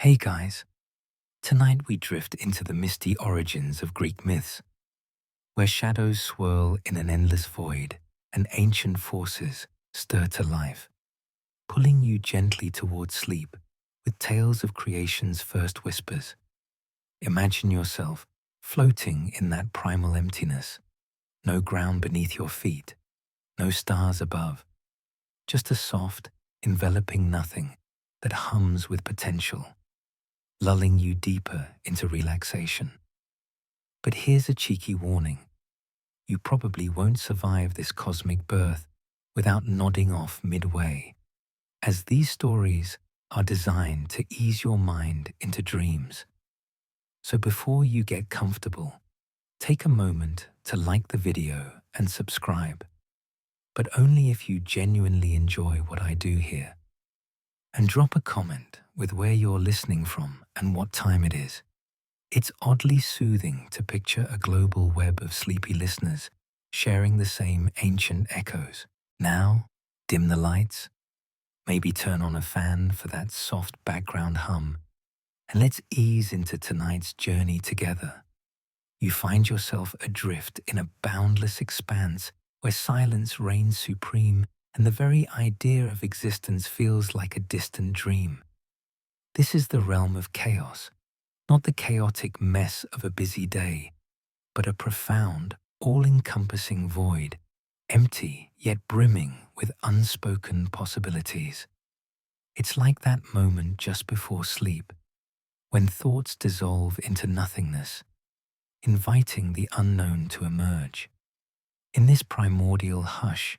Hey guys, tonight we drift into the misty origins of Greek myths, where shadows swirl in an endless void and ancient forces stir to life, pulling you gently towards sleep with tales of creation's first whispers. Imagine yourself floating in that primal emptiness, no ground beneath your feet, no stars above, just a soft, enveloping nothing that hums with potential, lulling you deeper into relaxation. But here's a cheeky warning. You probably won't survive this cosmic birth without nodding off midway, as these stories are designed to ease your mind into dreams. So before you get comfortable, take a moment to like the video and subscribe, but only if you genuinely enjoy what I do here. And drop a comment with where you're listening from and what time it is. It's oddly soothing to picture a global web of sleepy listeners sharing the same ancient echoes. Now, dim the lights, maybe turn on a fan for that soft background hum, and let's ease into tonight's journey together. You find yourself adrift in a boundless expanse where silence reigns supreme and the very idea of existence feels like a distant dream. This is the realm of chaos, not the chaotic mess of a busy day, but a profound, all-encompassing void, empty yet brimming with unspoken possibilities. It's like that moment just before sleep, when thoughts dissolve into nothingness, inviting the unknown to emerge. In this primordial hush,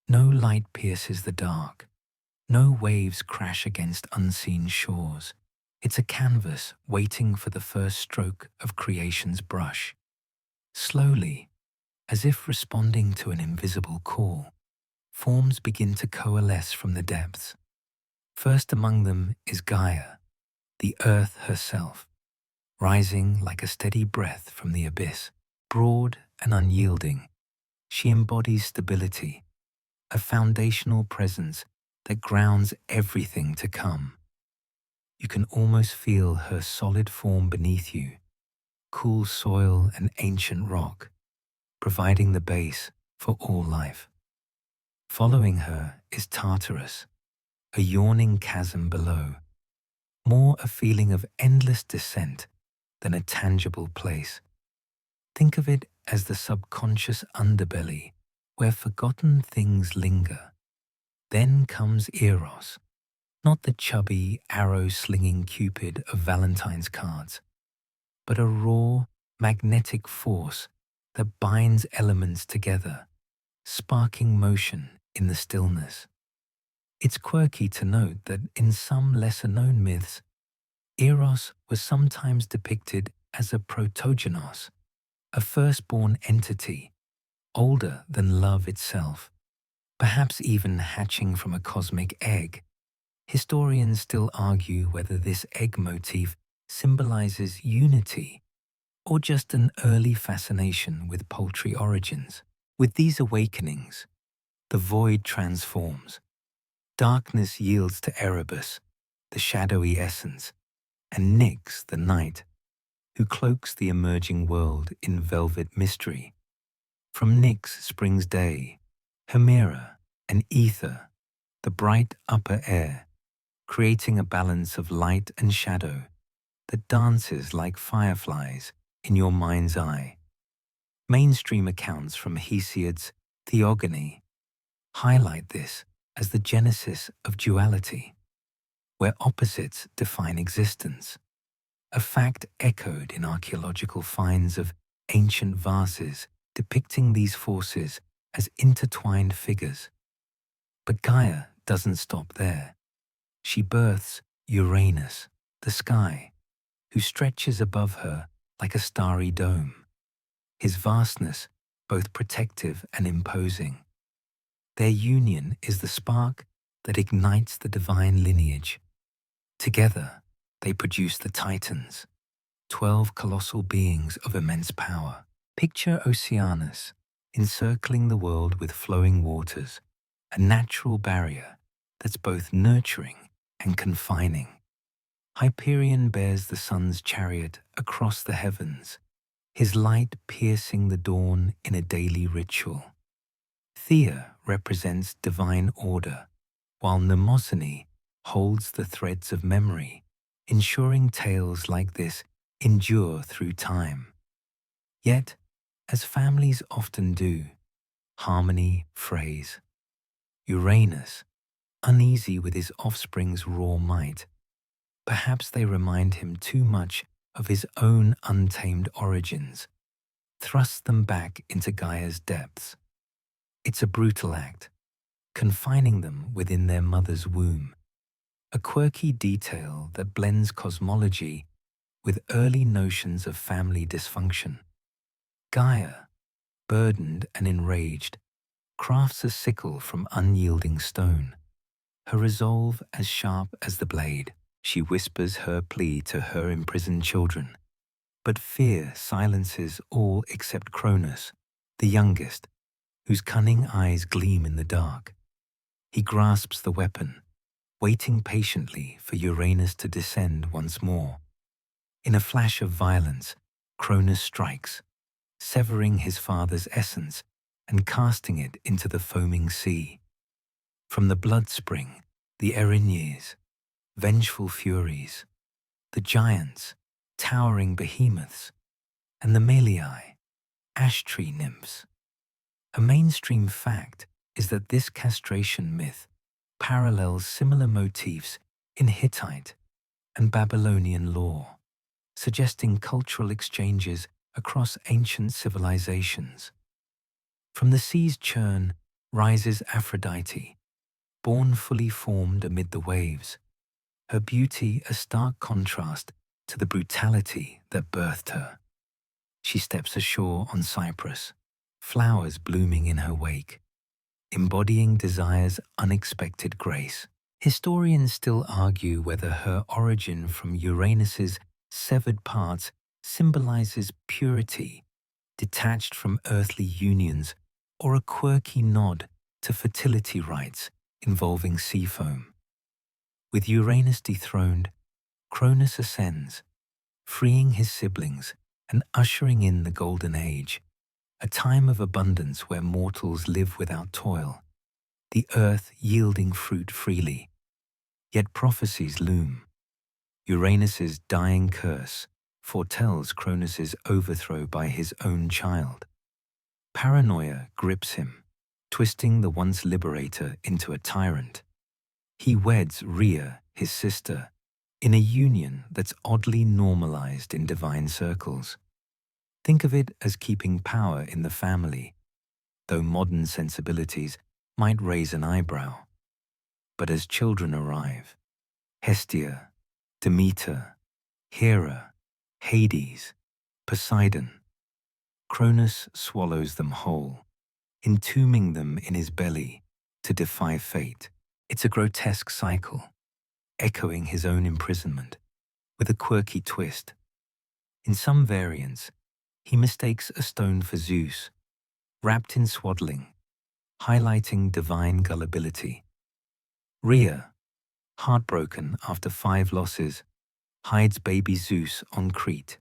no light pierces the dark, no waves crash against unseen shores. It's a canvas waiting for the first stroke of creation's brush. Slowly, as if responding to an invisible call, forms begin to coalesce from the depths. First among them is Gaia, the earth herself, rising like a steady breath from the abyss. Broad and unyielding, she embodies stability, a foundational presence that grounds everything to come. You can almost feel her solid form beneath you, cool soil and ancient rock, providing the base for all life. Following her is Tartarus, a yawning chasm below, more a feeling of endless descent than a tangible place. Think of it as the subconscious underbelly where forgotten things linger. Then comes Eros, not the chubby, arrow-slinging Cupid of Valentine's cards, but a raw, magnetic force that binds elements together, sparking motion in the stillness. It's quirky to note that in some lesser-known myths, Eros was sometimes depicted as a protogenos, a firstborn entity, older than love itself, perhaps even hatching from a cosmic egg. Historians still argue whether this egg motif symbolizes unity or just an early fascination with paltry origins. With these awakenings, the void transforms. Darkness yields to Erebus, the shadowy essence, and Nyx, the night, who cloaks the emerging world in velvet mystery. From Nyx springs day, Hemera, and ether, the bright upper air, creating a balance of light and shadow that dances like fireflies in your mind's eye. Mainstream accounts from Hesiod's Theogony highlight this as the genesis of duality, where opposites define existence, a fact echoed in archaeological finds of ancient vases depicting these forces as intertwined figures. But Gaia doesn't stop there. She births Uranus, the sky, who stretches above her like a starry dome, his vastness both protective and imposing. Their union is the spark that ignites the divine lineage. Together, they produce the Titans, 12 colossal beings of immense power. Picture Oceanus, encircling the world with flowing waters, a natural barrier that's both nurturing and confining. Hyperion bears the sun's chariot across the heavens, his light piercing the dawn in a daily ritual. Thea represents divine order, while Mnemosyne holds the threads of memory, ensuring tales like this endure through time. Yet, as families often do, harmony frays. Uranus, uneasy with his offspring's raw might, perhaps they remind him too much of his own untamed origins, thrusts them back into Gaia's depths. It's a brutal act, confining them within their mother's womb, a quirky detail that blends cosmology with early notions of family dysfunction. Gaia, burdened and enraged, crafts a sickle from unyielding stone, her resolve as sharp as the blade. She whispers her plea to her imprisoned children, but fear silences all except Cronus, the youngest, whose cunning eyes gleam in the dark. He grasps the weapon, waiting patiently for Uranus to descend once more. In a flash of violence, Cronus strikes, severing his father's essence and casting it into the foaming sea. From the blood spring, the Erinyes, vengeful furies, the giants, towering behemoths, and the Meliae, ash tree nymphs. A mainstream fact is that this castration myth parallels similar motifs in Hittite and Babylonian lore, suggesting cultural exchanges across ancient civilizations. From the sea's churn rises Aphrodite, born fully formed amid the waves, her beauty a stark contrast to the brutality that birthed her. She steps ashore on Cyprus, flowers blooming in her wake, embodying desire's unexpected grace. Historians still argue whether her origin from Uranus's severed parts symbolizes purity, detached from earthly unions, or a quirky nod to fertility rites involving sea foam. With Uranus dethroned, Cronus ascends, freeing his siblings and ushering in the Golden Age, a time of abundance where mortals live without toil, the earth yielding fruit freely. Yet prophecies loom. Uranus's dying curse foretells Cronus's overthrow by his own child. Paranoia grips him, twisting the once liberator into a tyrant. He weds Rhea, his sister, in a union that's oddly normalized in divine circles. Think of it as keeping power in the family, though modern sensibilities might raise an eyebrow. But as children arrive, Hestia, Demeter, Hera, Hades, Poseidon, Cronus swallows them whole, entombing them in his belly to defy fate. It's a grotesque cycle, echoing his own imprisonment, with a quirky twist. In some variants, he mistakes a stone for Zeus, wrapped in swaddling, highlighting divine gullibility. Rhea, heartbroken after 5 losses, hides baby Zeus on Crete,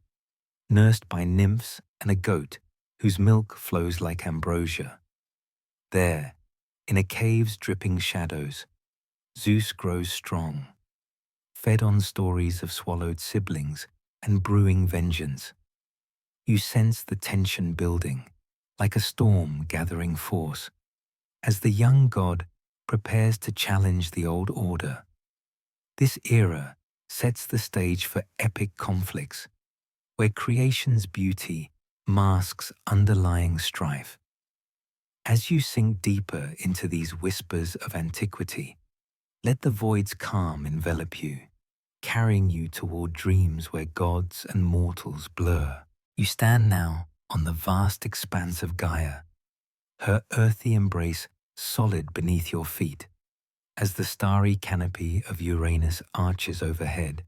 nursed by nymphs and a goat whose milk flows like ambrosia. There, in a cave's dripping shadows, Zeus grows strong, fed on stories of swallowed siblings and brewing vengeance. You sense the tension building, like a storm gathering force, as the young god prepares to challenge the old order. This era sets the stage for epic conflicts, where creation's beauty masks underlying strife. As you sink deeper into these whispers of antiquity, let the void's calm envelop you, carrying you toward dreams where gods and mortals blur. You stand now on the vast expanse of Gaia, her earthy embrace solid beneath your feet, as the starry canopy of Uranus arches overhead,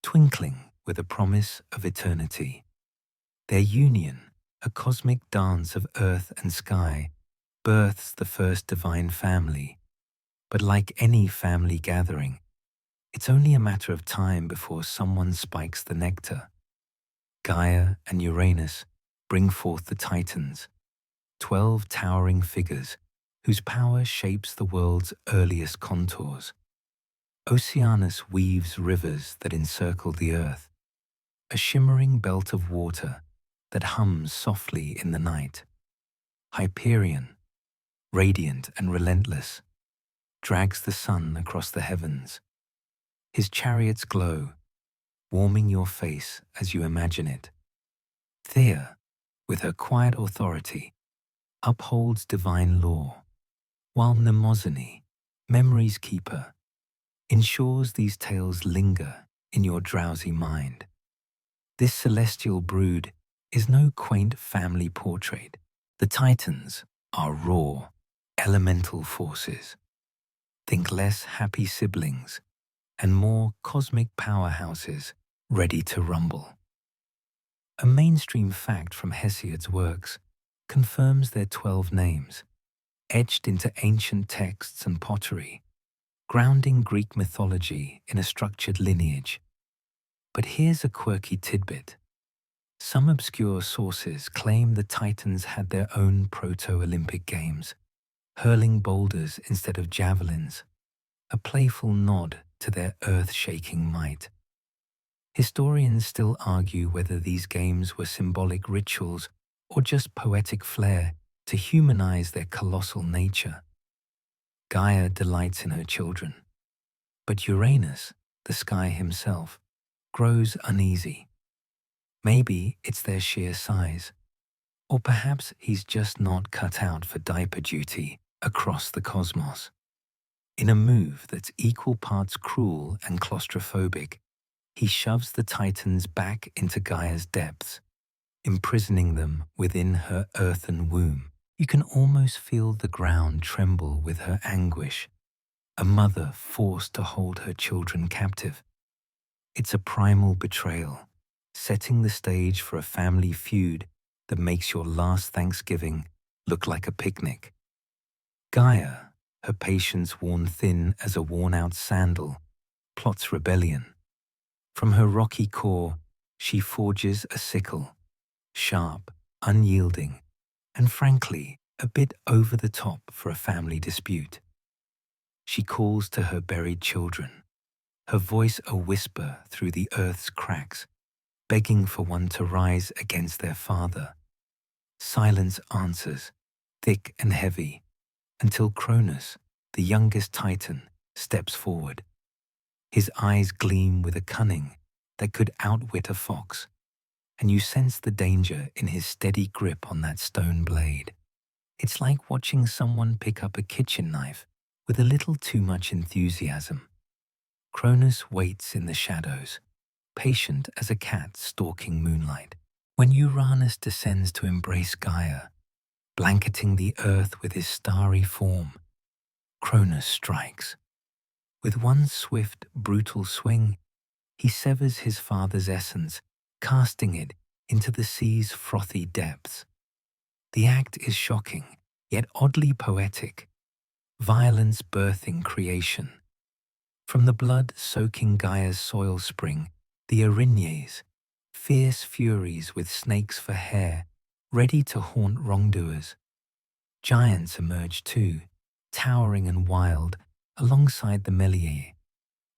twinkling with a promise of eternity. Their union, a cosmic dance of earth and sky, births the first divine family. But like any family gathering, It's only a matter of time before someone spikes the nectar. Gaia and Uranus bring forth the Titans, 12 towering figures whose power shapes the world's earliest contours. Oceanus weaves rivers that encircle the earth, a shimmering belt of water that hums softly in the night. Hyperion, radiant and relentless, drags the sun across the heavens. His chariots glow, warming your face as you imagine it. Thea, with her quiet authority, upholds divine law, while Mnemosyne, memory's keeper, ensures these tales linger in your drowsy mind. This celestial brood is no quaint family portrait. The Titans are raw, elemental forces. Think less happy siblings and more cosmic powerhouses ready to rumble. A mainstream fact from Hesiod's works confirms their 12 names, etched into ancient texts and pottery, grounding Greek mythology in a structured lineage. But here's a quirky tidbit. Some obscure sources claim the Titans had their own proto-Olympic games, hurling boulders instead of javelins, a playful nod to their earth-shaking might. Historians still argue whether these games were symbolic rituals or just poetic flair to humanize their colossal nature. Gaia delights in her children, but Uranus, the sky himself, grows uneasy. Maybe it's their sheer size, or perhaps he's just not cut out for diaper duty across the cosmos. In a move that's equal parts cruel and claustrophobic, he shoves the Titans back into Gaia's depths, imprisoning them within her earthen womb. You can almost feel the ground tremble with her anguish, a mother forced to hold her children captive. It's a primal betrayal, setting the stage for a family feud that makes your last Thanksgiving look like a picnic. Gaia, her patience worn thin as a worn-out sandal, plots rebellion. From her rocky core, she forges a sickle, sharp, unyielding, and frankly, a bit over the top for a family dispute. She calls to her buried children, her voice a whisper through the earth's cracks, begging for one to rise against their father. Silence answers, thick and heavy, until Cronus, the youngest Titan, steps forward. His eyes gleam with a cunning that could outwit a fox, and you sense the danger in his steady grip on that stone blade. It's like watching someone pick up a kitchen knife with a little too much enthusiasm. Cronus waits in the shadows, patient as a cat stalking moonlight. When Uranus descends to embrace Gaia, blanketing the earth with his starry form, Cronus strikes. With one swift, brutal swing, he severs his father's essence, casting it into the sea's frothy depths. The act is shocking, yet oddly poetic, violence birthing creation. From the blood-soaking Gaia's soil spring, the Erinyes, fierce furies with snakes for hair, ready to haunt wrongdoers. Giants emerge too, towering and wild, alongside the Meliae,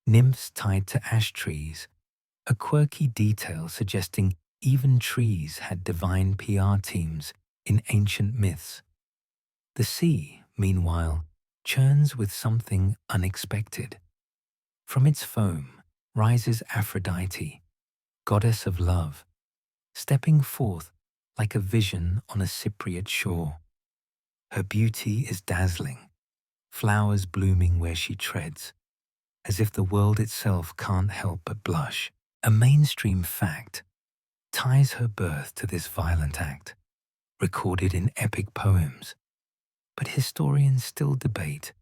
nymphs tied to ash trees, a quirky detail suggesting even trees had divine PR teams in ancient myths. The sea, meanwhile, churns with something unexpected. From its foam rises Aphrodite, goddess of love, stepping forth like a vision on a Cypriot shore. Her beauty is dazzling, flowers blooming where she treads, as if the world itself can't help but blush. A mainstream fact ties her birth to this violent act, recorded in epic poems, but historians still debate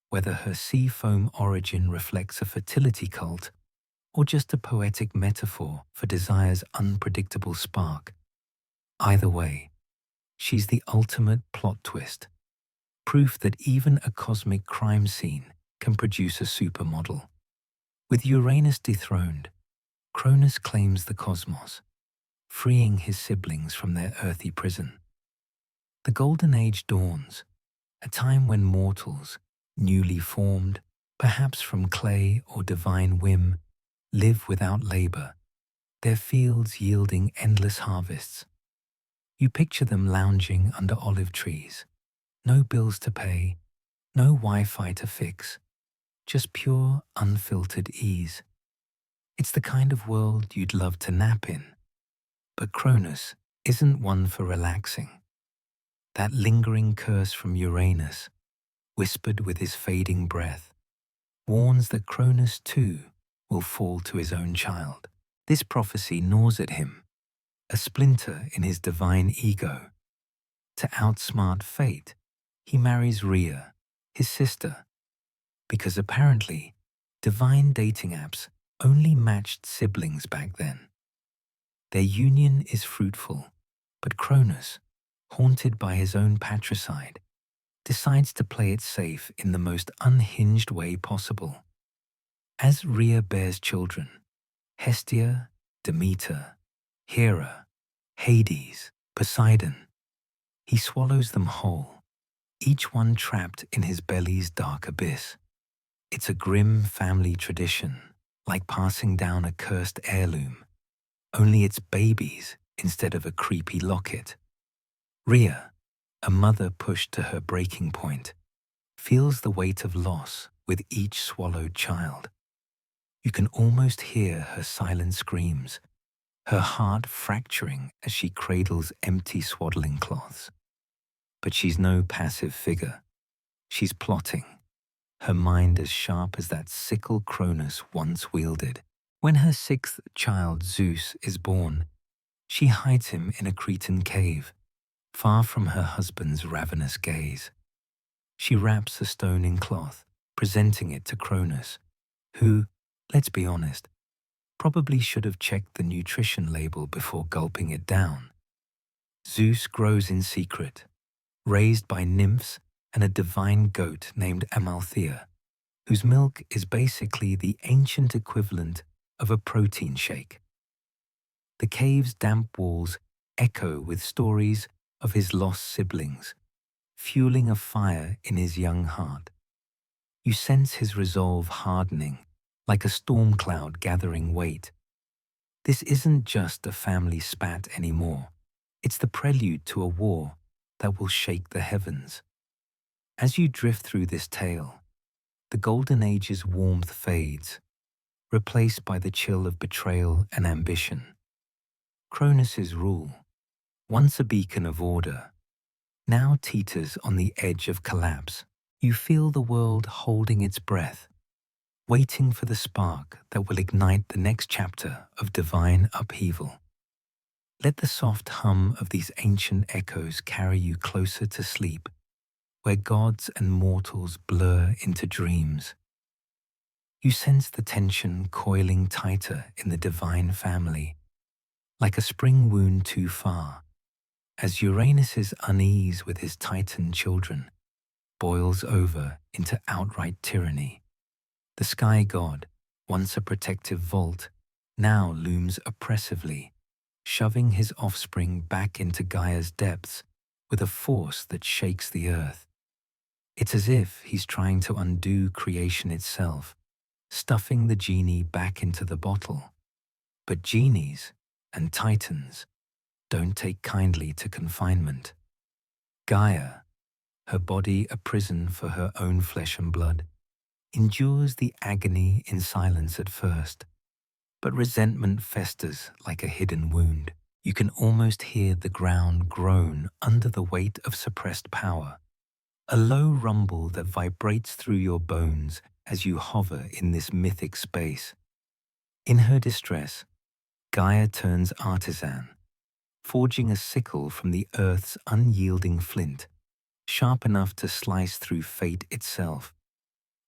whether her sea foam origin reflects a fertility cult or just a poetic metaphor for desire's unpredictable spark. Either way, she's the ultimate plot twist, proof that even a cosmic crime scene can produce a supermodel. With Uranus dethroned, Cronus claims the cosmos, freeing his siblings from their earthy prison. The Golden Age dawns, a time when mortals, newly formed, perhaps from clay or divine whim, live without labor, their fields yielding endless harvests. You picture them lounging under olive trees, no bills to pay, no Wi-Fi to fix, just pure, unfiltered ease. It's the kind of world you'd love to nap in. But Cronus isn't one for relaxing. That lingering curse from Uranus, whispered with his fading breath, warns that Cronus too will fall to his own child. This prophecy gnaws at him, a splinter in his divine ego. To outsmart fate, he marries Rhea, his sister, because apparently divine dating apps only matched siblings back then. Their union is fruitful, but Cronus, haunted by his own patricide, decides to play it safe in the most unhinged way possible. As Rhea bears children, Hestia, Demeter, Hera, Hades, Poseidon, he swallows them whole, each one trapped in his belly's dark abyss. It's a grim family tradition, like passing down a cursed heirloom, only it's babies instead of a creepy locket. Rhea, a mother pushed to her breaking point, feels the weight of loss with each swallowed child. You can almost hear her silent screams, her heart fracturing as she cradles empty swaddling cloths. But she's no passive figure. She's plotting, her mind as sharp as that sickle Cronus once wielded. When her sixth child, Zeus, is born, she hides him in a Cretan cave, far from her husband's ravenous gaze. She wraps a stone in cloth, presenting it to Cronus, who, let's be honest, probably should have checked the nutrition label before gulping it down. Zeus grows in secret, raised by nymphs and a divine goat named Amalthea, whose milk is basically the ancient equivalent of a protein shake. The cave's damp walls echo with stories of his lost siblings, fueling a fire in his young heart. You sense his resolve hardening, like a storm cloud gathering weight. This isn't just a family spat anymore. It's the prelude to a war that will shake the heavens. As you drift through this tale, the Golden Age's warmth fades, replaced by the chill of betrayal and ambition. Cronus's rule, once a beacon of order, now teeters on the edge of collapse. You feel the world holding its breath, waiting for the spark that will ignite the next chapter of divine upheaval. Let the soft hum of these ancient echoes carry you closer to sleep, where gods and mortals blur into dreams. You sense the tension coiling tighter in the divine family, like a spring wound too far, as Uranus's unease with his Titan children boils over into outright tyranny. The sky god, once a protective vault, now looms oppressively, shoving his offspring back into Gaia's depths with a force that shakes the earth. It's as if he's trying to undo creation itself, stuffing the genie back into the bottle. But genies and titans don't take kindly to confinement. Gaia, her body a prison for her own flesh and blood, endures the agony in silence at first, but resentment festers like a hidden wound. You can almost hear the ground groan under the weight of suppressed power, a low rumble that vibrates through your bones as you hover in this mythic space. In her distress, Gaia turns artisan, forging a sickle from the earth's unyielding flint, sharp enough to slice through fate itself.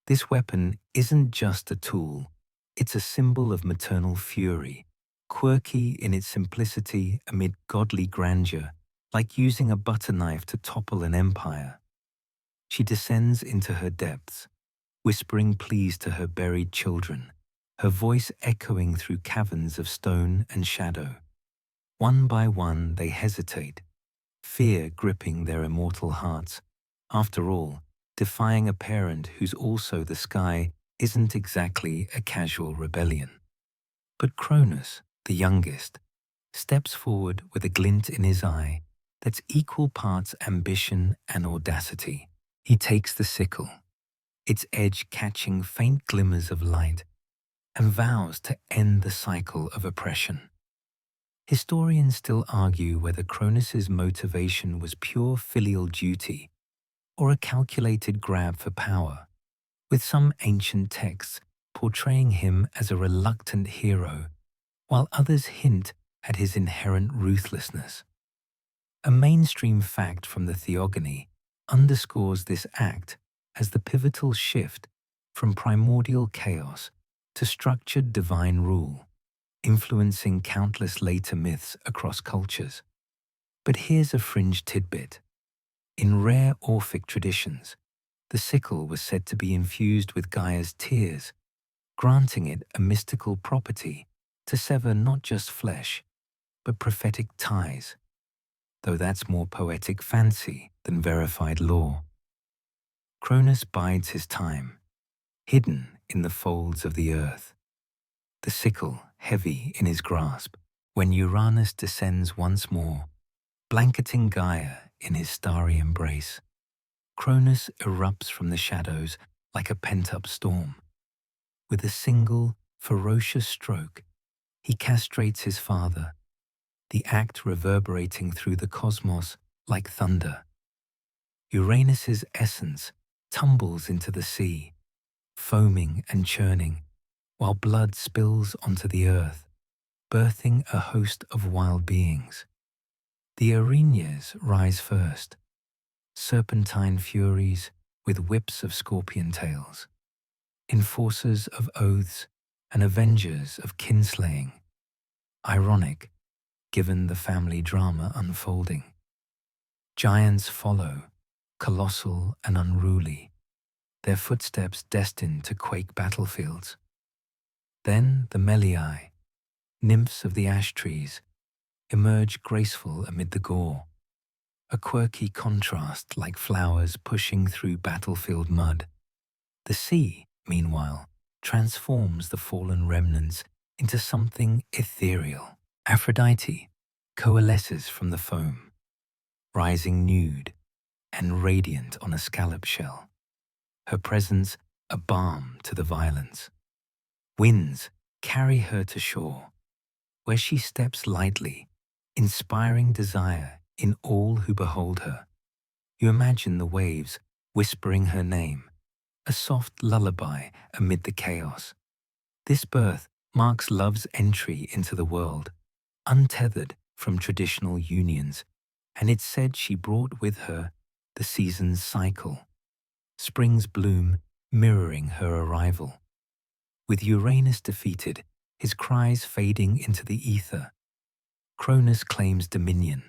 This weapon isn't just a tool, it's a symbol of maternal fury, quirky in its simplicity amid godly grandeur, like using a butter knife to topple an empire. She descends into her depths, whispering pleas to her buried children, her voice echoing through caverns of stone and shadow. One by one they hesitate, fear gripping their immortal hearts. After all, defying a parent who's also the sky isn't exactly a casual rebellion. But Cronus, the youngest, steps forward with a glint in his eye that's equal parts ambition and audacity. He takes the sickle, its edge catching faint glimmers of light, and vows to end the cycle of oppression. Historians still argue whether Cronus's motivation was pure filial duty or a calculated grab for power, with some ancient texts portraying him as a reluctant hero, while others hint at his inherent ruthlessness. A mainstream fact from the Theogony underscores this act as the pivotal shift from primordial chaos to structured divine rule, influencing countless later myths across cultures. But here's a fringe tidbit. In rare Orphic traditions, the sickle was said to be infused with Gaia's tears, granting it a mystical property to sever not just flesh, but prophetic ties, though that's more poetic fancy than verified lore. Cronus bides his time, hidden in the folds of the earth, the sickle heavy in his grasp, when Uranus descends once more, blanketing Gaia in his starry embrace. Cronus erupts from the shadows like a pent-up storm. With a single, ferocious stroke, he castrates his father, the act reverberating through the cosmos like thunder. Uranus's essence tumbles into the sea, foaming and churning, while blood spills onto the earth, birthing a host of wild beings. The Erinyes rise first, serpentine furies with whips of scorpion tails, enforcers of oaths and avengers of kinslaying. Ironic, given the family drama unfolding. Giants follow, colossal and unruly, their footsteps destined to quake battlefields. Then the Meliae, nymphs of the ash trees, emerge graceful amid the gore, a quirky contrast like flowers pushing through battlefield mud. The sea, meanwhile, transforms the fallen remnants into something ethereal. Aphrodite coalesces from the foam, rising nude and radiant on a scallop shell, her presence a balm to the violence. Winds carry her to shore, where she steps lightly, inspiring desire in all who behold her. You imagine the waves whispering her name, a soft lullaby amid the chaos. This birth marks love's entry into the world, untethered from traditional unions, and it's said she brought with her the season's cycle, spring's bloom mirroring her arrival. With Uranus defeated, his cries fading into the ether, Cronus claims dominion,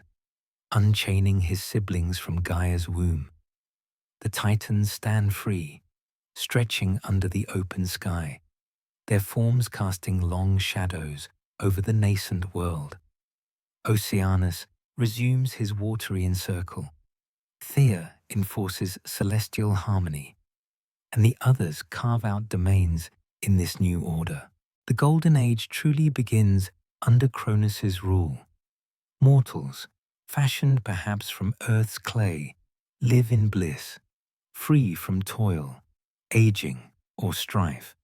unchaining his siblings from Gaia's womb. The Titans stand free, stretching under the open sky, their forms casting long shadows over the nascent world. Oceanus resumes his watery encircle. Thea enforces celestial harmony, and the others carve out domains in this new order. The Golden Age truly begins under Cronus's rule. Mortals, fashioned perhaps from Earth's clay, live in bliss, free from toil, aging, or strife.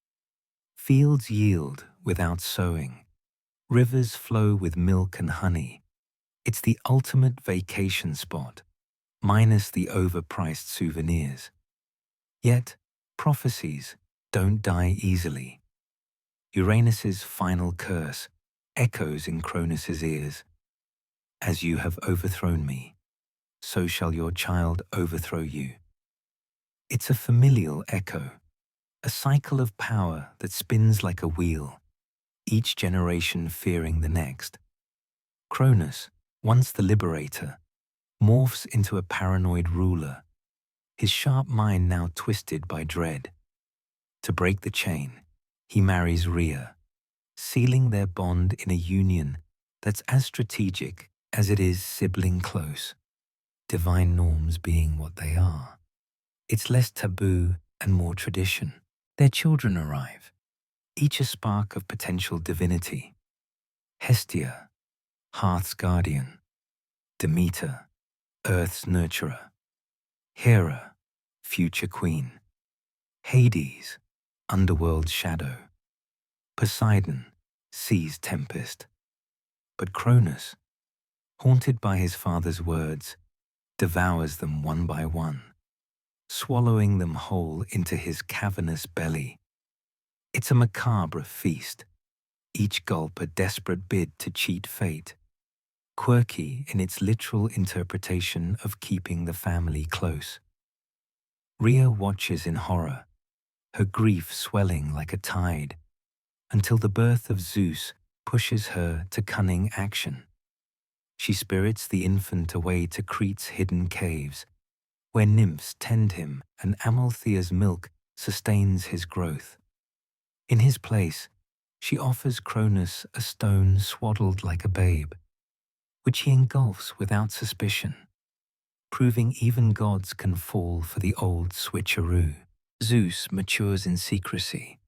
Fields yield without sowing. Rivers flow with milk and honey. It's the ultimate vacation spot, minus the overpriced souvenirs. Yet, prophecies don't die easily. Uranus's final curse echoes in Cronus's ears. As you have overthrown me, so shall your child overthrow you. It's a familial echo, a cycle of power that spins like a wheel, each generation fearing the next. Cronus, once the liberator, morphs into a paranoid ruler, his sharp mind now twisted by dread. To break the chain, He marries Rhea, sealing their bond in a union that's as strategic as it is sibling close, divine norms being what they are. It's less taboo and more tradition. Their children arrive, each a spark of potential divinity. Hestia, Hearth's guardian; Demeter, Earth's nurturer; Hera, future queen; Hades, underworld's shadow; Poseidon, sea's tempest. But Cronus, haunted by his father's words, devours them one by one, swallowing them whole into his cavernous belly. It's a macabre feast, each gulp a desperate bid to cheat fate, quirky in its literal interpretation of keeping the family close. Rhea watches in horror, her grief swelling like a tide, until the birth of Zeus pushes her to cunning action. She spirits the infant away to Crete's hidden caves, where nymphs tend him and Amalthea's milk sustains his growth. In his place, she offers Cronus a stone swaddled like a babe, which he engulfs without suspicion, proving even gods can fall for the old switcheroo. Zeus matures in secrecy,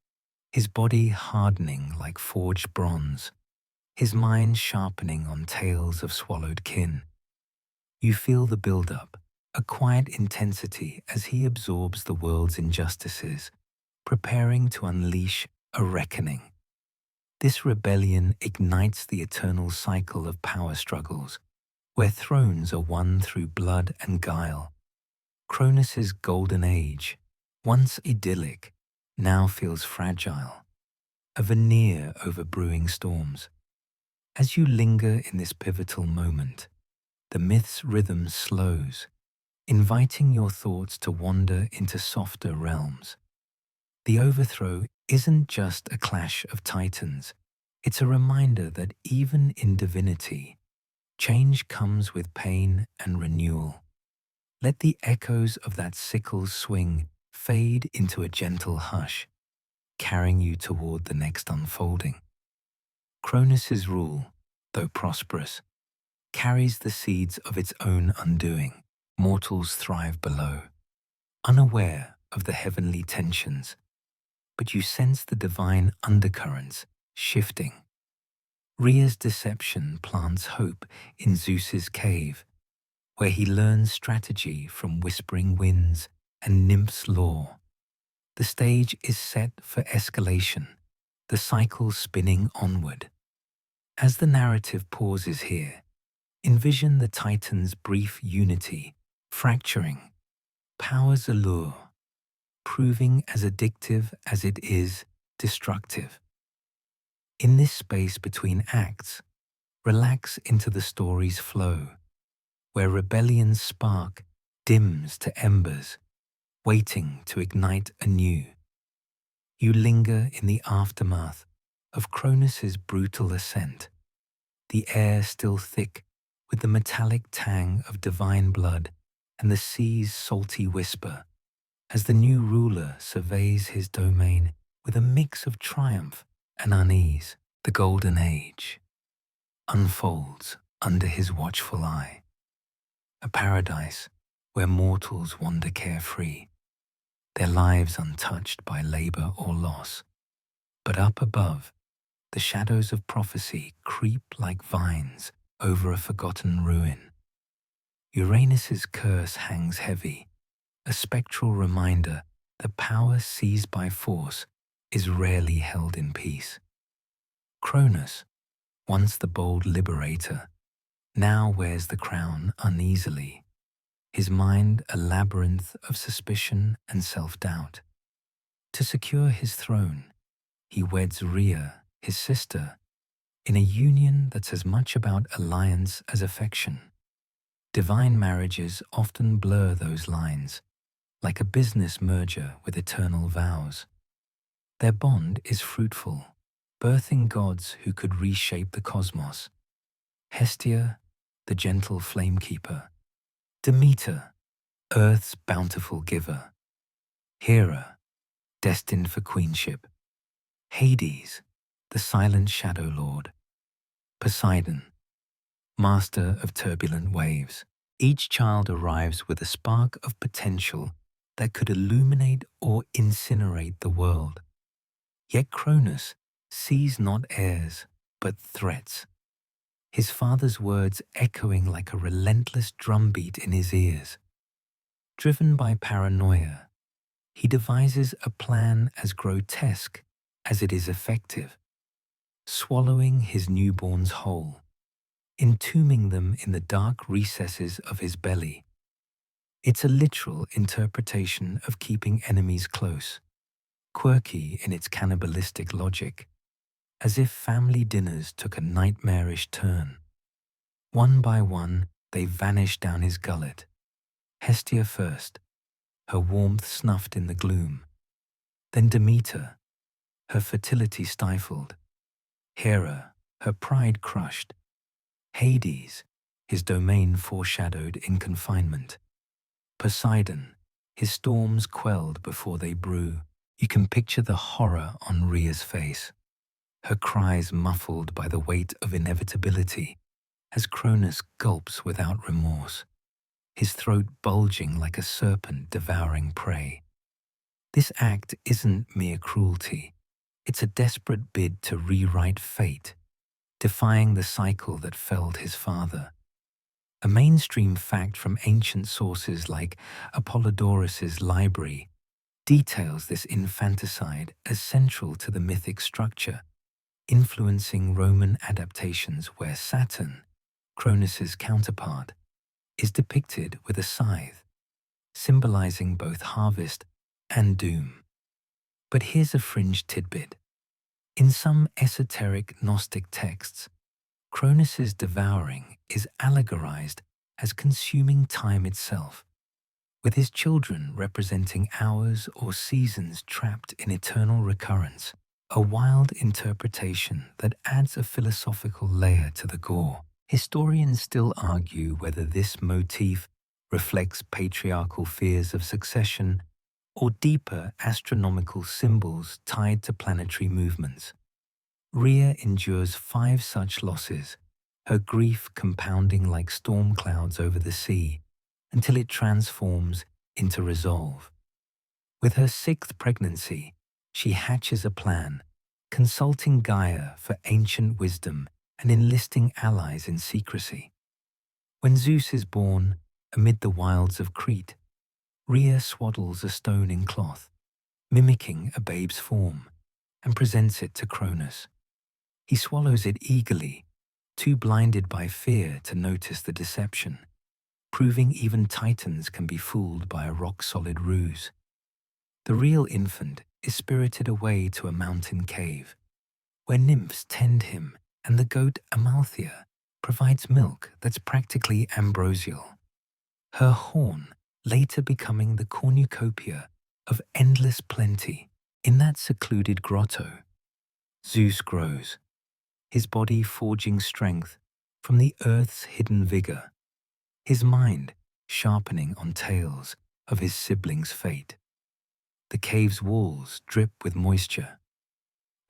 his body hardening like forged bronze, his mind sharpening on tales of swallowed kin. You feel the build-up, a quiet intensity as he absorbs the world's injustices, preparing to unleash a reckoning. This rebellion ignites the eternal cycle of power struggles, where thrones are won through blood and guile. Cronus's golden age, once idyllic, now feels fragile, a veneer over brewing storms. As you linger in this pivotal moment, the myth's rhythm slows, inviting your thoughts to wander into softer realms. The overthrow isn't just a clash of titans, it's a reminder that even in divinity, change comes with pain and renewal. Let the echoes of that sickle's swing fade into a gentle hush, carrying you toward the next unfolding. Cronus's rule, though prosperous, carries the seeds of its own undoing. Mortals thrive below, unaware of the heavenly tensions, but you sense the divine undercurrents shifting. Rhea's deception plants hope in Zeus's cave, where he learns strategy from whispering winds and nymphs' lore. The stage is set for escalation, the cycle spinning onward. As the narrative pauses here, envision the Titans' brief unity, fracturing, power's allure, proving as addictive as it is destructive. In this space between acts, relax into the story's flow, where rebellion's spark dims to embers, waiting to ignite anew. You linger in the aftermath of Cronus's brutal ascent, the air still thick with the metallic tang of divine blood and the sea's salty whisper, as the new ruler surveys his domain with a mix of triumph and unease. The golden age unfolds under his watchful eye, a paradise where mortals wander carefree, their lives untouched by labor or loss. But up above, the shadows of prophecy creep like vines over a forgotten ruin. Uranus's curse hangs heavy, a spectral reminder that power seized by force is rarely held in peace. Cronus, once the bold liberator, now wears the crown uneasily, his mind a labyrinth of suspicion and self-doubt. To secure his throne, he weds Rhea, his sister, in a union that's as much about alliance as affection. Divine marriages often blur those lines, like a business merger with eternal vows. Their bond is fruitful, birthing gods who could reshape the cosmos. Hestia, the gentle flamekeeper; Demeter, Earth's bountiful giver; Hera, destined for queenship. Hades, the silent shadow lord. Poseidon, master of turbulent waves. Each child arrives with a spark of potential that could illuminate or incinerate the world. Yet Cronus sees not heirs, but threats. His father's words echoing like a relentless drumbeat in his ears. Driven by paranoia, he devises a plan as grotesque as it is effective, swallowing his newborns whole, entombing them in the dark recesses of his belly. It's a literal interpretation of keeping enemies close, quirky in its cannibalistic logic, as if family dinners took a nightmarish turn. One by one, they vanished down his gullet. Hestia first, her warmth snuffed in the gloom. Then Demeter, her fertility stifled. Hera, her pride crushed. Hades, his domain foreshadowed in confinement. Poseidon, his storms quelled before they brew. You can picture the horror on Rhea's face, her cries muffled by the weight of inevitability, as Cronus gulps without remorse, his throat bulging like a serpent devouring prey. This act isn't mere cruelty. It's a desperate bid to rewrite fate, defying the cycle that felled his father. A mainstream fact from ancient sources like Apollodorus's library details this infanticide as central to the mythic structure, influencing Roman adaptations where Saturn, Cronus's counterpart, is depicted with a scythe, symbolizing both harvest and doom. But here's a fringe tidbit. In some esoteric Gnostic texts, Cronus's devouring is allegorized as consuming time itself, with his children representing hours or seasons trapped in eternal recurrence, a wild interpretation that adds a philosophical layer to the gore. Historians still argue whether this motif reflects patriarchal fears of succession or deeper astronomical symbols tied to planetary movements. Rhea endures 5 such losses, her grief compounding like storm clouds over the sea, until it transforms into resolve. With her 6th pregnancy, she hatches a plan, consulting Gaia for ancient wisdom and enlisting allies in secrecy. When Zeus is born, amid the wilds of Crete, Rhea swaddles a stone in cloth, mimicking a babe's form, and presents it to Cronus. He swallows it eagerly, too blinded by fear to notice the deception, proving even titans can be fooled by a rock-solid ruse. The real infant is spirited away to a mountain cave, where nymphs tend him and the goat Amalthea provides milk that's practically ambrosial. Her horn later becoming the cornucopia of endless plenty. In that secluded grotto, Zeus grows, his body forging strength from the earth's hidden vigor, his mind sharpening on tales of his siblings' fate. The cave's walls drip with moisture,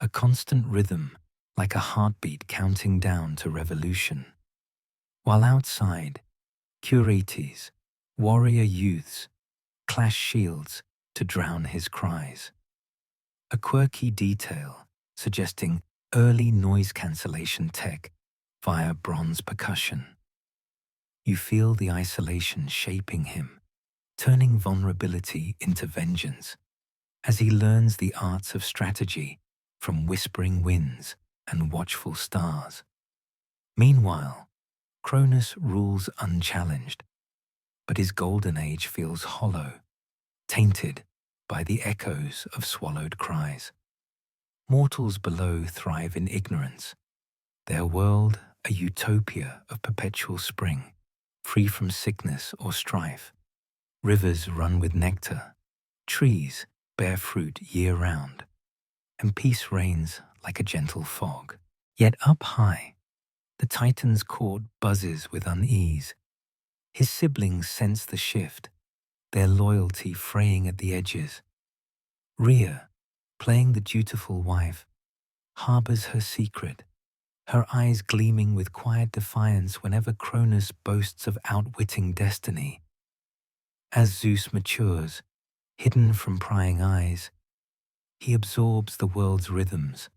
a constant rhythm like a heartbeat counting down to revolution. While outside, Curetes, warrior youths, clash shields to drown his cries. A quirky detail suggesting early noise cancellation tech via bronze percussion. You feel the isolation shaping him, turning vulnerability into vengeance, as he learns the arts of strategy from whispering winds and watchful stars. Meanwhile, Cronus rules unchallenged, but his golden age feels hollow, tainted by the echoes of swallowed cries. Mortals below thrive in ignorance, their world a utopia of perpetual spring, free from sickness or strife. Rivers run with nectar, trees bear fruit year-round, and peace reigns like a gentle fog. Yet up high, the Titan's court buzzes with unease. His siblings sense the shift, their loyalty fraying at the edges. Rhea, playing the dutiful wife, harbors her secret, her eyes gleaming with quiet defiance whenever Cronus boasts of outwitting destiny. As Zeus matures, hidden from prying eyes, he absorbs the world's rhythms,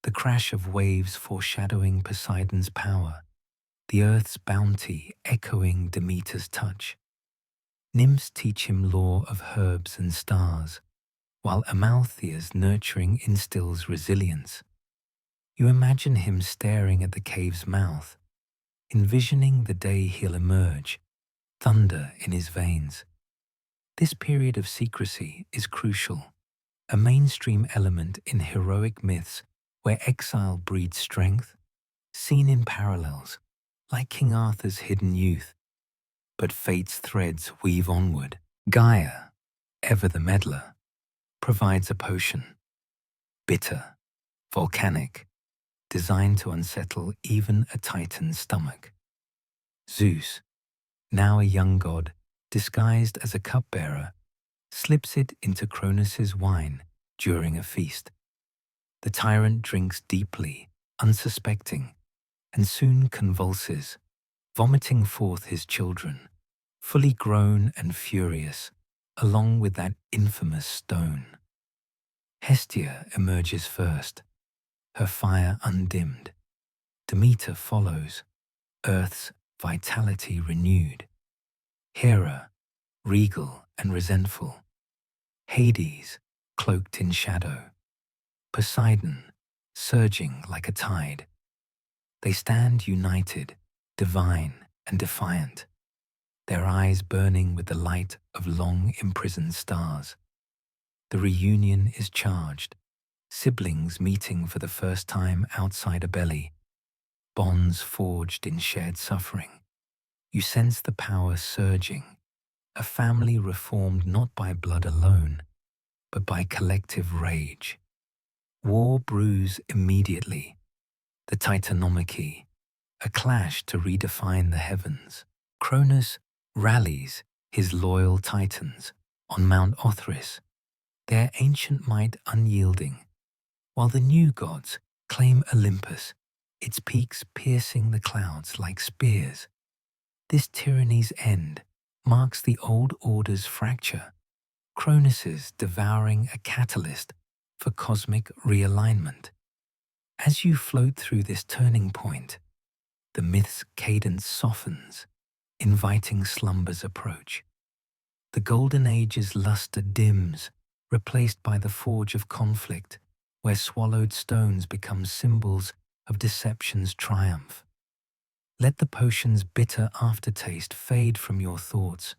the crash of waves foreshadowing Poseidon's power, the earth's bounty echoing Demeter's touch. Nymphs teach him lore of herbs and stars, while Amalthea's nurturing instills resilience. You imagine him staring at the cave's mouth, envisioning the day he'll emerge, thunder in his veins. This period of secrecy is crucial, a mainstream element in heroic myths where exile breeds strength, seen in parallels, like King Arthur's hidden youth. But fate's threads weave onward. Gaia, ever the meddler, provides a potion, bitter, volcanic, designed to unsettle even a titan's stomach. Zeus, now a young god, disguised as a cupbearer, slips it into Cronus's wine during a feast. The tyrant drinks deeply, unsuspecting, and soon convulses, vomiting forth his children, fully grown and furious, along with that infamous stone. Hestia emerges first, her fire undimmed. Demeter follows, Earth's vitality renewed. Hera, regal and resentful. Hades, cloaked in shadow. Poseidon, surging like a tide. They stand united, divine and defiant, their eyes burning with the light of long imprisoned stars. The reunion is charged, siblings meeting for the first time outside a belly, bonds forged in shared suffering. You sense the power surging, a family reformed not by blood alone, but by collective rage. War brews immediately, the Titanomachy, a clash to redefine the heavens. Cronus rallies his loyal titans on Mount Othrys, their ancient might unyielding, while the new gods claim Olympus, its peaks piercing the clouds like spears. This tyranny's end marks the old order's fracture, Cronus's devouring a catalyst for cosmic realignment. As you float through this turning point, the myth's cadence softens, inviting slumber's approach. The Golden Age's luster dims, replaced by the forge of conflict, where swallowed stones become symbols of deception's triumph. Let the potion's bitter aftertaste fade from your thoughts,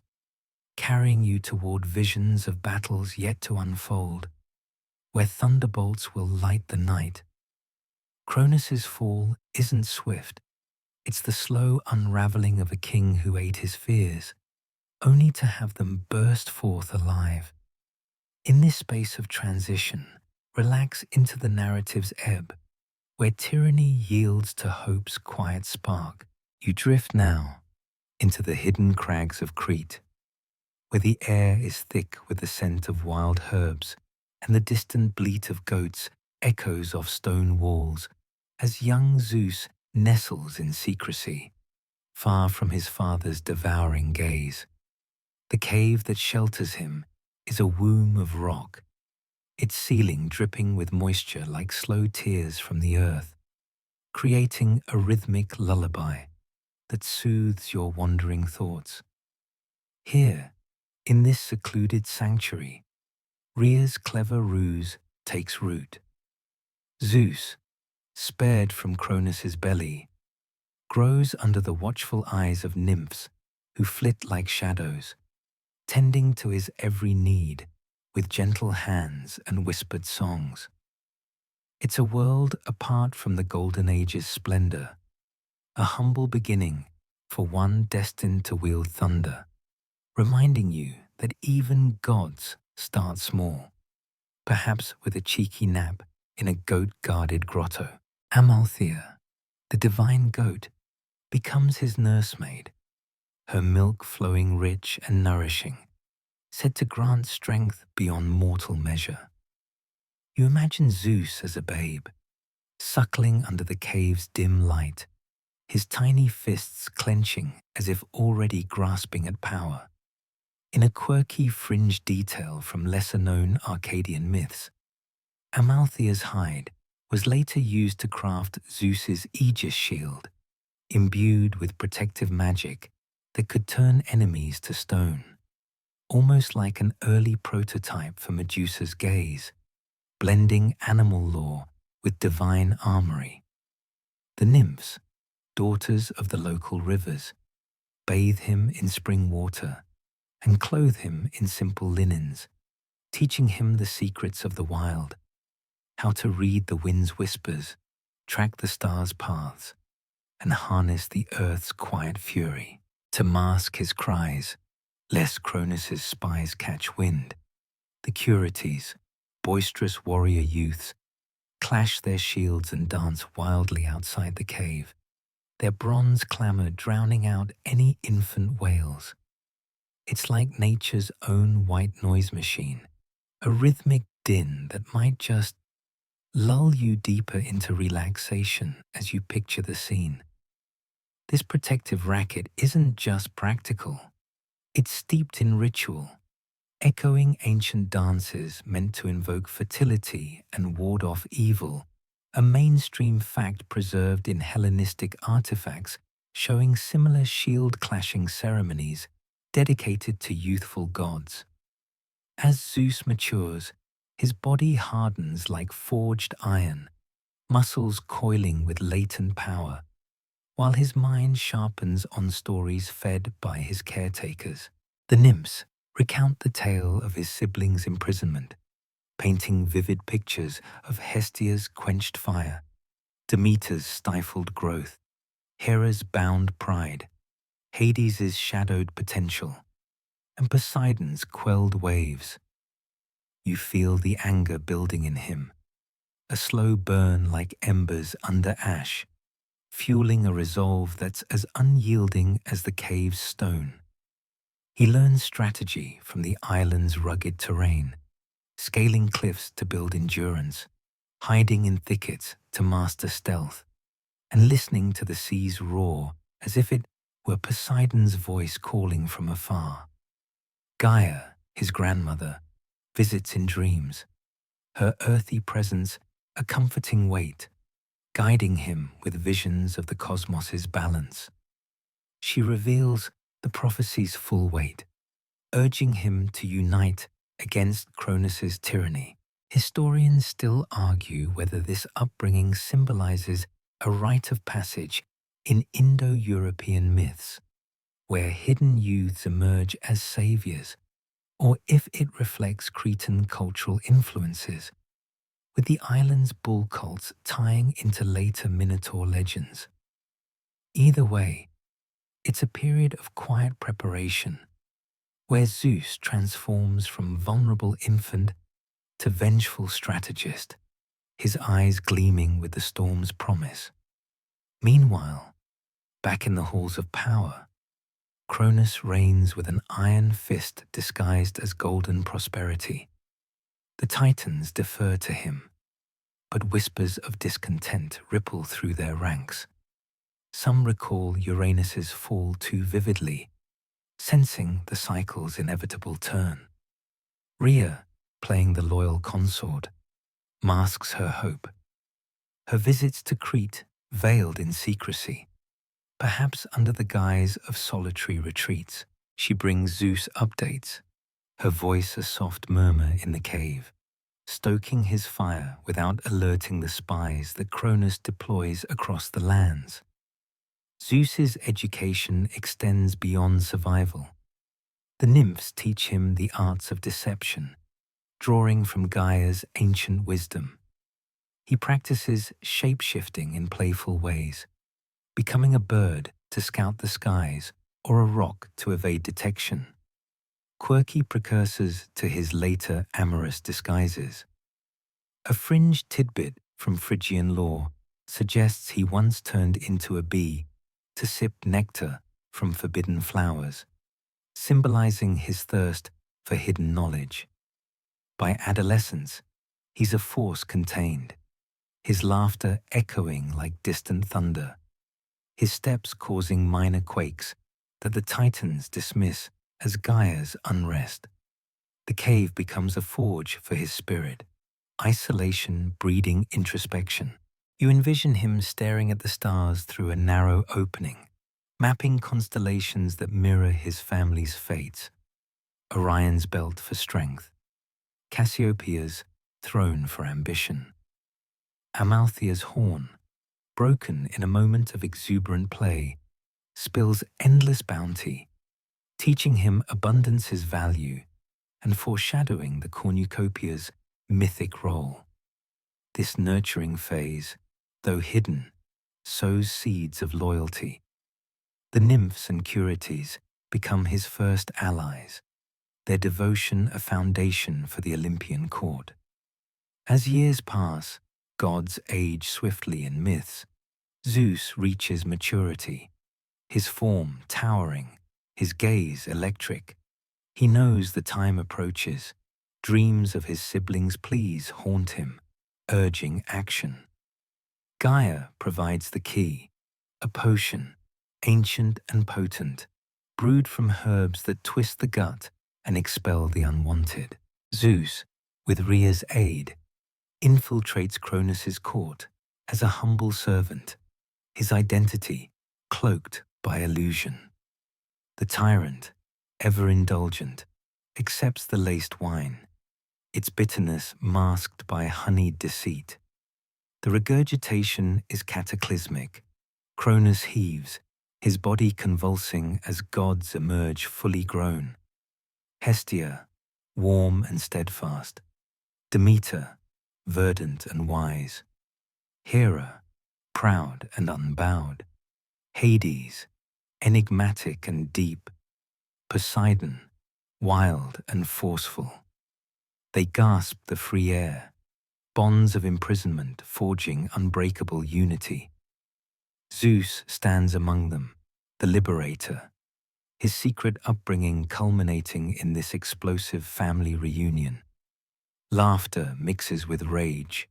carrying you toward visions of battles yet to unfold, where thunderbolts will light the night. Cronus's fall isn't swift. It's the slow unraveling of a king who ate his fears, only to have them burst forth alive. In this space of transition, relax into the narrative's ebb, where tyranny yields to hope's quiet spark. You drift now into the hidden crags of Crete, where the air is thick with the scent of wild herbs, and the distant bleat of goats echoes off stone walls as young Zeus nestles in secrecy, far from his father's devouring gaze. The cave that shelters him is a womb of rock, its ceiling dripping with moisture like slow tears from the earth, creating a rhythmic lullaby that soothes your wandering thoughts. Here, in this secluded sanctuary, Rhea's clever ruse takes root. Zeus, spared from Cronus's belly, grows under the watchful eyes of nymphs who flit like shadows, tending to his every need with gentle hands and whispered songs. It's a world apart from the Golden Age's splendor, a humble beginning for one destined to wield thunder, reminding you that even gods start small, perhaps with a cheeky nap in a goat-guarded grotto. Amalthea, the divine goat, becomes his nursemaid, her milk flowing rich and nourishing, said to grant strength beyond mortal measure. You imagine Zeus as a babe, suckling under the cave's dim light, his tiny fists clenching as if already grasping at power. In a quirky fringe detail from lesser-known Arcadian myths, Amalthea's hide was later used to craft Zeus's Aegis shield, imbued with protective magic that could turn enemies to stone, almost like an early prototype for Medusa's gaze, blending animal lore with divine armory. The nymphs, daughters of the local rivers, bathe him in spring water and clothe him in simple linens, teaching him the secrets of the wild, how to read the wind's whispers, track the stars' paths, and harness the earth's quiet fury. To mask his cries, lest Cronus's spies catch wind, the Curites, boisterous warrior youths, clash their shields and dance wildly outside the cave, their bronze clamor drowning out any infant wails. It's like nature's own white noise machine, a rhythmic din that might just lull you deeper into relaxation as you picture the scene. This protective racket isn't just practical, it's steeped in ritual, echoing ancient dances meant to invoke fertility and ward off evil, a mainstream fact preserved in Hellenistic artifacts showing similar shield-clashing ceremonies dedicated to youthful gods. As Zeus matures, his body hardens like forged iron, muscles coiling with latent power, while his mind sharpens on stories fed by his caretakers. The nymphs recount the tale of his siblings' imprisonment, painting vivid pictures of Hestia's quenched fire, Demeter's stifled growth, Hera's bound pride, Hades' shadowed potential, and Poseidon's quelled waves. You feel the anger building in him, a slow burn like embers under ash, fueling a resolve that's as unyielding as the cave's stone. He learns strategy from the island's rugged terrain, scaling cliffs to build endurance, hiding in thickets to master stealth, and listening to the sea's roar as if it were Poseidon's voice calling from afar. Gaia, his grandmother, visits in dreams, her earthy presence a comforting weight, guiding him with visions of the cosmos's balance. She reveals the prophecy's full weight, urging him to unite against Cronus's tyranny. Historians still argue whether this upbringing symbolizes a rite of passage in Indo-European myths, where hidden youths emerge as saviors, or if it reflects Cretan cultural influences, with the island's bull cults tying into later Minotaur legends. Either way, it's a period of quiet preparation, where Zeus transforms from vulnerable infant to vengeful strategist, his eyes gleaming with the storm's promise. Meanwhile, back in the halls of power, Cronus reigns with an iron fist disguised as golden prosperity. The Titans defer to him, but whispers of discontent ripple through their ranks. Some recall Uranus's fall too vividly, sensing the cycle's inevitable turn. Rhea, playing the loyal consort, masks her hope. Her visits to Crete veiled in secrecy, perhaps under the guise of solitary retreats. She brings Zeus updates, her voice a soft murmur in the cave, stoking his fire without alerting the spies that Cronus deploys across the lands. Zeus's education extends beyond survival. The nymphs teach him the arts of deception, drawing from Gaia's ancient wisdom. He practices shape-shifting in playful ways, becoming a bird to scout the skies or a rock to evade detection, quirky precursors to his later amorous disguises. A fringe tidbit from Phrygian lore suggests he once turned into a bee to sip nectar from forbidden flowers, symbolizing his thirst for hidden knowledge. By adolescence, he's a force contained, his laughter echoing like distant thunder, his steps causing minor quakes that the Titans dismiss as Gaia's unrest. The cave becomes a forge for his spirit, isolation breeding introspection. You envision him staring at the stars through a narrow opening, mapping constellations that mirror his family's fates. Orion's belt for strength, Cassiopeia's throne for ambition, Amalthea's horn, broken in a moment of exuberant play, spills endless bounty, teaching him abundance's value and foreshadowing the cornucopia's mythic role. This nurturing phase, though hidden, sows seeds of loyalty. The nymphs and Curetes become his first allies, their devotion a foundation for the Olympian court. As years pass, gods age swiftly in myths. Zeus reaches maturity, his form towering, his gaze electric. He knows the time approaches. Dreams of his siblings' pleas haunt him, urging action. Gaia provides the key, a potion, ancient and potent, brewed from herbs that twist the gut and expel the unwanted. Zeus, with Rhea's aid, infiltrates Cronus's court as a humble servant, his identity cloaked by illusion. The tyrant, ever indulgent, accepts the laced wine, its bitterness masked by honeyed deceit. The regurgitation is cataclysmic. Cronus heaves, his body convulsing as gods emerge fully grown. Hestia, warm and steadfast. Demeter, verdant and wise. Hera, proud and unbowed. Hades, enigmatic and deep. Poseidon, wild and forceful. They gasp the free air, bonds of imprisonment forging unbreakable unity. Zeus stands among them, the liberator, his secret upbringing culminating in this explosive family reunion. Laughter mixes with rage,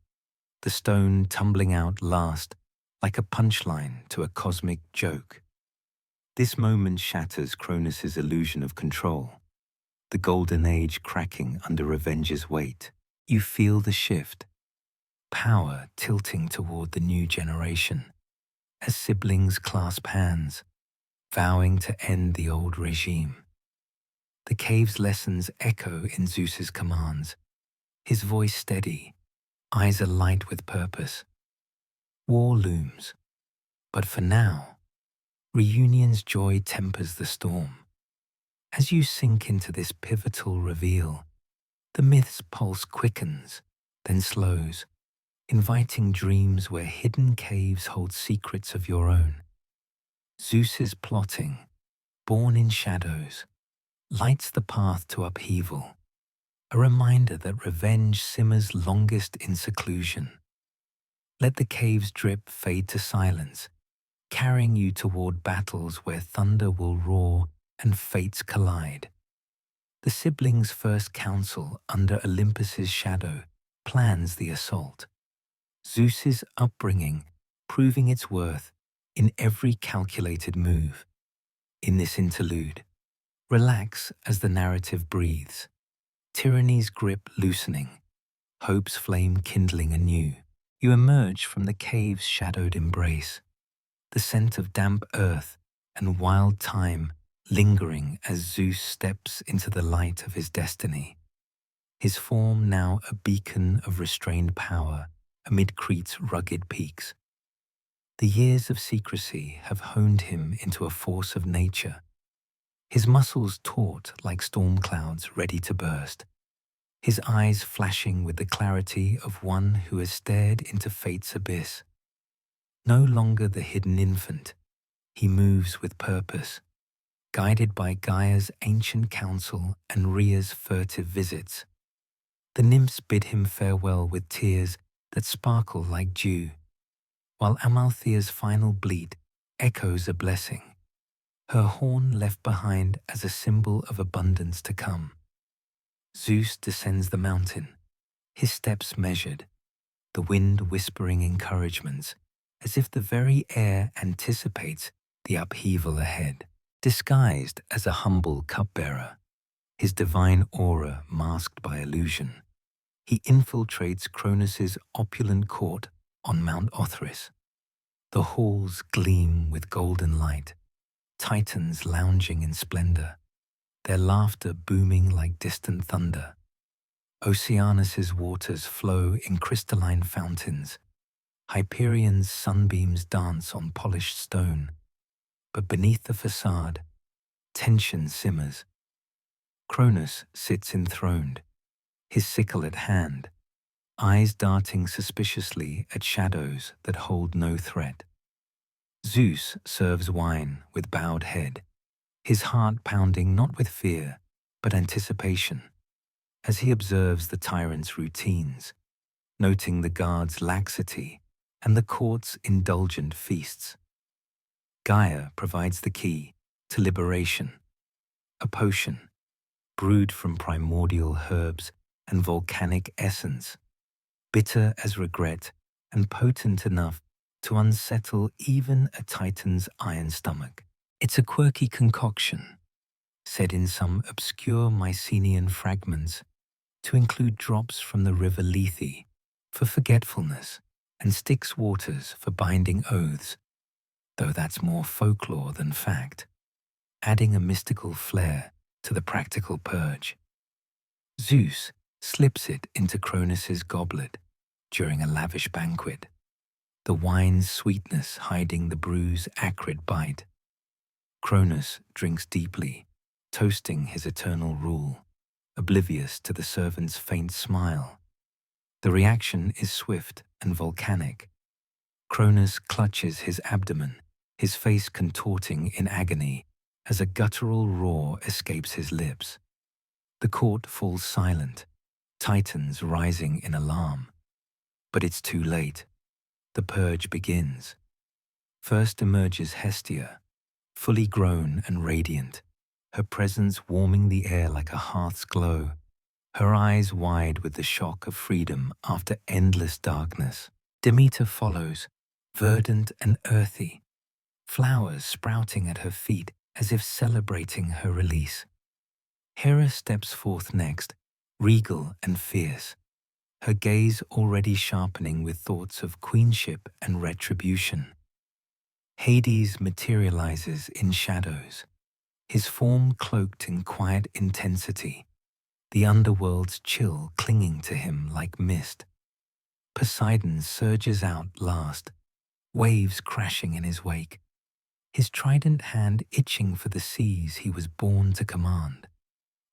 the stone tumbling out last like a punchline to a cosmic joke. This moment shatters Cronus's illusion of control, the golden age cracking under revenge's weight. You feel the shift, power tilting toward the new generation, as siblings clasp hands, vowing to end the old regime. The cave's lessons echo in Zeus's commands, his voice steady, eyes alight with purpose. War looms, but for now, reunion's joy tempers the storm. As you sink into this pivotal reveal, the myth's pulse quickens, then slows, inviting dreams where hidden caves hold secrets of your own. Zeus's plotting, born in shadows, lights the path to upheaval, a reminder that revenge simmers longest in seclusion. Let the cave's drip fade to silence, carrying you toward battles where thunder will roar and fates collide. The siblings' first council under Olympus's shadow plans the assault. Zeus's upbringing proving its worth in every calculated move. In this interlude, relax as the narrative breathes, tyranny's grip loosening, hope's flame kindling anew. You emerge from the cave's shadowed embrace, the scent of damp earth and wild time lingering as Zeus steps into the light of his destiny. His form now a beacon of restrained power amid Crete's rugged peaks. The years of secrecy have honed him into a force of nature, his muscles taut like storm clouds ready to burst, his eyes flashing with the clarity of one who has stared into fate's abyss. No longer the hidden infant, he moves with purpose, guided by Gaia's ancient counsel and Rhea's furtive visits. The nymphs bid him farewell with tears that sparkle like dew, while Amalthea's final bleat echoes a blessing, her horn left behind as a symbol of abundance to come. Zeus descends the mountain, his steps measured, the wind whispering encouragements, as if the very air anticipates the upheaval ahead. Disguised as a humble cupbearer, his divine aura masked by illusion, he infiltrates Cronus's opulent court on Mount Othrys. The halls gleam with golden light, titans lounging in splendor, their laughter booming like distant thunder. Oceanus's waters flow in crystalline fountains. Hyperion's sunbeams dance on polished stone. But beneath the facade, tension simmers. Cronus sits enthroned, his sickle at hand, eyes darting suspiciously at shadows that hold no threat. Zeus serves wine with bowed head, his heart pounding not with fear, but anticipation, as he observes the tyrant's routines, noting the guards' laxity and the court's indulgent feasts. Gaia provides the key to liberation, a potion brewed from primordial herbs and volcanic essence, bitter as regret and potent enough to unsettle even a titan's iron stomach. It's a quirky concoction, said in some obscure Mycenaean fragments to include drops from the river Lethe for forgetfulness and Styx waters for binding oaths, though that's more folklore than fact, adding a mystical flair to the practical purge. Zeus slips it into Cronus's goblet during a lavish banquet, the wine's sweetness hiding the brew's acrid bite. Cronus drinks deeply, toasting his eternal rule, oblivious to the servant's faint smile. The reaction is swift and volcanic. Cronus clutches his abdomen, his face contorting in agony as a guttural roar escapes his lips. The court falls silent, titans rising in alarm. But it's too late. The purge begins. First emerges Hestia, fully grown and radiant, her presence warming the air like a hearth's glow, her eyes wide with the shock of freedom after endless darkness. Demeter follows, verdant and earthy, flowers sprouting at her feet as if celebrating her release. Hera steps forth next, regal and fierce, her gaze already sharpening with thoughts of queenship and retribution. Hades materializes in shadows, his form cloaked in quiet intensity, the underworld's chill clinging to him like mist. Poseidon surges out last, waves crashing in his wake, his trident hand itching for the seas he was born to command.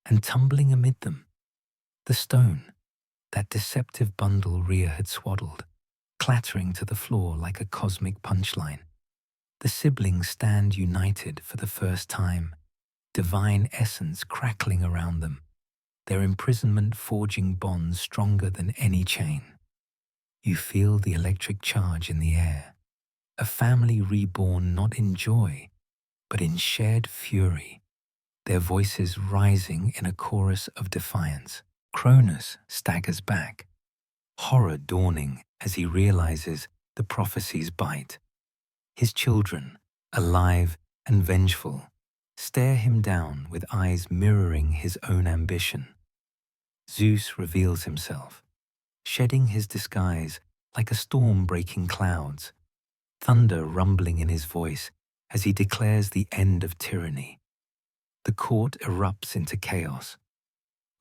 And tumbling amid them, the stone, that deceptive bundle Rhea had swaddled, clattering to the floor like a cosmic punchline. The siblings stand united for the first time, divine essence crackling around them, their imprisonment forging bonds stronger than any chain. You feel the electric charge in the air, a family reborn not in joy, but in shared fury, their voices rising in a chorus of defiance. Cronus staggers back, horror dawning as he realizes the prophecy's bite. His children, alive and vengeful, stare him down with eyes mirroring his own ambition. Zeus reveals himself, shedding his disguise like a storm breaking clouds, thunder rumbling in his voice as he declares the end of tyranny. The court erupts into chaos.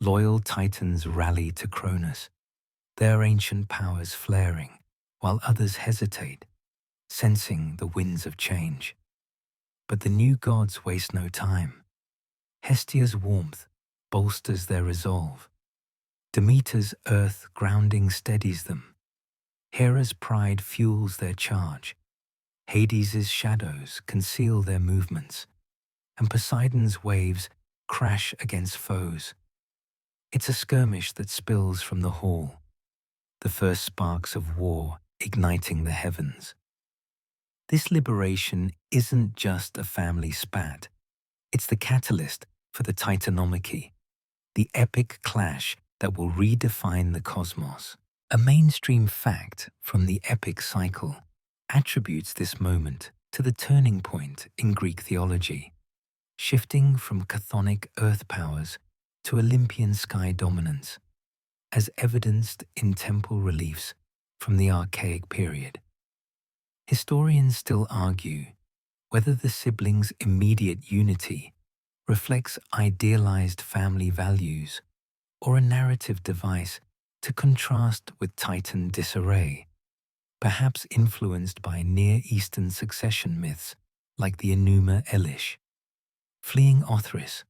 Loyal titans rally to Cronus, their ancient powers flaring, while others hesitate, sensing the winds of change. But the new gods waste no time. Hestia's warmth bolsters their resolve. Demeter's earth grounding steadies them. Hera's pride fuels their charge. Hades's shadows conceal their movements, and Poseidon's waves crash against foes. It's a skirmish that spills from the hall, the first sparks of war igniting the heavens. This liberation isn't just a family spat. It's the catalyst for the Titanomachy, the epic clash that will redefine the cosmos. A mainstream fact from the epic cycle attributes this moment to the turning point in Greek theology, shifting from chthonic earth powers to Olympian sky dominance, as evidenced in temple reliefs from the Archaic period. Historians still argue whether the siblings' immediate unity reflects idealized family values or a narrative device to contrast with Titan disarray, perhaps influenced by Near Eastern succession myths like the Enuma Elish. Fleeing Othrys,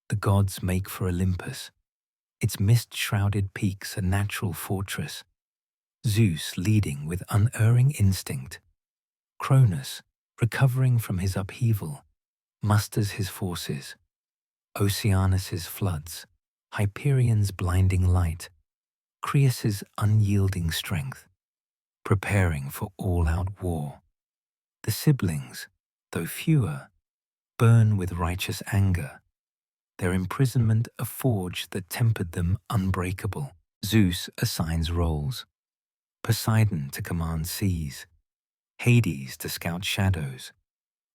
the gods make for Olympus, its mist-shrouded peaks a natural fortress, Zeus leading with unerring instinct. Cronus, recovering from his upheaval, musters his forces. Oceanus's floods, Hyperion's blinding light, Creus's unyielding strength, preparing for all-out war. The siblings, though fewer, burn with righteous anger, their imprisonment a forge that tempered them unbreakable. Zeus assigns roles: Poseidon to command seas, Hades to scout shadows,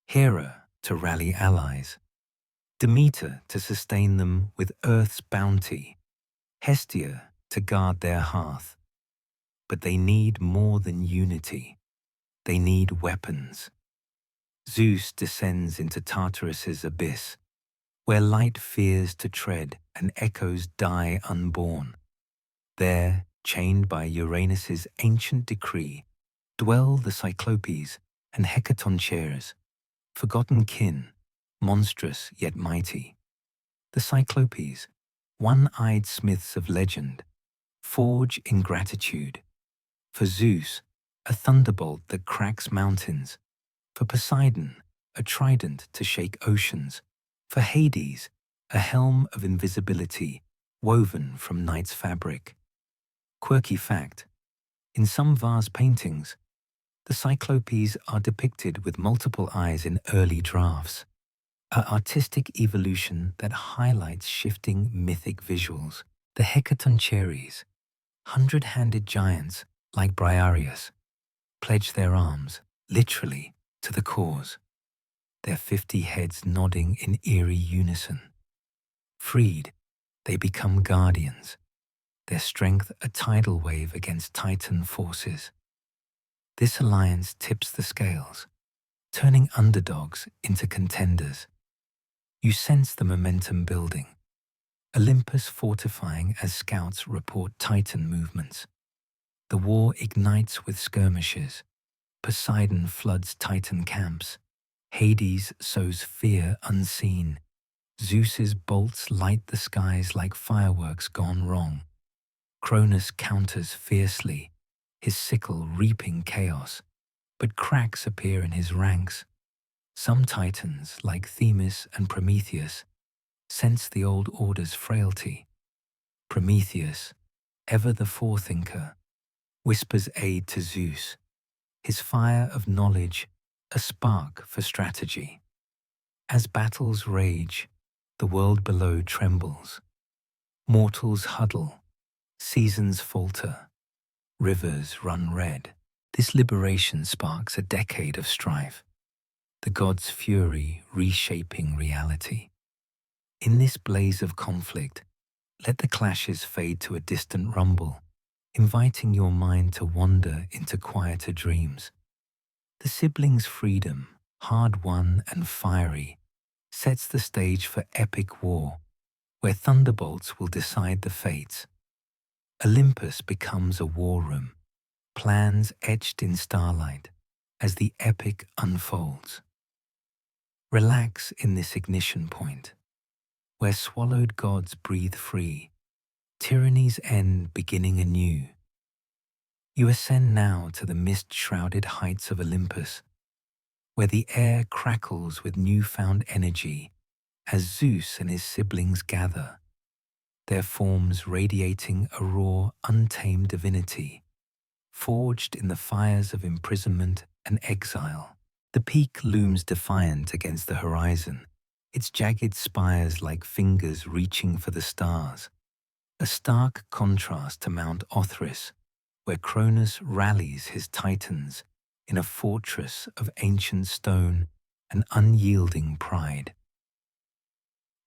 Hera to rally allies, Demeter to sustain them with earth's bounty, Hestia to guard their hearth. But they need more than unity. They need weapons. Zeus descends into Tartarus's abyss, where light fears to tread and echoes die unborn. There, chained by Uranus's ancient decree, dwell the Cyclopes and Hecatoncheires, forgotten kin, monstrous yet mighty. The Cyclopes, one-eyed smiths of legend, forge ingratitude. For Zeus, a thunderbolt that cracks mountains. For Poseidon, a trident to shake oceans. For Hades, a helm of invisibility woven from night's fabric. Quirky fact: in some vase paintings, the Cyclopes are depicted with multiple eyes in early drafts, an artistic evolution that highlights shifting mythic visuals. The Hecatoncheires, hundred-handed giants like Briareus, pledge their arms, literally, to the cause, their 50 heads nodding in eerie unison. Freed, they become guardians, their strength a tidal wave against Titan forces. This alliance tips the scales, turning underdogs into contenders. You sense the momentum building, Olympus fortifying as scouts report Titan movements. The war ignites with skirmishes. Poseidon floods Titan camps. Hades sows fear unseen. Zeus's bolts light the skies like fireworks gone wrong. Cronus counters fiercely, his sickle reaping chaos, but cracks appear in his ranks. Some Titans, like Themis and Prometheus, sense the old order's frailty. Prometheus, ever the forethinker, whispers aid to Zeus, his fire of knowledge a spark for strategy. As battles rage, the world below trembles. Mortals huddle, seasons falter, rivers run red. This liberation sparks a decade of strife, the gods' fury reshaping reality. In this blaze of conflict, let the clashes fade to a distant rumble, inviting your mind to wander into quieter dreams. The siblings' freedom, hard-won and fiery, sets the stage for epic war, where thunderbolts will decide the fates. Olympus becomes a war room, plans etched in starlight as the epic unfolds. Relax in this ignition point, where swallowed gods breathe free, tyranny's end beginning anew. You ascend now to the mist-shrouded heights of Olympus, where the air crackles with newfound energy as Zeus and his siblings gather, their forms radiating a raw, untamed divinity, forged in the fires of imprisonment and exile. The peak looms defiant against the horizon, its jagged spires like fingers reaching for the stars, a stark contrast to Mount Othrys, where Cronus rallies his titans in a fortress of ancient stone and unyielding pride.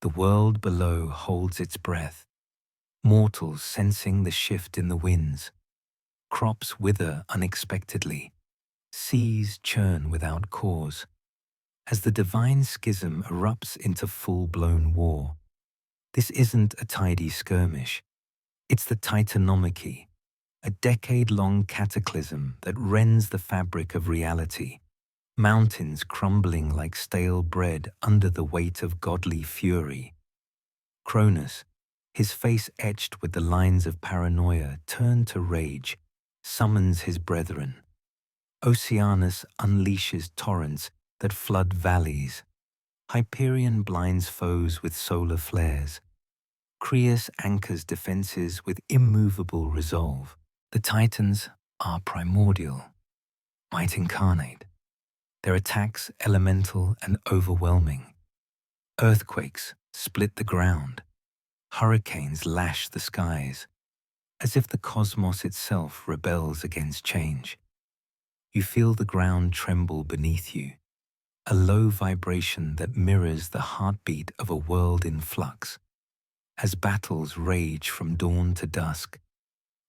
The world below holds its breath, mortals sensing the shift in the winds. Crops wither unexpectedly, seas churn without cause, as the divine schism erupts into full-blown war. This isn't a tidy skirmish, it's the Titanomachy, a decade-long cataclysm that rends the fabric of reality, mountains crumbling like stale bread under the weight of godly fury. Cronus, his face etched with the lines of paranoia turned to rage, summons his brethren. Oceanus unleashes torrents that flood valleys. Hyperion blinds foes with solar flares. Creus anchors defenses with immovable resolve. The Titans are primordial, might incarnate. Their attacks elemental and overwhelming. Earthquakes split the ground. Hurricanes lash the skies, as if the cosmos itself rebels against change. You feel the ground tremble beneath you, a low vibration that mirrors the heartbeat of a world in flux. As battles rage from dawn to dusk,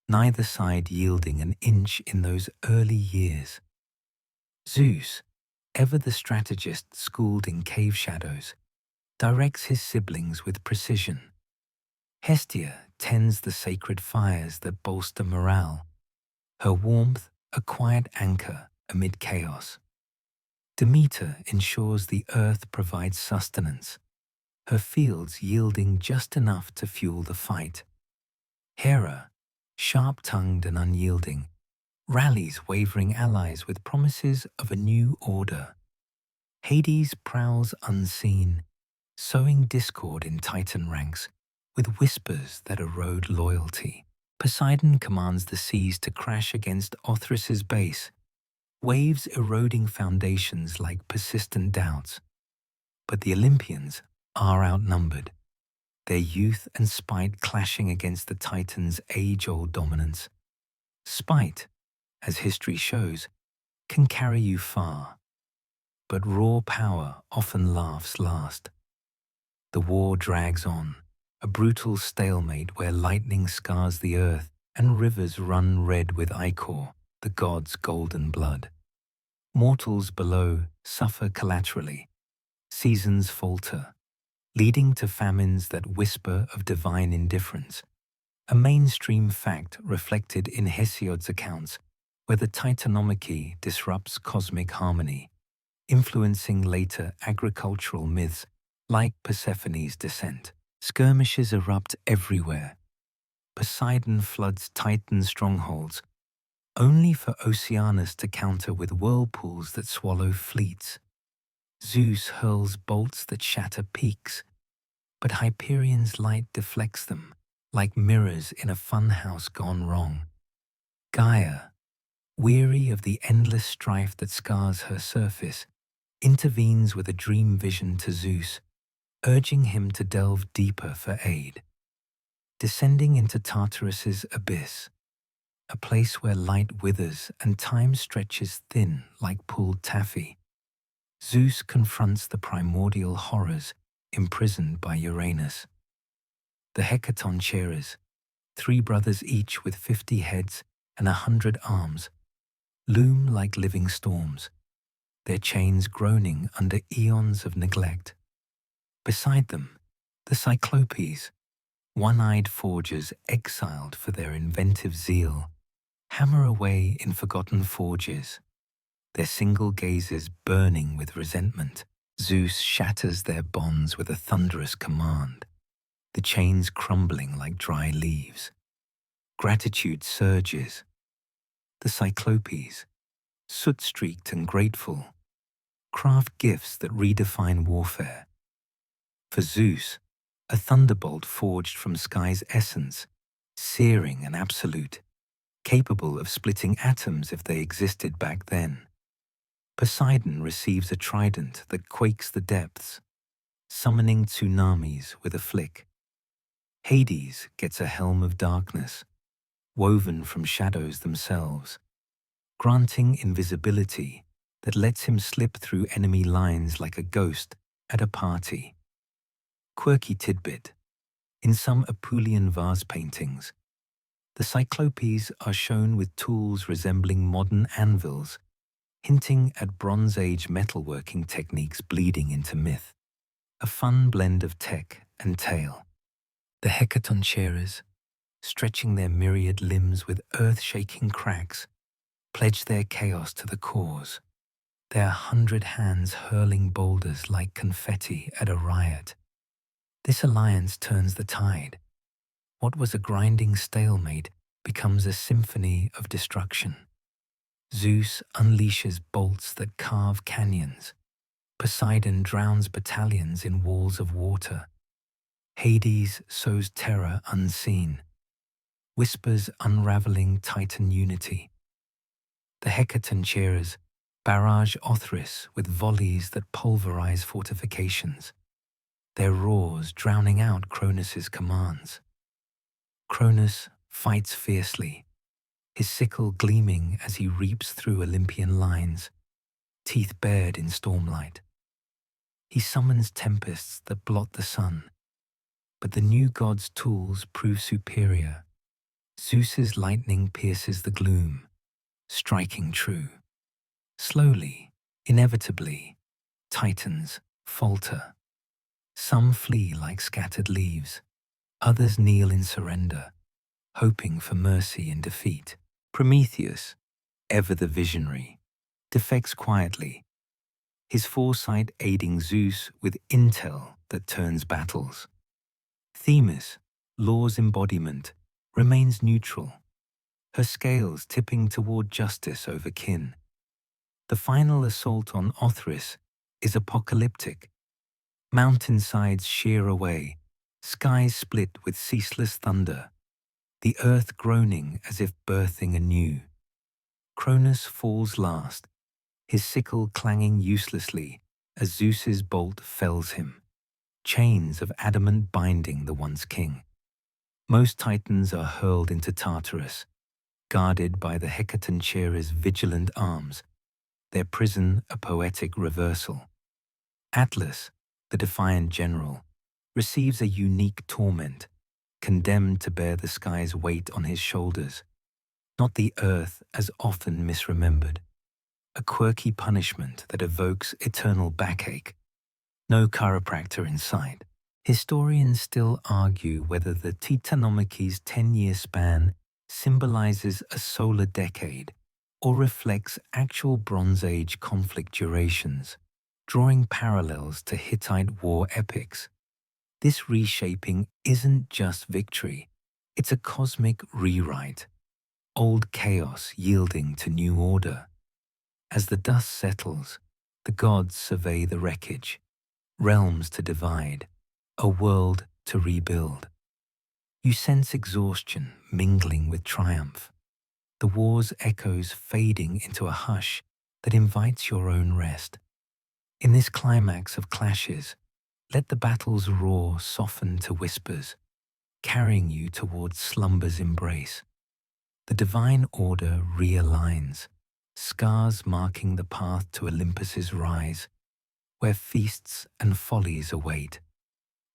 neither side yielding an inch in those early years. Zeus, ever the strategist schooled in cave shadows, directs his siblings with precision. Hestia tends the sacred fires that bolster morale, her warmth a quiet anchor amid chaos. Demeter ensures the earth provides sustenance, her fields yielding just enough to fuel the fight. Hera, sharp-tongued and unyielding, rallies wavering allies with promises of a new order. Hades prowls unseen, sowing discord in Titan ranks with whispers that erode loyalty. Poseidon commands the seas to crash against Othrys's base, waves eroding foundations like persistent doubts. But the Olympians are outnumbered, their youth and spite clashing against the Titans' age-old dominance. Spite, as history shows, can carry you far, but raw power often laughs last. The war drags on, a brutal stalemate where lightning scars the earth and rivers run red with ichor, the gods' golden blood. Mortals below suffer collaterally. Seasons falter, leading to famines that whisper of divine indifference, a mainstream fact reflected in Hesiod's accounts, where the Titanomachy disrupts cosmic harmony, influencing later agricultural myths like Persephone's descent. Skirmishes erupt everywhere. Poseidon floods Titan strongholds, only for Oceanus to counter with whirlpools that swallow fleets. Zeus hurls bolts that shatter peaks, but Hyperion's light deflects them, like mirrors in a funhouse gone wrong. Gaia, weary of the endless strife that scars her surface, intervenes with a dream vision to Zeus, urging him to delve deeper for aid. Descending into Tartarus's abyss, a place where light withers and time stretches thin like pulled taffy, Zeus confronts the primordial horrors imprisoned by Uranus. The Hecatoncheires, 3 brothers each with 50 heads and 100 arms, loom like living storms, their chains groaning under eons of neglect. Beside them, the Cyclopes, one-eyed forgers exiled for their inventive zeal, hammer away in forgotten forges, their single gazes burning with resentment. Zeus shatters their bonds with a thunderous command, the chains crumbling like dry leaves. Gratitude surges. The Cyclopes, soot-streaked and grateful, craft gifts that redefine warfare. For Zeus, a thunderbolt forged from sky's essence, searing and absolute, capable of splitting atoms if they existed back then. Poseidon receives a trident that quakes the depths, summoning tsunamis with a flick. Hades gets a helm of darkness, woven from shadows themselves, granting invisibility that lets him slip through enemy lines like a ghost at a party. Quirky tidbit: in some Apulian vase paintings, the Cyclopes are shown with tools resembling modern anvils, hinting at Bronze Age metalworking techniques bleeding into myth. A fun blend of tech and tale. The hecatoncheires, stretching their myriad limbs with earth-shaking cracks, pledge their chaos to the cause, their 100 hands hurling boulders like confetti at a riot. This alliance turns the tide. What was a grinding stalemate becomes a symphony of destruction. Zeus unleashes bolts that carve canyons. Poseidon drowns battalions in walls of water. Hades sows terror unseen, whispers unraveling Titan unity. The hecatoncheires barrage Othrys with volleys that pulverize fortifications, their roars drowning out Cronus's commands. Cronus fights fiercely, his sickle gleaming as he reaps through Olympian lines, teeth bared in stormlight. He summons tempests that blot the sun, but the new god's tools prove superior. Zeus's lightning pierces the gloom, striking true. Slowly, inevitably, Titans falter. Some flee like scattered leaves, others kneel in surrender, hoping for mercy in defeat. Prometheus, ever the visionary, defects quietly, his foresight aiding Zeus with intel that turns battles. Themis, law's embodiment, remains neutral, her scales tipping toward justice over kin. The final assault on Othrys is apocalyptic. Mountainsides shear away, skies split with ceaseless thunder, the earth groaning as if birthing anew. Cronus falls last, his sickle clanging uselessly as Zeus's bolt fells him, chains of adamant binding the once king. Most Titans are hurled into Tartarus, guarded by the hecatoncheires' vigilant arms, their prison a poetic reversal. Atlas, the defiant general, receives a unique torment, condemned to bear the sky's weight on his shoulders, not the earth as often misremembered. A quirky punishment that evokes eternal backache. No chiropractor in sight. Historians still argue whether the Titanomachy's 10-year span symbolizes a solar decade or reflects actual Bronze Age conflict durations, drawing parallels to Hittite war epics. This reshaping isn't just victory, it's a cosmic rewrite, old chaos yielding to new order. As the dust settles, the gods survey the wreckage, realms to divide, a world to rebuild. You sense exhaustion mingling with triumph, the war's echoes fading into a hush that invites your own rest. In this climax of clashes, let the battle's roar soften to whispers, carrying you towards slumber's embrace. The divine order realigns, scars marking the path to Olympus's rise, where feasts and follies await.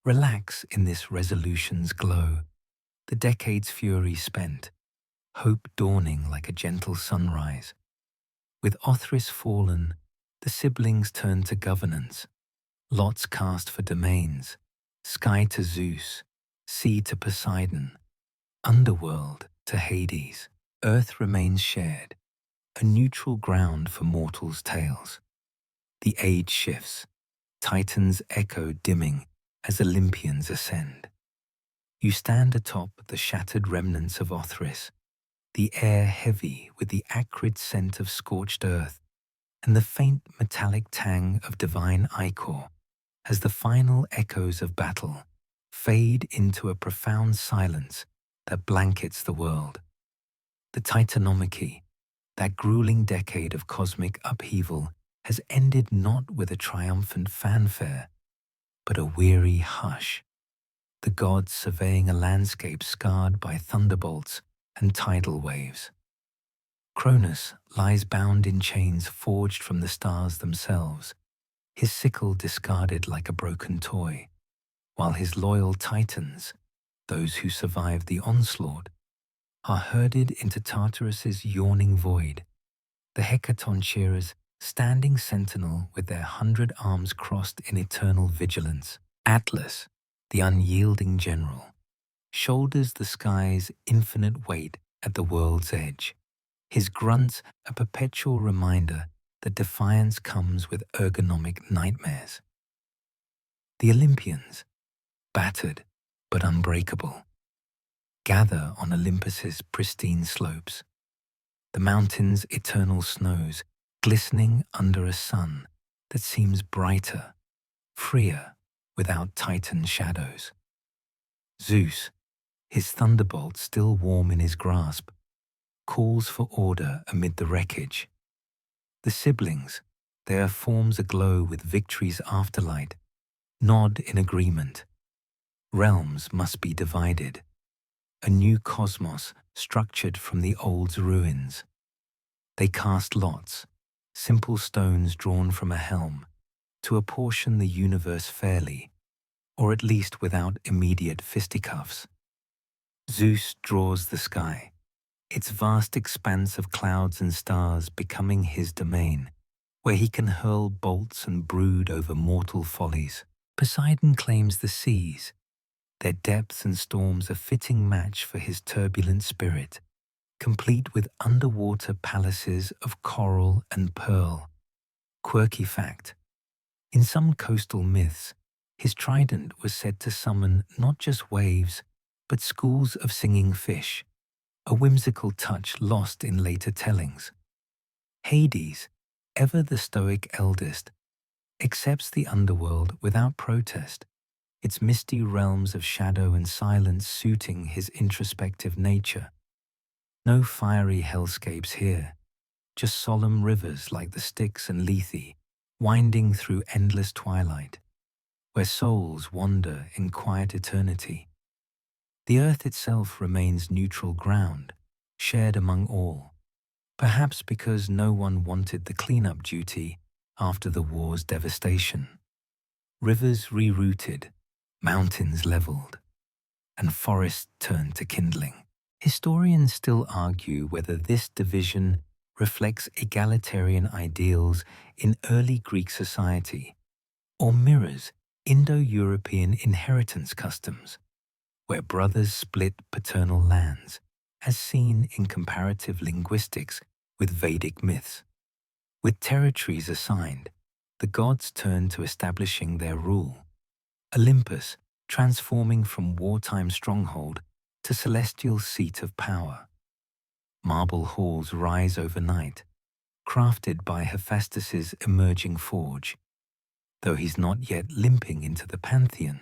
Relax in this resolution's glow, the decade's fury spent, hope dawning like a gentle sunrise. With Othrys fallen, the siblings turn to governance, lots cast for domains, sky to Zeus, sea to Poseidon, underworld to Hades. Earth remains shared, a neutral ground for mortals' tales. The age shifts, Titans echo dimming as Olympians ascend. You stand atop the shattered remnants of Othrys, the air heavy with the acrid scent of scorched earth and the faint metallic tang of divine ichor as the final echoes of battle fade into a profound silence that blankets the world. The Titanomachy, that grueling decade of cosmic upheaval, has ended not with a triumphant fanfare, but a weary hush, the gods surveying a landscape scarred by thunderbolts and tidal waves. Cronus lies bound in chains forged from the stars themselves, his sickle discarded like a broken toy, while his loyal titans, those who survived the onslaught, are herded into Tartarus's yawning void, the hecaton shearers standing sentinel with their 100 arms crossed in eternal vigilance. Atlas, the unyielding general, shoulders the sky's infinite weight at the world's edge, his grunts a perpetual reminder that defiance comes with ergonomic nightmares. The Olympians, battered but unbreakable, gather on Olympus's pristine slopes, the mountain's eternal snows glistening under a sun that seems brighter, freer, without Titan shadows. Zeus, his thunderbolt still warm in his grasp, calls for order amid the wreckage. The siblings, their forms aglow with victory's afterlight, nod in agreement. Realms must be divided, a new cosmos structured from the old's ruins. They cast lots, simple stones drawn from a helm, to apportion the universe fairly, or at least without immediate fisticuffs. Zeus draws the sky, its vast expanse of clouds and stars becoming his domain, where he can hurl bolts and brood over mortal follies. Poseidon claims the seas, their depths and storms a fitting match for his turbulent spirit, complete with underwater palaces of coral and pearl. Quirky fact: in some coastal myths, his trident was said to summon not just waves, but schools of singing fish, a whimsical touch lost in later tellings. Hades, ever the stoic eldest, accepts the underworld without protest, its misty realms of shadow and silence suiting his introspective nature. No fiery hellscapes here, just solemn rivers like the Styx and Lethe, winding through endless twilight, where souls wander in quiet eternity. The earth itself remains neutral ground, shared among all, perhaps because no one wanted the cleanup duty after the war's devastation. Rivers rerouted, mountains leveled, and forests turned to kindling. Historians still argue whether this division reflects egalitarian ideals in early Greek society or mirrors Indo-European inheritance customs, where brothers split paternal lands, as seen in comparative linguistics with Vedic myths. With territories assigned, the gods turn to establishing their rule. Olympus transforming from wartime stronghold to celestial seat of power. Marble halls rise overnight, crafted by Hephaestus's emerging forge. Though he's not yet limping into the pantheon,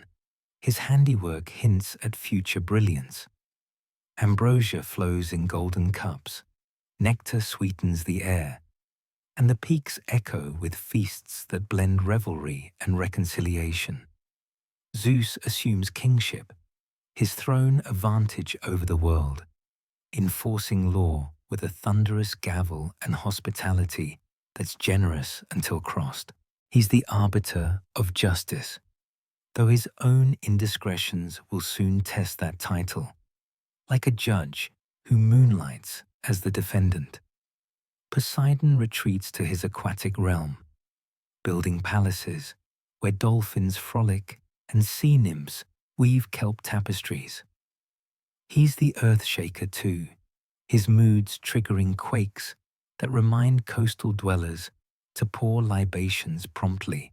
his handiwork hints at future brilliance. Ambrosia flows in golden cups, nectar sweetens the air, and the peaks echo with feasts that blend revelry and reconciliation. Zeus assumes kingship, his throne a vantage over the world, enforcing law with a thunderous gavel and hospitality that's generous until crossed. He's the arbiter of justice, though his own indiscretions will soon test that title, like a judge who moonlights as the defendant. Poseidon retreats to his aquatic realm, building palaces where dolphins frolic and sea nymphs weave kelp tapestries. He's the earth shaker too, his moods triggering quakes that remind coastal dwellers to pour libations promptly.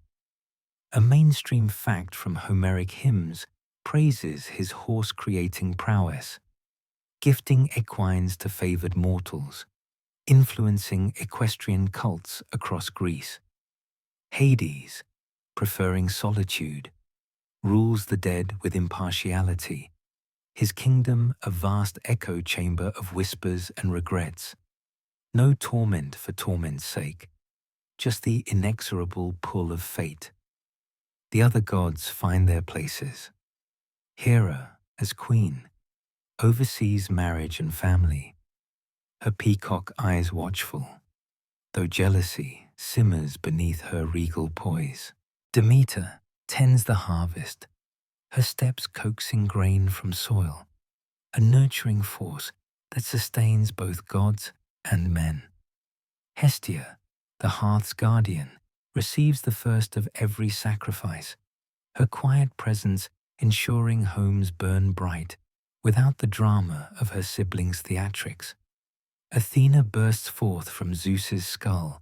A mainstream fact from Homeric hymns praises his horse-creating prowess, gifting equines to favored mortals, influencing equestrian cults across Greece. Hades, preferring solitude, rules the dead with impartiality, his kingdom a vast echo chamber of whispers and regrets. No torment for torment's sake, just the inexorable pull of fate. The other gods find their places. Hera as queen, oversees marriage and family, her peacock eyes watchful, though jealousy simmers beneath her regal poise. Demeter tends the harvest, her steps coaxing grain from soil, a nurturing force that sustains both gods and men. Hestia, the hearth's guardian, receives the first of every sacrifice, her quiet presence ensuring homes burn bright without the drama of her siblings' theatrics. Athena bursts forth from Zeus's skull,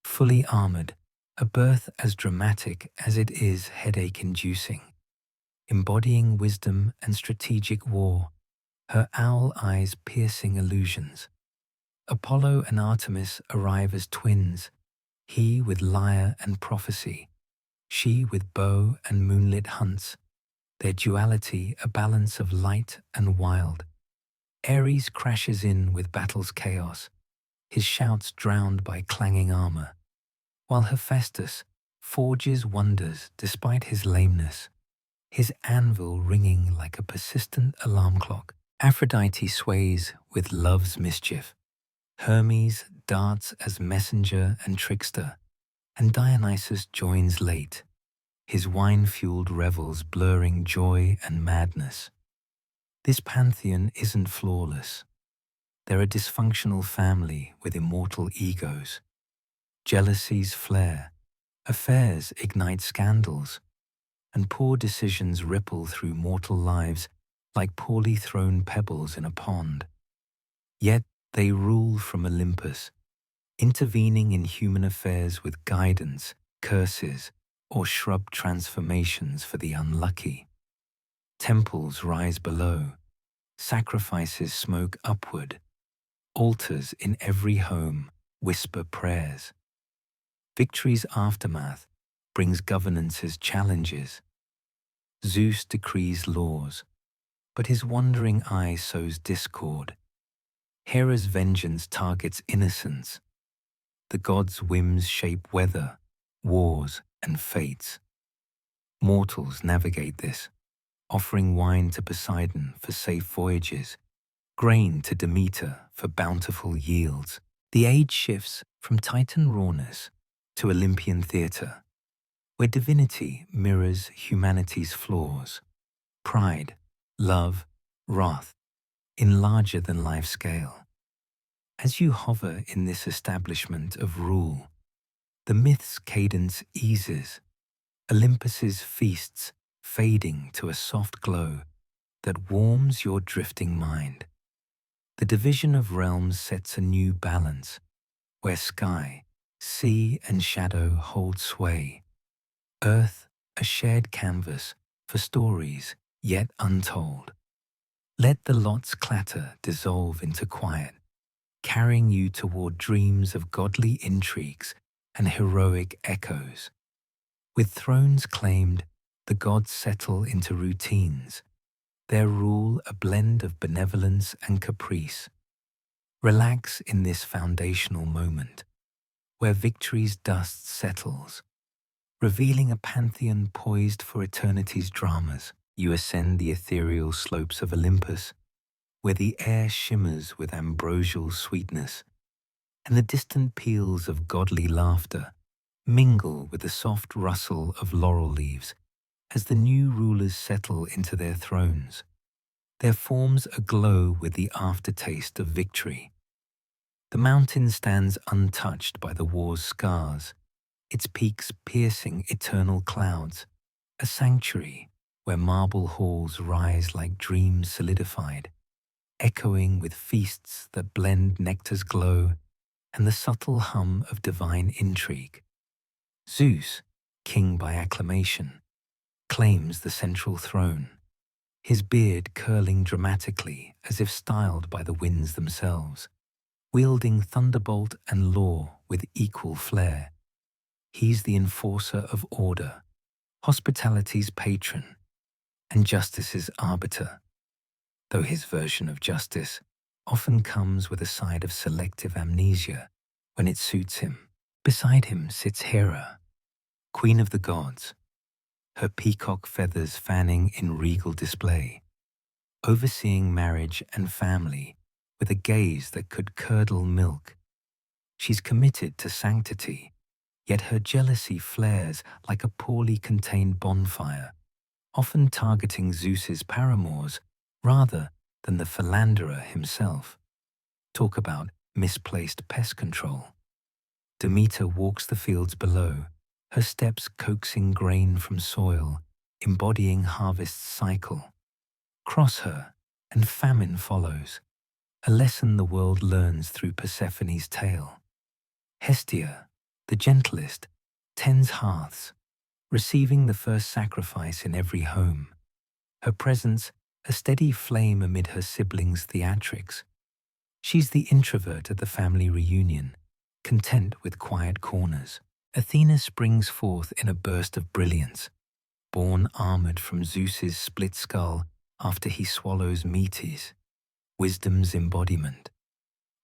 fully armored, a birth as dramatic as it is headache-inducing. Embodying wisdom and strategic war, her owl eyes piercing illusions. Apollo and Artemis arrive as twins, he with lyre and prophecy, she with bow and moonlit hunts, their duality a balance of light and wild. Ares crashes in with battle's chaos, his shouts drowned by clanging armor, while Hephaestus forges wonders despite his lameness, his anvil ringing like a persistent alarm clock. Aphrodite sways with love's mischief, Hermes darts as messenger and trickster, and Dionysus joins late, his wine-fueled revels blurring joy and madness. This pantheon isn't flawless. They're a dysfunctional family with immortal egos. Jealousies flare, affairs ignite scandals, and poor decisions ripple through mortal lives like poorly thrown pebbles in a pond. Yet they rule from Olympus, intervening in human affairs with guidance, curses, or shrub transformations for the unlucky. Temples rise below, sacrifices smoke upward, altars in every home whisper prayers. Victory's aftermath brings governance's challenges. Zeus decrees laws, but his wandering eye sows discord. Hera's vengeance targets innocence. The gods' whims shape weather, wars, and fates. Mortals navigate this, offering wine to Poseidon for safe voyages, grain to Demeter for bountiful yields. The age shifts from Titan rawness to Olympian theatre, where divinity mirrors humanity's flaws, pride, love, wrath, in larger-than-life scale. As you hover in this establishment of rule, the myth's cadence eases, Olympus's feasts fading to a soft glow that warms your drifting mind. The division of realms sets a new balance, where sky, sea, and shadow hold sway. Earth, a shared canvas for stories yet untold. Let the lots clatter dissolve into quiet, carrying you toward dreams of godly intrigues and heroic echoes. With thrones claimed, the gods settle into routines, their rule a blend of benevolence and caprice. Relax in this foundational moment, where victory's dust settles, revealing a pantheon poised for eternity's dramas. You ascend the ethereal slopes of Olympus, where the air shimmers with ambrosial sweetness, and the distant peals of godly laughter mingle with the soft rustle of laurel leaves as the new rulers settle into their thrones, their forms aglow with the aftertaste of victory. The mountain stands untouched by the war's scars, its peaks piercing eternal clouds, a sanctuary where marble halls rise like dreams solidified, echoing with feasts that blend nectar's glow and the subtle hum of divine intrigue. Zeus, king by acclamation, claims the central throne, his beard curling dramatically as if styled by the winds themselves, wielding thunderbolt and law with equal flair. He's the enforcer of order, hospitality's patron, and justice's arbiter, though his version of justice often comes with a side of selective amnesia when it suits him. Beside him sits Hera, queen of the gods, her peacock feathers fanning in regal display. overseeing marriage and family with a gaze that could curdle milk. She's committed to sanctity, yet her jealousy flares like a poorly contained bonfire, often targeting Zeus's paramours rather than the philanderer himself. Talk about misplaced pest control. Demeter walks the fields below, her steps coaxing grain from soil, embodying harvest's cycle. Cross her, and famine follows, a lesson the world learns through Persephone's tale. Hestia, the gentlest, tends hearths, receiving the first sacrifice in every home. Her presence, a steady flame amid her siblings' theatrics. She's the introvert at the family reunion, content with quiet corners. Athena springs forth in a burst of brilliance, born armored from Zeus's split skull after he swallows Metis, wisdom's embodiment.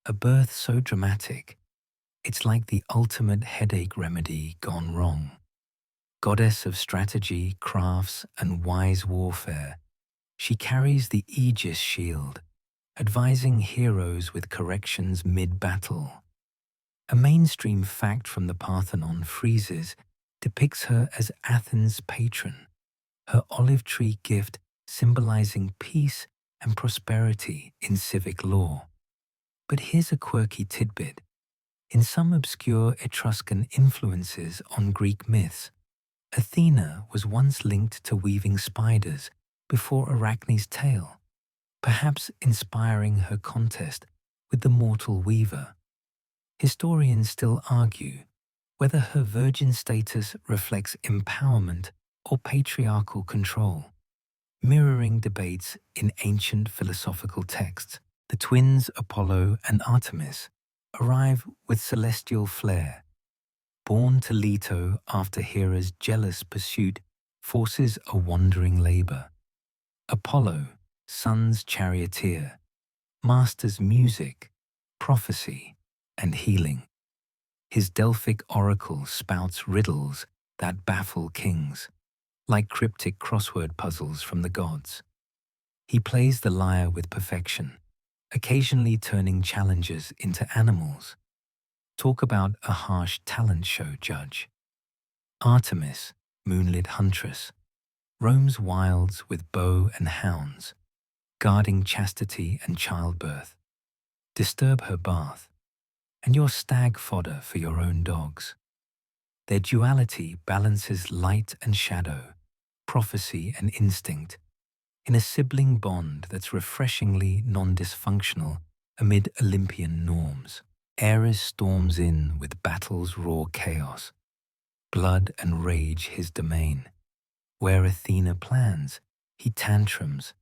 A birth so dramatic, it's like the ultimate headache remedy gone wrong. Goddess of strategy, crafts, and wise warfare, she carries the Aegis shield, advising heroes with corrections mid-battle. A mainstream fact from the Parthenon friezes depicts her as Athens' patron, her olive tree gift symbolizing peace and prosperity in civic law. But here's a quirky tidbit. In some obscure Etruscan influences on Greek myths, Athena was once linked to weaving spiders before Arachne's tale, perhaps inspiring her contest with the mortal weaver. Historians still argue whether her virgin status reflects empowerment or patriarchal control, mirroring debates in ancient philosophical texts. The twins Apollo and Artemis arrive with celestial flair. Born to Leto after Hera's jealous pursuit forces a wandering labor. Apollo, sun's charioteer, masters music, prophecy, and healing. His Delphic oracle spouts riddles that baffle kings, like cryptic crossword puzzles from the gods. He plays the lyre with perfection, occasionally turning challenges into animals. Talk about a harsh talent show judge. Artemis, moonlit huntress, roams wilds with bow and hounds, guarding chastity and childbirth. Disturb her bath, and you're stag fodder for your own dogs. Their duality balances light and shadow, prophecy and instinct, in a sibling bond that's refreshingly non-dysfunctional amid Olympian norms. Ares storms in with battle's raw chaos, blood and rage his domain. Where Athena plans, he tantrums,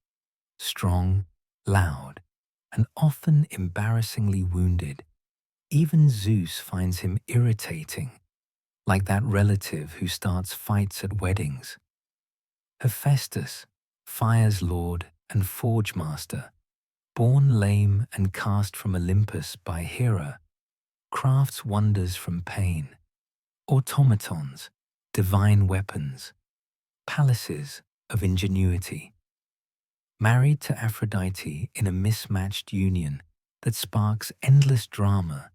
strong, loud, and often embarrassingly wounded. Even Zeus finds him irritating, like that relative who starts fights at weddings. Hephaestus, fire's lord and forge master, born lame and cast from Olympus by Hera, crafts wonders from pain. Automatons, divine weapons, palaces of ingenuity. Married to Aphrodite in a mismatched union that sparks endless drama,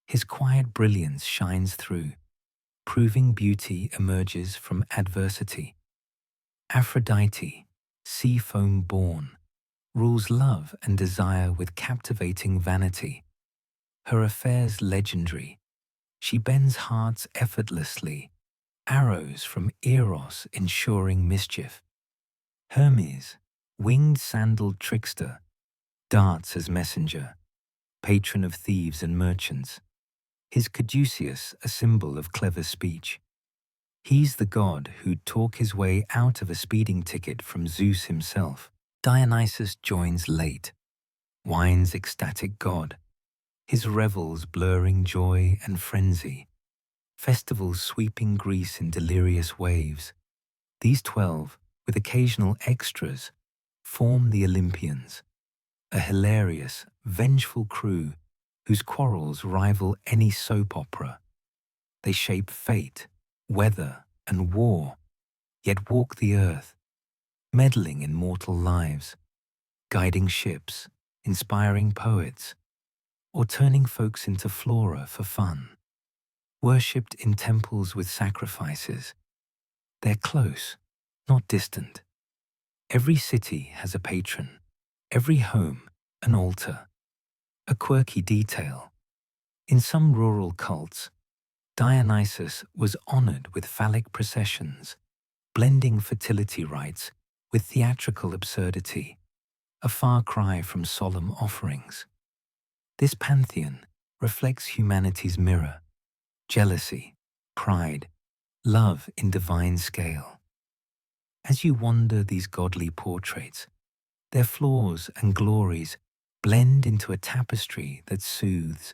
his quiet brilliance shines through, proving beauty emerges from adversity. Aphrodite, sea foam born, rules love and desire with captivating vanity. Her affairs legendary, she bends hearts effortlessly, arrows from Eros ensuring mischief. Hermes, winged sandaled trickster, darts as messenger, patron of thieves and merchants. His caduceus a symbol of clever speech. He's the god who'd talk his way out of a speeding ticket from Zeus himself. Dionysus joins late, wine's ecstatic god, his revels blurring joy and frenzy, festivals sweeping Greece in delirious waves. These 12, with occasional extras, form the Olympians, a hilarious, vengeful crew whose quarrels rival any soap opera. They shape fate, weather, and war, yet walk the earth, meddling in mortal lives. guiding ships, inspiring poets, or turning folks into flora for fun. Worshipped in temples with sacrifices, they're close, not distant. Every city has a patron, every home an altar. A quirky detail: in some rural cults, Dionysus was honored with phallic processions, blending fertility rites with theatrical absurdity, a far cry from solemn offerings. This pantheon reflects humanity's mirror: jealousy, pride, love in divine scale. As you wander these godly portraits, their flaws and glories blend into a tapestry that soothes,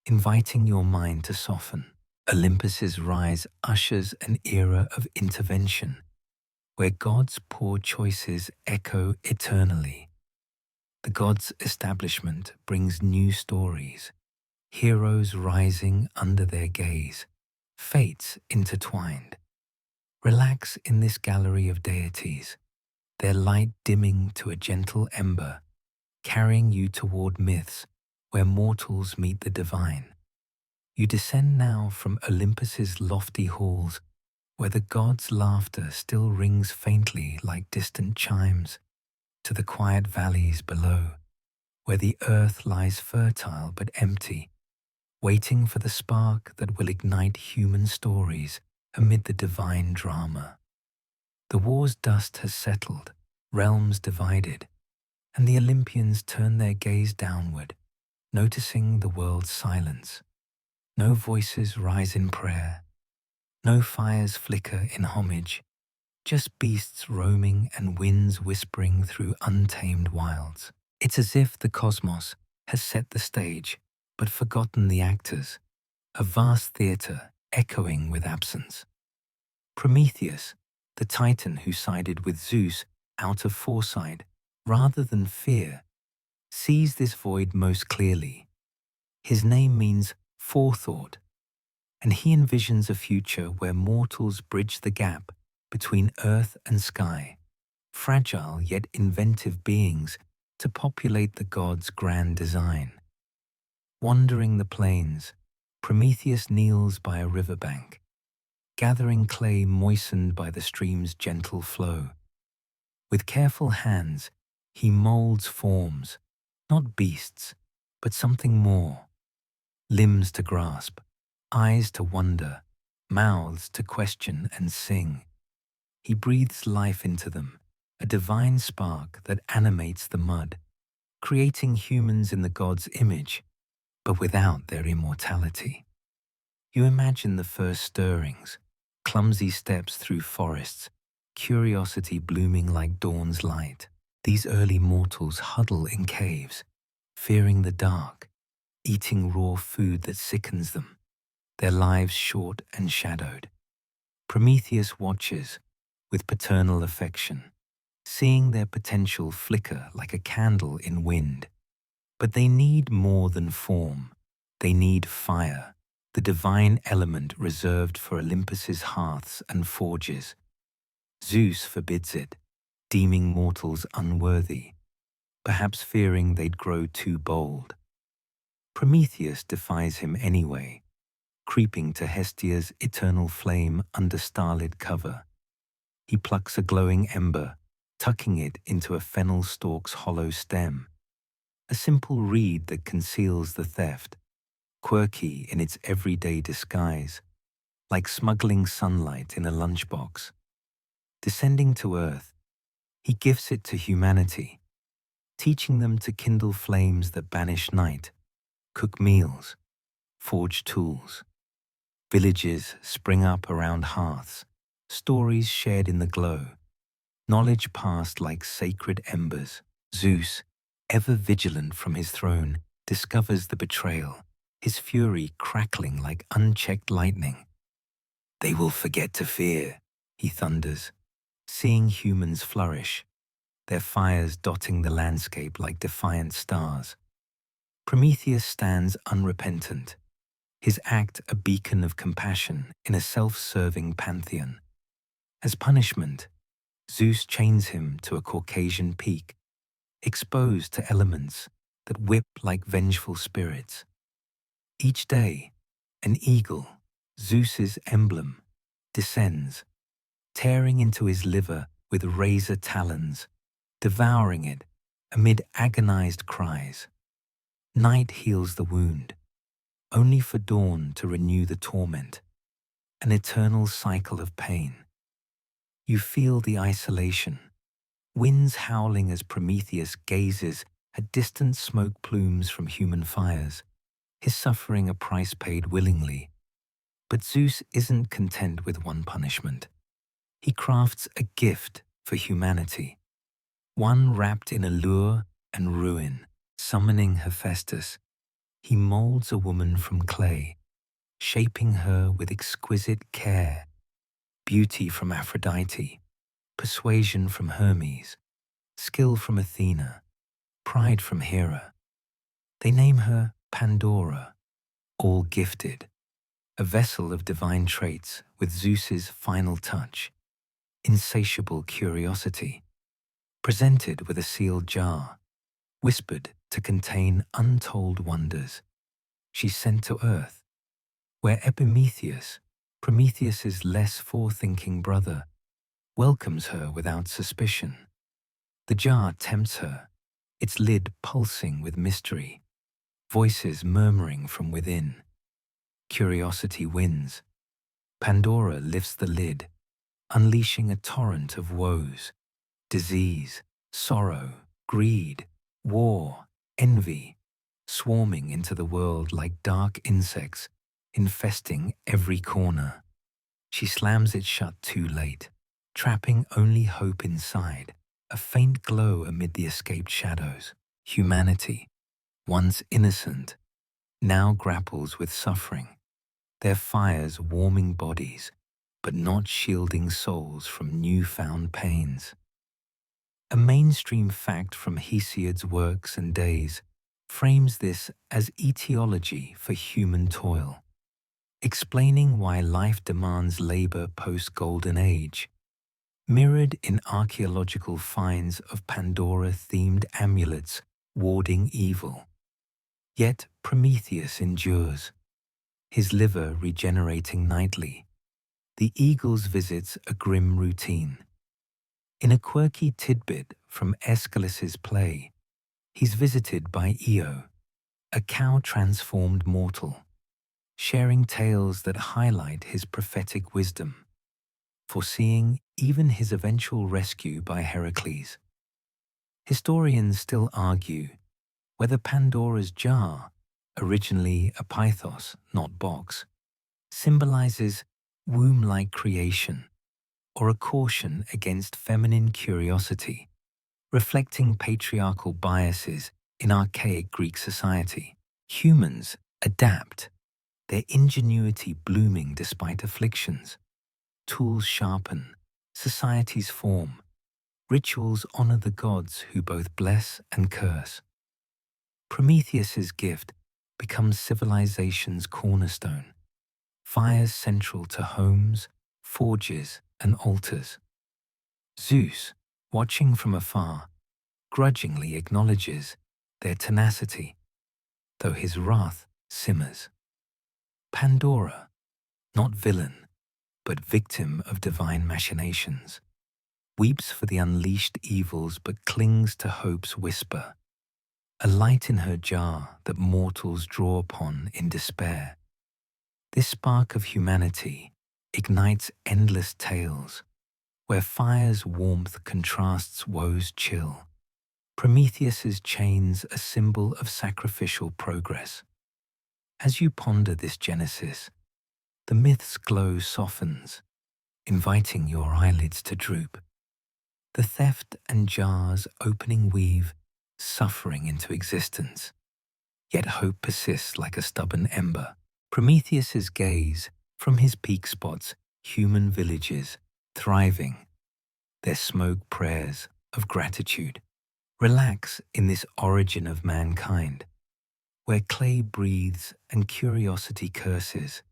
inviting your mind to soften. Olympus's rise ushers an era of intervention, where God's poor choices echo eternally. The gods' establishment brings new stories, heroes rising under their gaze, fates intertwined. Relax in this gallery of deities, their light dimming to a gentle ember, carrying you toward myths where mortals meet the divine. You descend now from Olympus's lofty halls, where the gods' laughter still rings faintly like distant chimes, to the quiet valleys below, where the earth lies fertile but empty, waiting for the spark that will ignite human stories amid the divine drama. The war's dust has settled, realms divided, and the Olympians turn their gaze downward, noticing the world's silence. No voices rise in prayer, no fires flicker in homage, just beasts roaming and winds whispering through untamed wilds. It's as if the cosmos has set the stage, but forgotten the actors, a vast theatre echoing with absence. Prometheus, the titan who sided with Zeus out of foresight rather than fear, sees this void most clearly. His name means forethought, and he envisions a future where mortals bridge the gap between earth and sky, fragile yet inventive beings to populate the gods' grand design. Wandering the plains, Prometheus kneels by a riverbank, gathering clay moistened by the stream's gentle flow. With careful hands, he molds forms, not beasts, but something more. Limbs to grasp, eyes to wonder, mouths to question and sing. He breathes life into them, a divine spark that animates the mud, creating humans in the god's image, but without their immortality. You imagine the first stirrings, clumsy steps through forests, curiosity blooming like dawn's light. These early mortals huddle in caves, fearing the dark, eating raw food that sickens them, their lives short and shadowed. Prometheus watches with paternal affection, seeing their potential flicker like a candle in wind. But they need more than form. They need fire, the divine element reserved for Olympus's hearths and forges. Zeus forbids it, deeming mortals unworthy, perhaps fearing they'd grow too bold. Prometheus defies him anyway, creeping to Hestia's eternal flame under starlit cover. He plucks a glowing ember, tucking it into a fennel stalk's hollow stem, a simple reed that conceals the theft, quirky in its everyday disguise, like smuggling sunlight in a lunchbox. Descending to earth, he gifts it to humanity, teaching them to kindle flames that banish night, cook meals, forge tools. Villages spring up around hearths, stories shared in the glow, knowledge passed like sacred embers. Zeus, ever vigilant from his throne, discovers the betrayal, his fury crackling like unchecked lightning. "They will forget to fear," he thunders, seeing humans flourish, their fires dotting the landscape like defiant stars. Prometheus stands unrepentant, his act a beacon of compassion in a self-serving pantheon. As punishment, Zeus chains him to a Caucasian peak, exposed to elements that whip like vengeful spirits. Each day, an eagle, Zeus's emblem, descends, tearing into his liver with razor talons, devouring it amid agonized cries. Night heals the wound, only for dawn to renew the torment, an eternal cycle of pain. You feel the isolation, winds howling as Prometheus gazes at distant smoke plumes from human fires, his suffering a price paid willingly. But Zeus isn't content with one punishment. He crafts a gift for humanity, one wrapped in allure and ruin. Summoning Hephaestus, he molds a woman from clay, shaping her with exquisite care, beauty from Aphrodite, persuasion from Hermes, skill from Athena, pride from Hera. They name her Pandora, all gifted, a vessel of divine traits with Zeus's final touch, insatiable curiosity, presented with a sealed jar, whispered to contain untold wonders. She's sent to Earth, where Epimetheus, Prometheus's less forethinking brother, welcomes her without suspicion. The jar tempts her, its lid pulsing with mystery, voices murmuring from within. Curiosity wins. Pandora lifts the lid, unleashing a torrent of woes, disease, sorrow, greed, war, envy, swarming into the world like dark insects, infesting every corner. She slams it shut too late, trapping only hope inside, a faint glow amid the escaped shadows. Humanity, once innocent, now grapples with suffering, their fires warming bodies, but not shielding souls from newfound pains. A mainstream fact from Hesiod's works and days frames this as etiology for human toil, explaining why life demands labor post-Golden Age, mirrored in archaeological finds of Pandora-themed amulets warding evil. Yet Prometheus endures, his liver regenerating nightly. The eagle's visits a grim routine. In a quirky tidbit from Aeschylus's play, he's visited by Io, a cow-transformed mortal, sharing tales that highlight his prophetic wisdom, foreseeing even his eventual rescue by Heracles. Historians still argue whether Pandora's jar, originally a pythos, not box, symbolizes womb-like creation or a caution against feminine curiosity, reflecting patriarchal biases in archaic Greek society. Humans adapt, their ingenuity blooming despite afflictions. Tools sharpen, societies form, rituals honor the gods who both bless and curse. Prometheus's gift becomes civilization's cornerstone, fires central to homes, forges, and altars. Zeus, watching from afar, grudgingly acknowledges their tenacity, though his wrath simmers. Pandora, not villain, but victim of divine machinations, weeps for the unleashed evils but clings to hope's whisper, a light in her jar that mortals draw upon in despair. This spark of humanity ignites endless tales, where fire's warmth contrasts woe's chill. Prometheus's chains a symbol of sacrificial progress. As you ponder this genesis, the myth's glow softens, inviting your eyelids to droop. The theft and jar's opening weave suffering into existence, yet hope persists like a stubborn ember. Prometheus's gaze, from his peak spots, human villages, thriving, their smoke prayers of gratitude. Relax in this origin of mankind, where clay breathes and curiosity curses,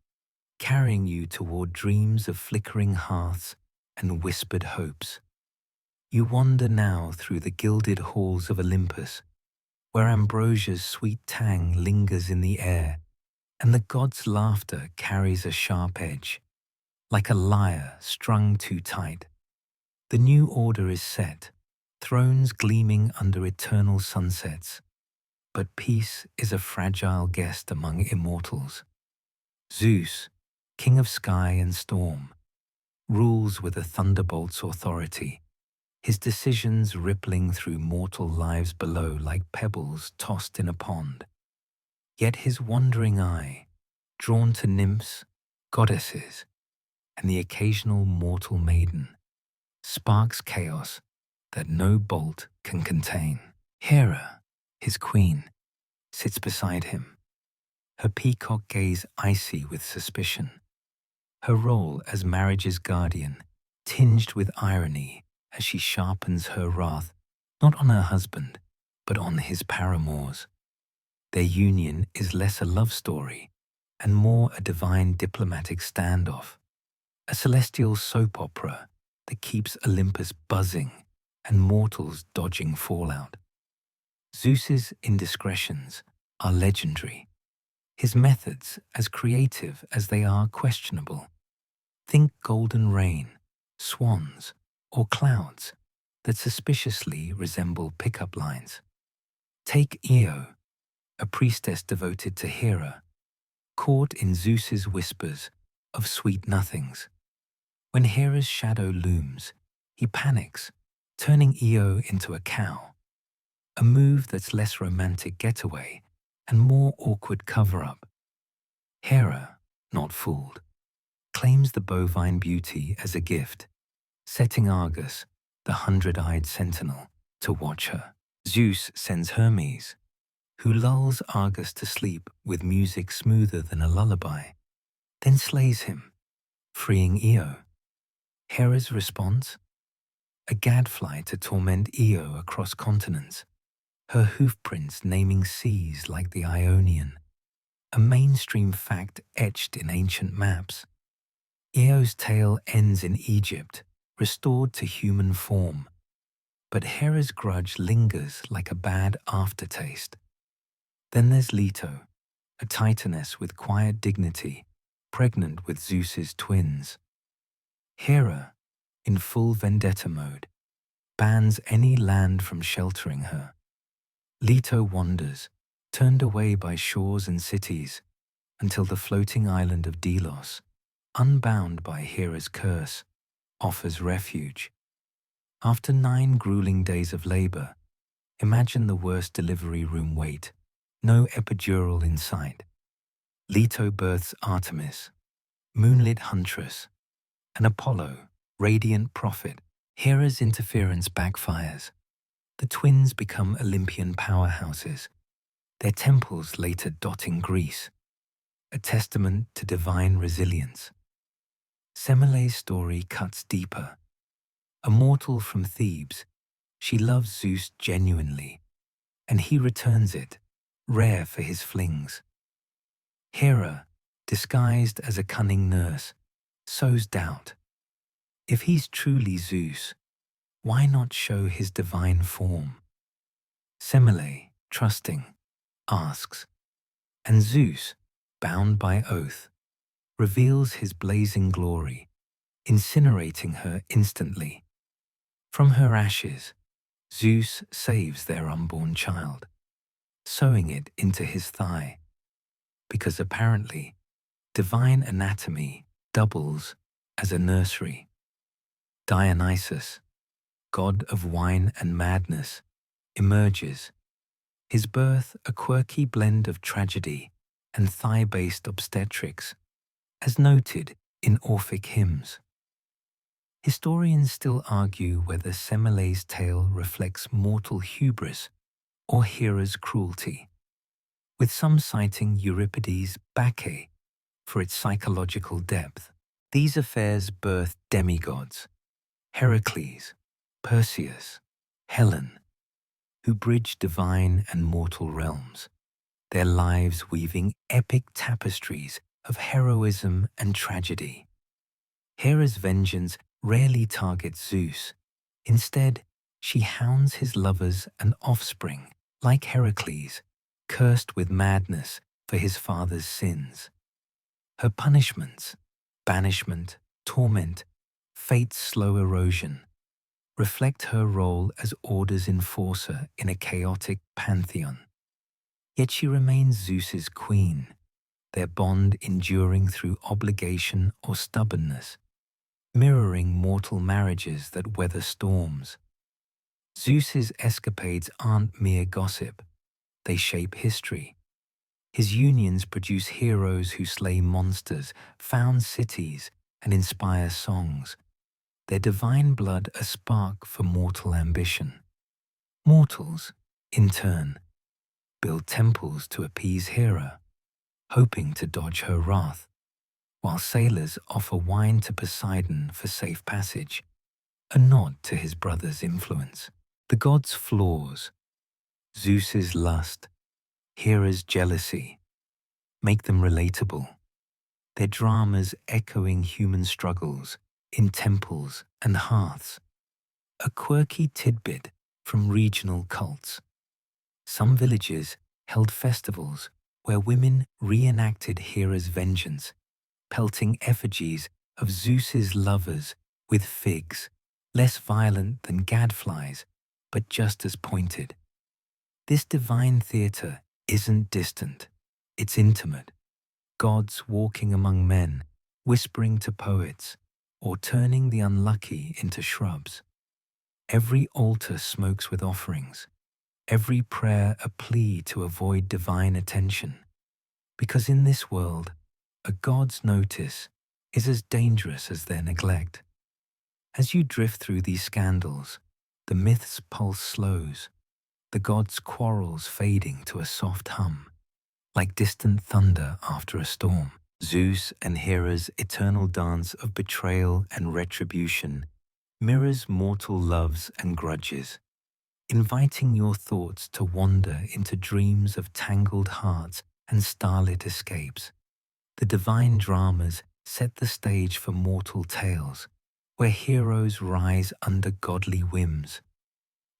carrying you toward dreams of flickering hearths and whispered hopes. You wander now through the gilded halls of Olympus, where ambrosia's sweet tang lingers in the air, and the god's laughter carries a sharp edge, like a lyre strung too tight. The new order is set, thrones gleaming under eternal sunsets, but peace is a fragile guest among immortals. Zeus, king of sky and storm, rules with a thunderbolt's authority, his decisions rippling through mortal lives below like pebbles tossed in a pond. Yet his wandering eye, drawn to nymphs, goddesses, and the occasional mortal maiden, sparks chaos that no bolt can contain. Hera, his queen, sits beside him, her peacock gaze icy with suspicion, her role as marriage's guardian tinged with irony as she sharpens her wrath not on her husband, but on his paramours. Their union is less a love story and more a divine diplomatic standoff, a celestial soap opera that keeps Olympus buzzing and mortals dodging fallout. Zeus's indiscretions are legendary, his methods as creative as they are questionable. Think golden rain, swans, or clouds that suspiciously resemble pickup lines. Take Io, a priestess devoted to Hera, caught in Zeus's whispers of sweet nothings. When Hera's shadow looms, he panics, turning Io into a cow, a move that's less romantic getaway and more awkward cover-up. Hera, not fooled, claims the bovine beauty as a gift, setting Argus, the hundred-eyed sentinel, to watch her. Zeus sends Hermes, who lulls Argus to sleep with music smoother than a lullaby, then slays him, freeing Io. Hera's response? A gadfly to torment Io across continents, her hoofprints naming seas like the Ionian, a mainstream fact etched in ancient maps. Io's tale ends in Egypt, restored to human form, but Hera's grudge lingers like a bad aftertaste. Then there's Leto, a titaness with quiet dignity, pregnant with Zeus's twins. Hera, in full vendetta mode, bans any land from sheltering her. Leto wanders, turned away by shores and cities, until the floating island of Delos, unbound by Hera's curse, offers refuge. After 9 grueling days of labor, imagine the worst delivery room wait, no epidural in sight. Leto births Artemis, moonlit huntress, and Apollo, radiant prophet. Hera's interference backfires. The twins become Olympian powerhouses, their temples later dotting Greece, a testament to divine resilience. Semele's story cuts deeper. A mortal from Thebes, she loves Zeus genuinely, and he returns it, rare for his flings. Hera, disguised as a cunning nurse, sows doubt. If he's truly Zeus, why not show his divine form? Semele, trusting, asks, and Zeus, bound by oath, reveals his blazing glory, incinerating her instantly. From her ashes, Zeus saves their unborn child, sewing it into his thigh, because apparently divine anatomy doubles as a nursery. Dionysus, god of wine and madness, emerges, his birth a quirky blend of tragedy and thigh-based obstetrics, as noted in Orphic hymns. Historians still argue whether Semele's tale reflects mortal hubris or Hera's cruelty, with some citing Euripides' Bacchae for its psychological depth. These affairs birthed demigods, Heracles, Perseus, Helen, who bridged divine and mortal realms, their lives weaving epic tapestries of heroism and tragedy. Hera's vengeance rarely targets Zeus, Instead, she hounds his lovers and offspring, like Heracles, cursed with madness for his father's sins. Her punishments, banishment, torment, fate's slow erosion, reflect her role as order's enforcer in a chaotic pantheon. Yet she remains Zeus's queen, their bond enduring through obligation or stubbornness, mirroring mortal marriages that weather storms. Zeus's escapades aren't mere gossip, they shape history. His unions produce heroes who slay monsters, found cities, and inspire songs, their divine blood a spark for mortal ambition. Mortals, in turn, build temples to appease Hera, hoping to dodge her wrath, while sailors offer wine to Poseidon for safe passage, a nod to his brother's influence. The gods' flaws, Zeus's lust, Hera's jealousy, make them relatable, their dramas echoing human struggles in temples and hearths. A quirky tidbit from regional cults. Some villages held festivals where women reenacted Hera's vengeance, pelting effigies of Zeus's lovers with figs, less violent than gadflies, but just as pointed. This divine theatre isn't distant, it's intimate. Gods walking among men, whispering to poets, or turning the unlucky into shrubs. Every altar smokes with offerings, every prayer a plea to avoid divine attention. Because in this world, a god's notice is as dangerous as their neglect. As you drift through these scandals, the myth's pulse slows, the gods' quarrels fading to a soft hum, like distant thunder after a storm. Zeus and Hera's eternal dance of betrayal and retribution mirrors mortal loves and grudges, inviting your thoughts to wander into dreams of tangled hearts and starlit escapes. The divine dramas set the stage for mortal tales, where heroes rise under godly whims.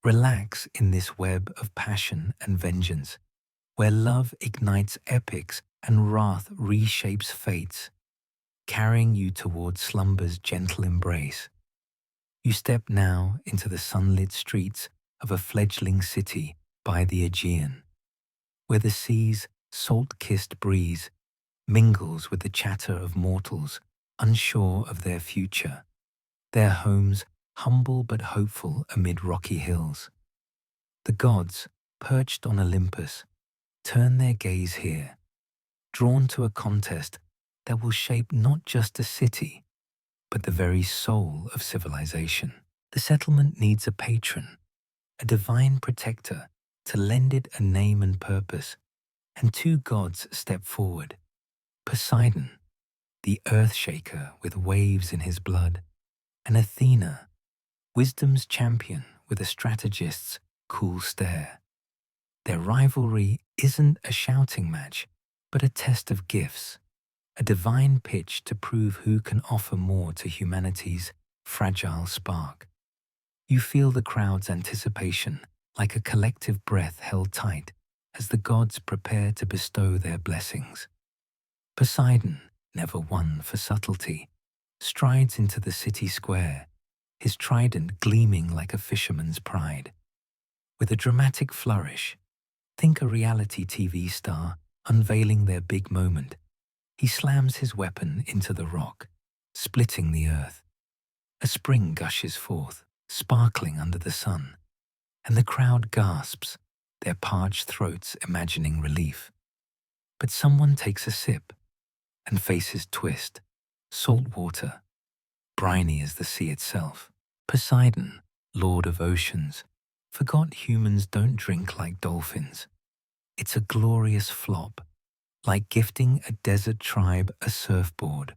Relax in this web of passion and vengeance, where love ignites epics and wrath reshapes fates, carrying you towards slumber's gentle embrace. You step now into the sunlit streets of a fledgling city by the Aegean, where the sea's salt-kissed breeze mingles with the chatter of mortals unsure of their future, their homes humble but hopeful amid rocky hills. The gods, perched on Olympus, turn their gaze here, drawn to a contest that will shape not just a city, but the very soul of civilization. The settlement needs a patron, a divine protector to lend it a name and purpose, and two gods step forward. Poseidon, the earth-shaker with waves in his blood, and Athena, wisdom's champion with a strategist's cool stare. Their rivalry isn't a shouting match, but a test of gifts, a divine pitch to prove who can offer more to humanity's fragile spark. You feel the crowd's anticipation like a collective breath held tight as the gods prepare to bestow their blessings. Poseidon, never one for subtlety, strides into the city square, his trident gleaming like a fisherman's pride. With a dramatic flourish, think a reality TV star unveiling their big moment, he slams his weapon into the rock, splitting the earth. A spring gushes forth, sparkling under the sun, and the crowd gasps, their parched throats imagining relief. But someone takes a sip, and faces twist, salt water, briny as the sea itself. Poseidon, lord of oceans, forgot humans don't drink like dolphins. It's a glorious flop, like gifting a desert tribe a surfboard.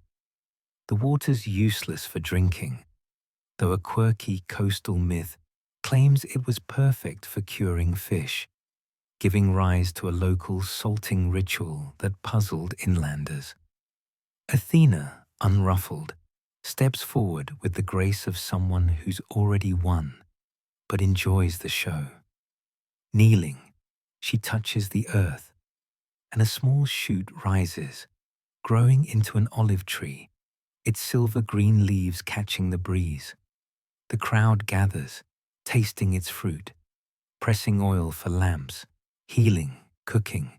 The water's useless for drinking, though a quirky coastal myth claims it was perfect for curing fish, giving rise to a local salting ritual that puzzled inlanders. Athena, unruffled, steps forward with the grace of someone who's already won, but enjoys the show. Kneeling, she touches the earth, and a small shoot rises, growing into an olive tree, its silver-green leaves catching the breeze. The crowd gathers, tasting its fruit, pressing oil for lamps, healing, cooking.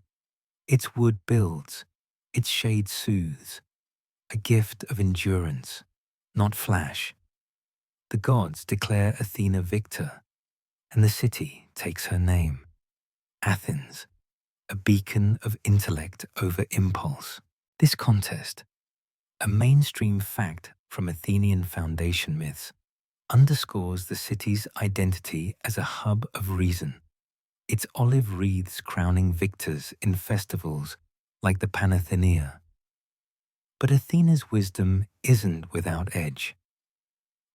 Its wood builds, its shade soothes, a gift of endurance, not flash. The gods declare Athena victor, and the city takes her name. Athens, a beacon of intellect over impulse. This contest, a mainstream fact from Athenian foundation myths, underscores the city's identity as a hub of reason, its olive wreaths crowning victors in festivals like the Panathenaea. But Athena's wisdom isn't without edge.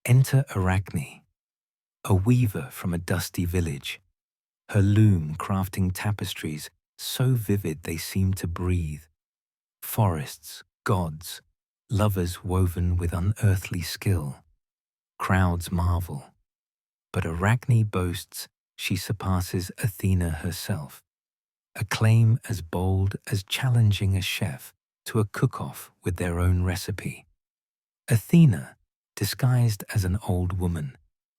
Enter Arachne, a weaver from a dusty village, her loom crafting tapestries so vivid they seem to breathe. Forests, gods, lovers woven with unearthly skill. Crowds marvel, but Arachne boasts she surpasses Athena herself, a claim as bold as challenging a chef to a cook-off with their own recipe. Athena, disguised as an old woman,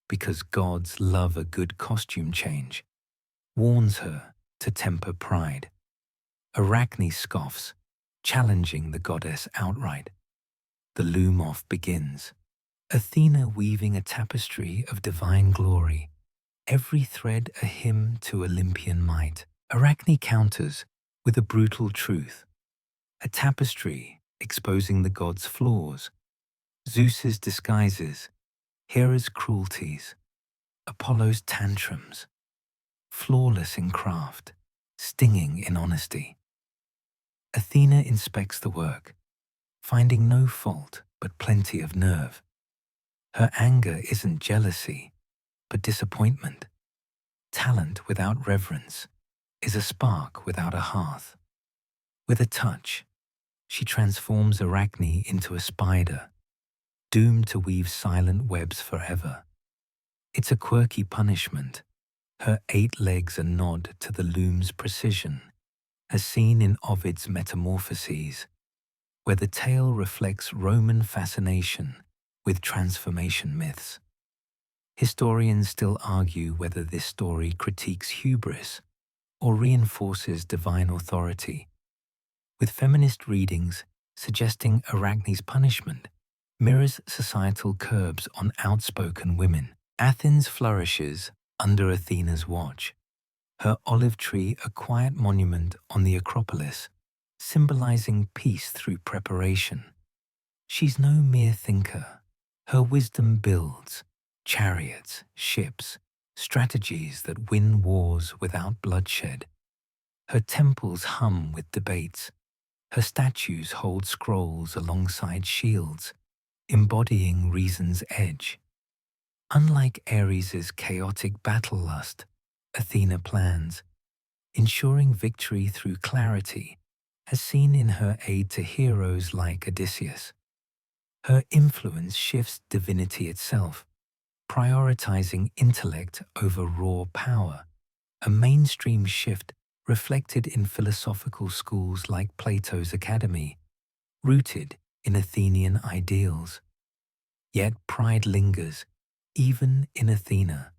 because gods love a good costume change, warns her to temper pride. Arachne scoffs, challenging the goddess outright. The loom-off begins, Athena weaving a tapestry of divine glory, every thread a hymn to Olympian might. Arachne counters with a brutal truth, a tapestry exposing the gods' flaws, Zeus's disguises, Hera's cruelties, Apollo's tantrums, flawless in craft, stinging in honesty. Athena inspects the work, finding no fault but plenty of nerve. Her anger isn't jealousy, but disappointment. Talent without reverence is a spark without a hearth. With a touch, she transforms Arachne into a spider, doomed to weave silent webs forever. It's a quirky punishment. Her 8 legs a nod to the loom's precision, as seen in Ovid's Metamorphoses, where the tale reflects Roman fascination with transformation myths. Historians still argue whether this story critiques hubris or reinforces divine authority, with feminist readings suggesting Arachne's punishment mirrors societal curbs on outspoken women. Athens flourishes under Athena's watch, her olive tree a quiet monument on the Acropolis, symbolizing peace through preparation. She's no mere thinker. Her wisdom builds chariots, ships, strategies that win wars without bloodshed. Her temples hum with debates. Her statues hold scrolls alongside shields, embodying reason's edge. Unlike Ares's chaotic battle lust, Athena plans, ensuring victory through clarity, as seen in her aid to heroes like Odysseus. Her influence shifts divinity itself, prioritizing intellect over raw power, a mainstream shift reflected in philosophical schools like Plato's Academy, rooted in Athenian ideals. Yet pride lingers, even in Athena.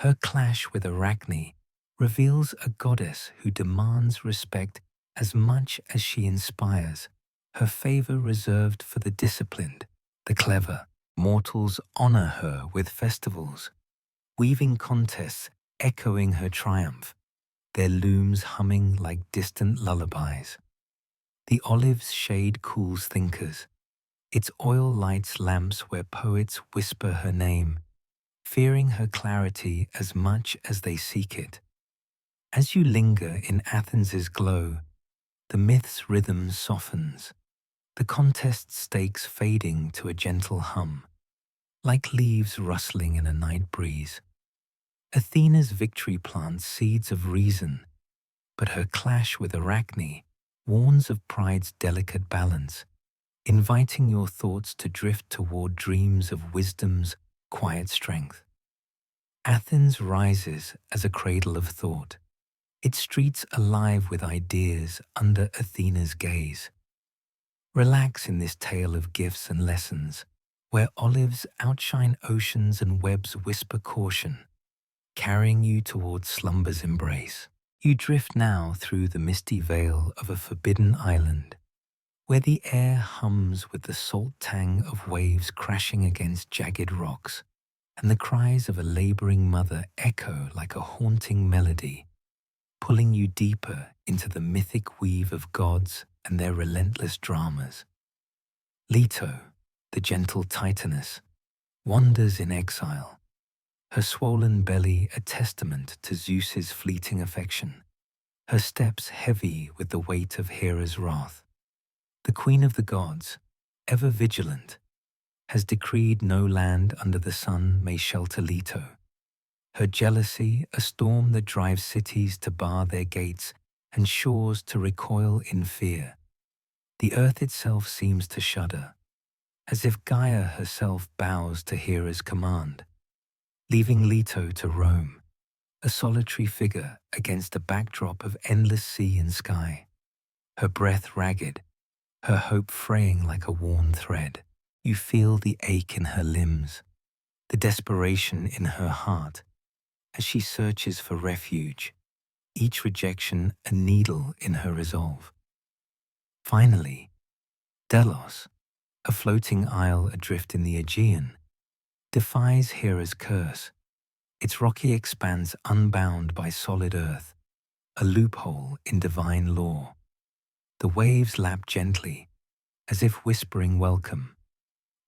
Her clash with Arachne reveals a goddess who demands respect as much as she inspires, her favor reserved for the disciplined, the clever. Mortals honor her with festivals, weaving contests echoing her triumph, their looms humming like distant lullabies. The olive's shade cools thinkers. Its oil lights lamps where poets whisper her name, fearing her clarity as much as they seek it. As you linger in Athens's glow, the myth's rhythm softens, the contest stakes fading to a gentle hum, like leaves rustling in a night breeze. Athena's victory plants seeds of reason, but her clash with Arachne warns of pride's delicate balance, inviting your thoughts to drift toward dreams of wisdom's quiet strength. Athens rises as a cradle of thought, its streets alive with ideas under Athena's gaze. Relax in this tale of gifts and lessons, where olives outshine oceans and webs whisper caution, carrying you towards slumber's embrace. You drift now through the misty veil of a forbidden island, where the air hums with the salt tang of waves crashing against jagged rocks, and the cries of a laboring mother echo like a haunting melody, pulling you deeper into the mythic weave of gods and their relentless dramas. Leto, the gentle Titaness, wanders in exile, her swollen belly a testament to Zeus's fleeting affection, her steps heavy with the weight of Hera's wrath. The queen of the gods, ever vigilant, has decreed no land under the sun may shelter Leto. Her jealousy a storm that drives cities to bar their gates and shores to recoil in fear. The earth itself seems to shudder, as if Gaia herself bows to Hera's command, leaving Leto to roam, a solitary figure against a backdrop of endless sea and sky, her breath ragged, her hope fraying like a worn thread. You feel the ache in her limbs, the desperation in her heart, as she searches for refuge, each rejection a needle in her resolve. Finally, Delos, a floating isle adrift in the Aegean, defies Hera's curse, its rocky expanse unbound by solid earth, a loophole in divine law. The waves lap gently, as if whispering welcome,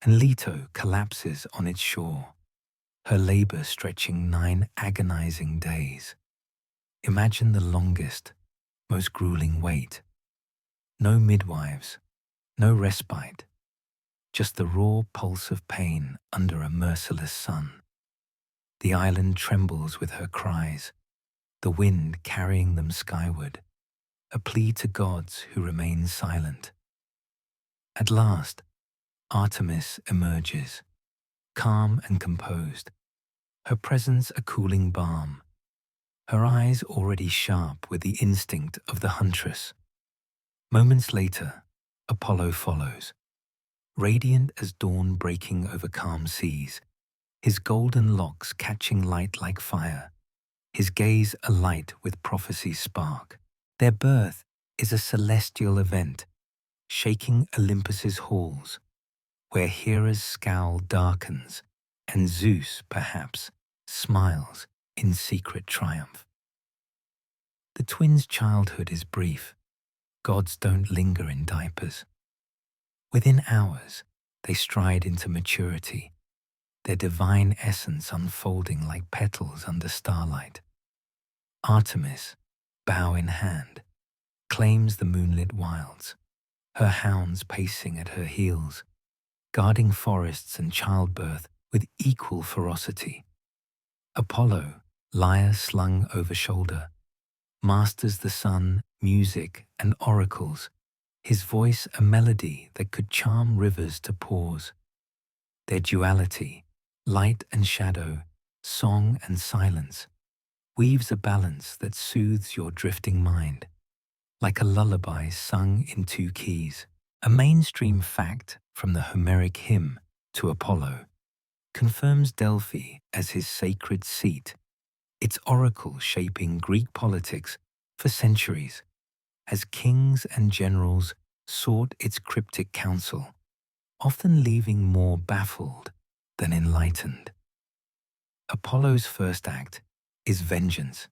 and Leto collapses on its shore, her labor stretching 9 agonizing days. Imagine the longest, most grueling wait. No midwives, no respite, just the raw pulse of pain under a merciless sun. The island trembles with her cries, the wind carrying them skyward, a plea to gods who remain silent. At last, Artemis emerges, calm and composed, her presence a cooling balm, her eyes already sharp with the instinct of the huntress. Moments later, Apollo follows, radiant as dawn breaking over calm seas, his golden locks catching light like fire, his gaze alight with prophecy's spark. Their birth is a celestial event, shaking Olympus's halls, where Hera's scowl darkens and Zeus, perhaps, smiles in secret triumph. The twins' childhood is brief. Gods don't linger in diapers. Within hours, they stride into maturity, their divine essence unfolding like petals under starlight. Artemis, bow in hand, claims the moonlit wilds, her hounds pacing at her heels, guarding forests and childbirth with equal ferocity. Apollo, lyre slung over shoulder, masters the sun, music, and oracles, his voice a melody that could charm rivers to pause. Their duality, light and shadow, song and silence, weaves a balance that soothes your drifting mind, like a lullaby sung in 2 keys. A mainstream fact from the Homeric hymn to Apollo confirms Delphi as his sacred seat, its oracle shaping Greek politics for centuries, as kings and generals sought its cryptic counsel, often leaving more baffled than enlightened. Apollo's first act is vengeance,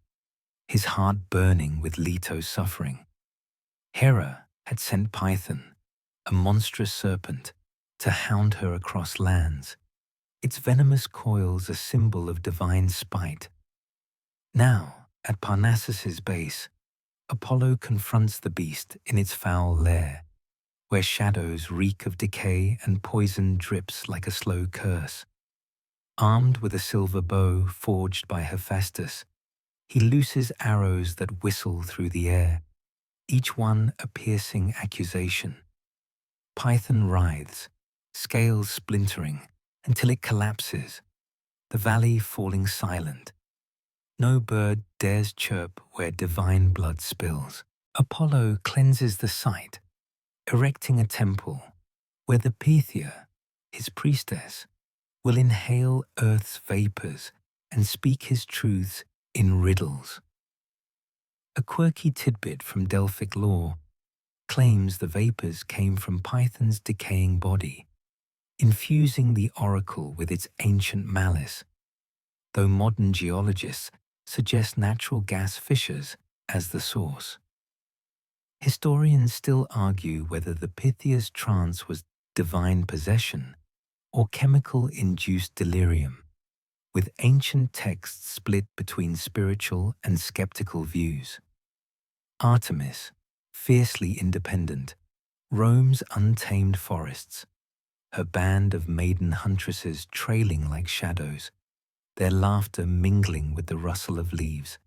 his heart burning with Leto's suffering. Hera had sent Python, a monstrous serpent, to hound her across lands, its venomous coils a symbol of divine spite. Now, at Parnassus's base, Apollo confronts the beast in its foul lair, where shadows reek of decay and poison drips like a slow curse. Armed with a silver bow forged by Hephaestus, he looses arrows that whistle through the air, each one a piercing accusation. python writhes, scales splintering until it collapses, the valley falling silent. No bird dares chirp where divine blood spills. Apollo cleanses the site, erecting a temple where the Pythia, his priestess, will inhale earth's vapors and speak his truths in riddles. A quirky tidbit from Delphic lore claims the vapors came from Python's decaying body, infusing the oracle with its ancient malice, though modern geologists suggest natural gas fissures as the source. Historians still argue whether the Pythia's trance was divine possession or chemical-induced delirium, with ancient texts split between spiritual and skeptical views. Artemis, fiercely independent, roams untamed forests, her band of maiden huntresses trailing like shadows, their laughter mingling with the rustle of leaves.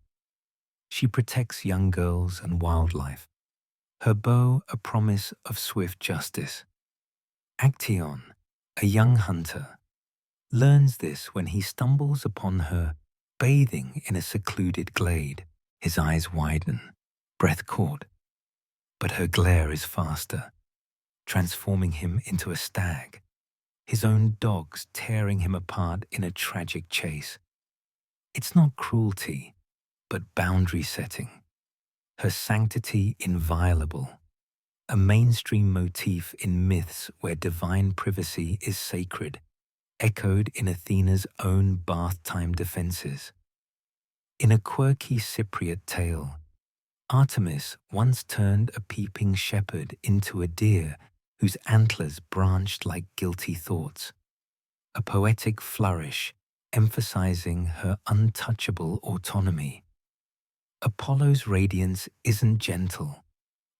She protects young girls and wildlife, her bow a promise of swift justice. Actaeon, a young hunter, learns this when he stumbles upon her bathing in a secluded glade. His eyes widen, breath caught, but her glare is faster, transforming him into a stag, his own dogs tearing him apart in a tragic chase. It's not cruelty, but boundary setting, her sanctity inviolable, a mainstream motif in myths where divine privacy is sacred, echoed in Athena's own bath-time defenses. In a quirky Cypriot tale, Artemis once turned a peeping shepherd into a deer whose antlers branched like guilty thoughts, a poetic flourish emphasizing her untouchable autonomy. Apollo's radiance isn't gentle,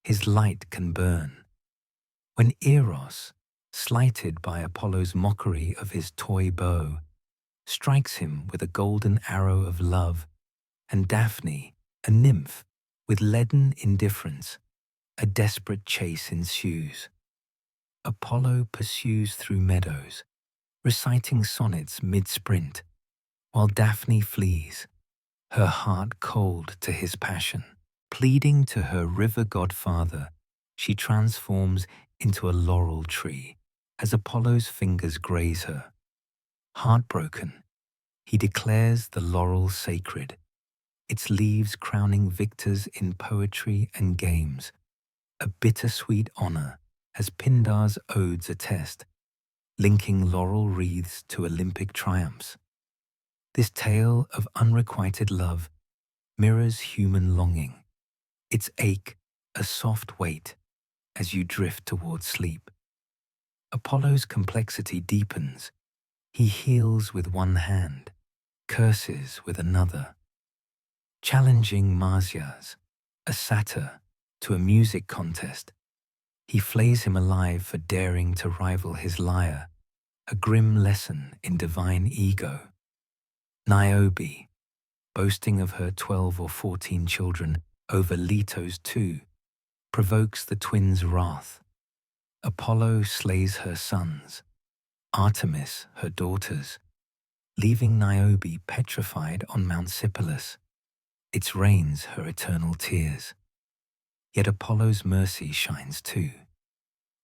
his light can burn. When Eros, slighted by Apollo's mockery of his toy bow, strikes him with a golden arrow of love, and Daphne, a nymph, with leaden indifference, a desperate chase ensues. Apollo pursues through meadows, reciting sonnets mid-sprint, while Daphne flees, her heart cold to his passion. Pleading to her river godfather, she transforms into a laurel tree as Apollo's fingers graze her. Heartbroken, he declares the laurel sacred, its leaves crowning victors in poetry and games, a bittersweet honor as Pindar's odes attest, linking laurel wreaths to Olympic triumphs. This tale of unrequited love mirrors human longing, its ache a soft weight as you drift towards sleep. Apollo's complexity deepens. He heals with one hand, curses with another. Challenging Marsyas, a satyr, to a music contest, he flays him alive for daring to rival his lyre, a grim lesson in divine ego. Niobe, boasting of her 12 or 14 children over Leto's 2, provokes the twins' wrath. Apollo slays her sons, Artemis her daughters, leaving Niobe petrified on Mount Sipylus. Its rains her eternal tears. Yet Apollo's mercy shines too.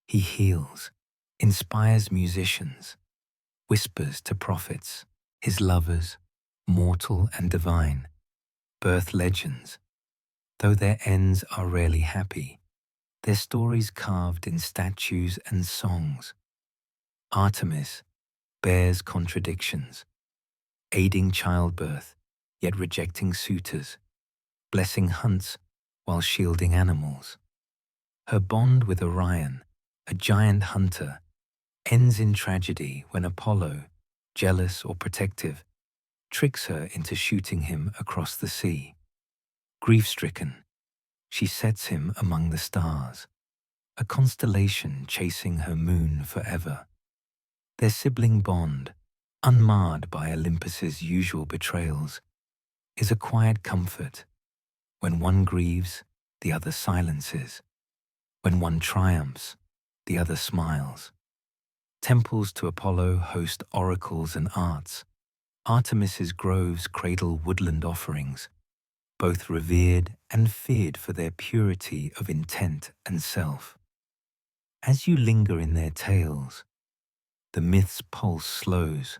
He heals, inspires musicians, whispers to prophets, his lovers, mortal and divine, birth legends. Though their ends are rarely happy, their stories carved in statues and songs. Artemis bears contradictions, aiding childbirth, yet rejecting suitors, blessing hunts while shielding animals. Her bond with Orion, a giant hunter, ends in tragedy when Apollo, jealous or protective, tricks her into shooting him across the sea. Grief-stricken, she sets him among the stars, a constellation chasing her moon forever. Their sibling bond, unmarred by Olympus's usual betrayals, is a quiet comfort. When one grieves, the other silences. When one triumphs, the other smiles. Temples to Apollo host oracles and arts. Artemis's groves cradle woodland offerings, both revered and feared for their purity of intent and self. As you linger in their tales, the myth's pulse slows,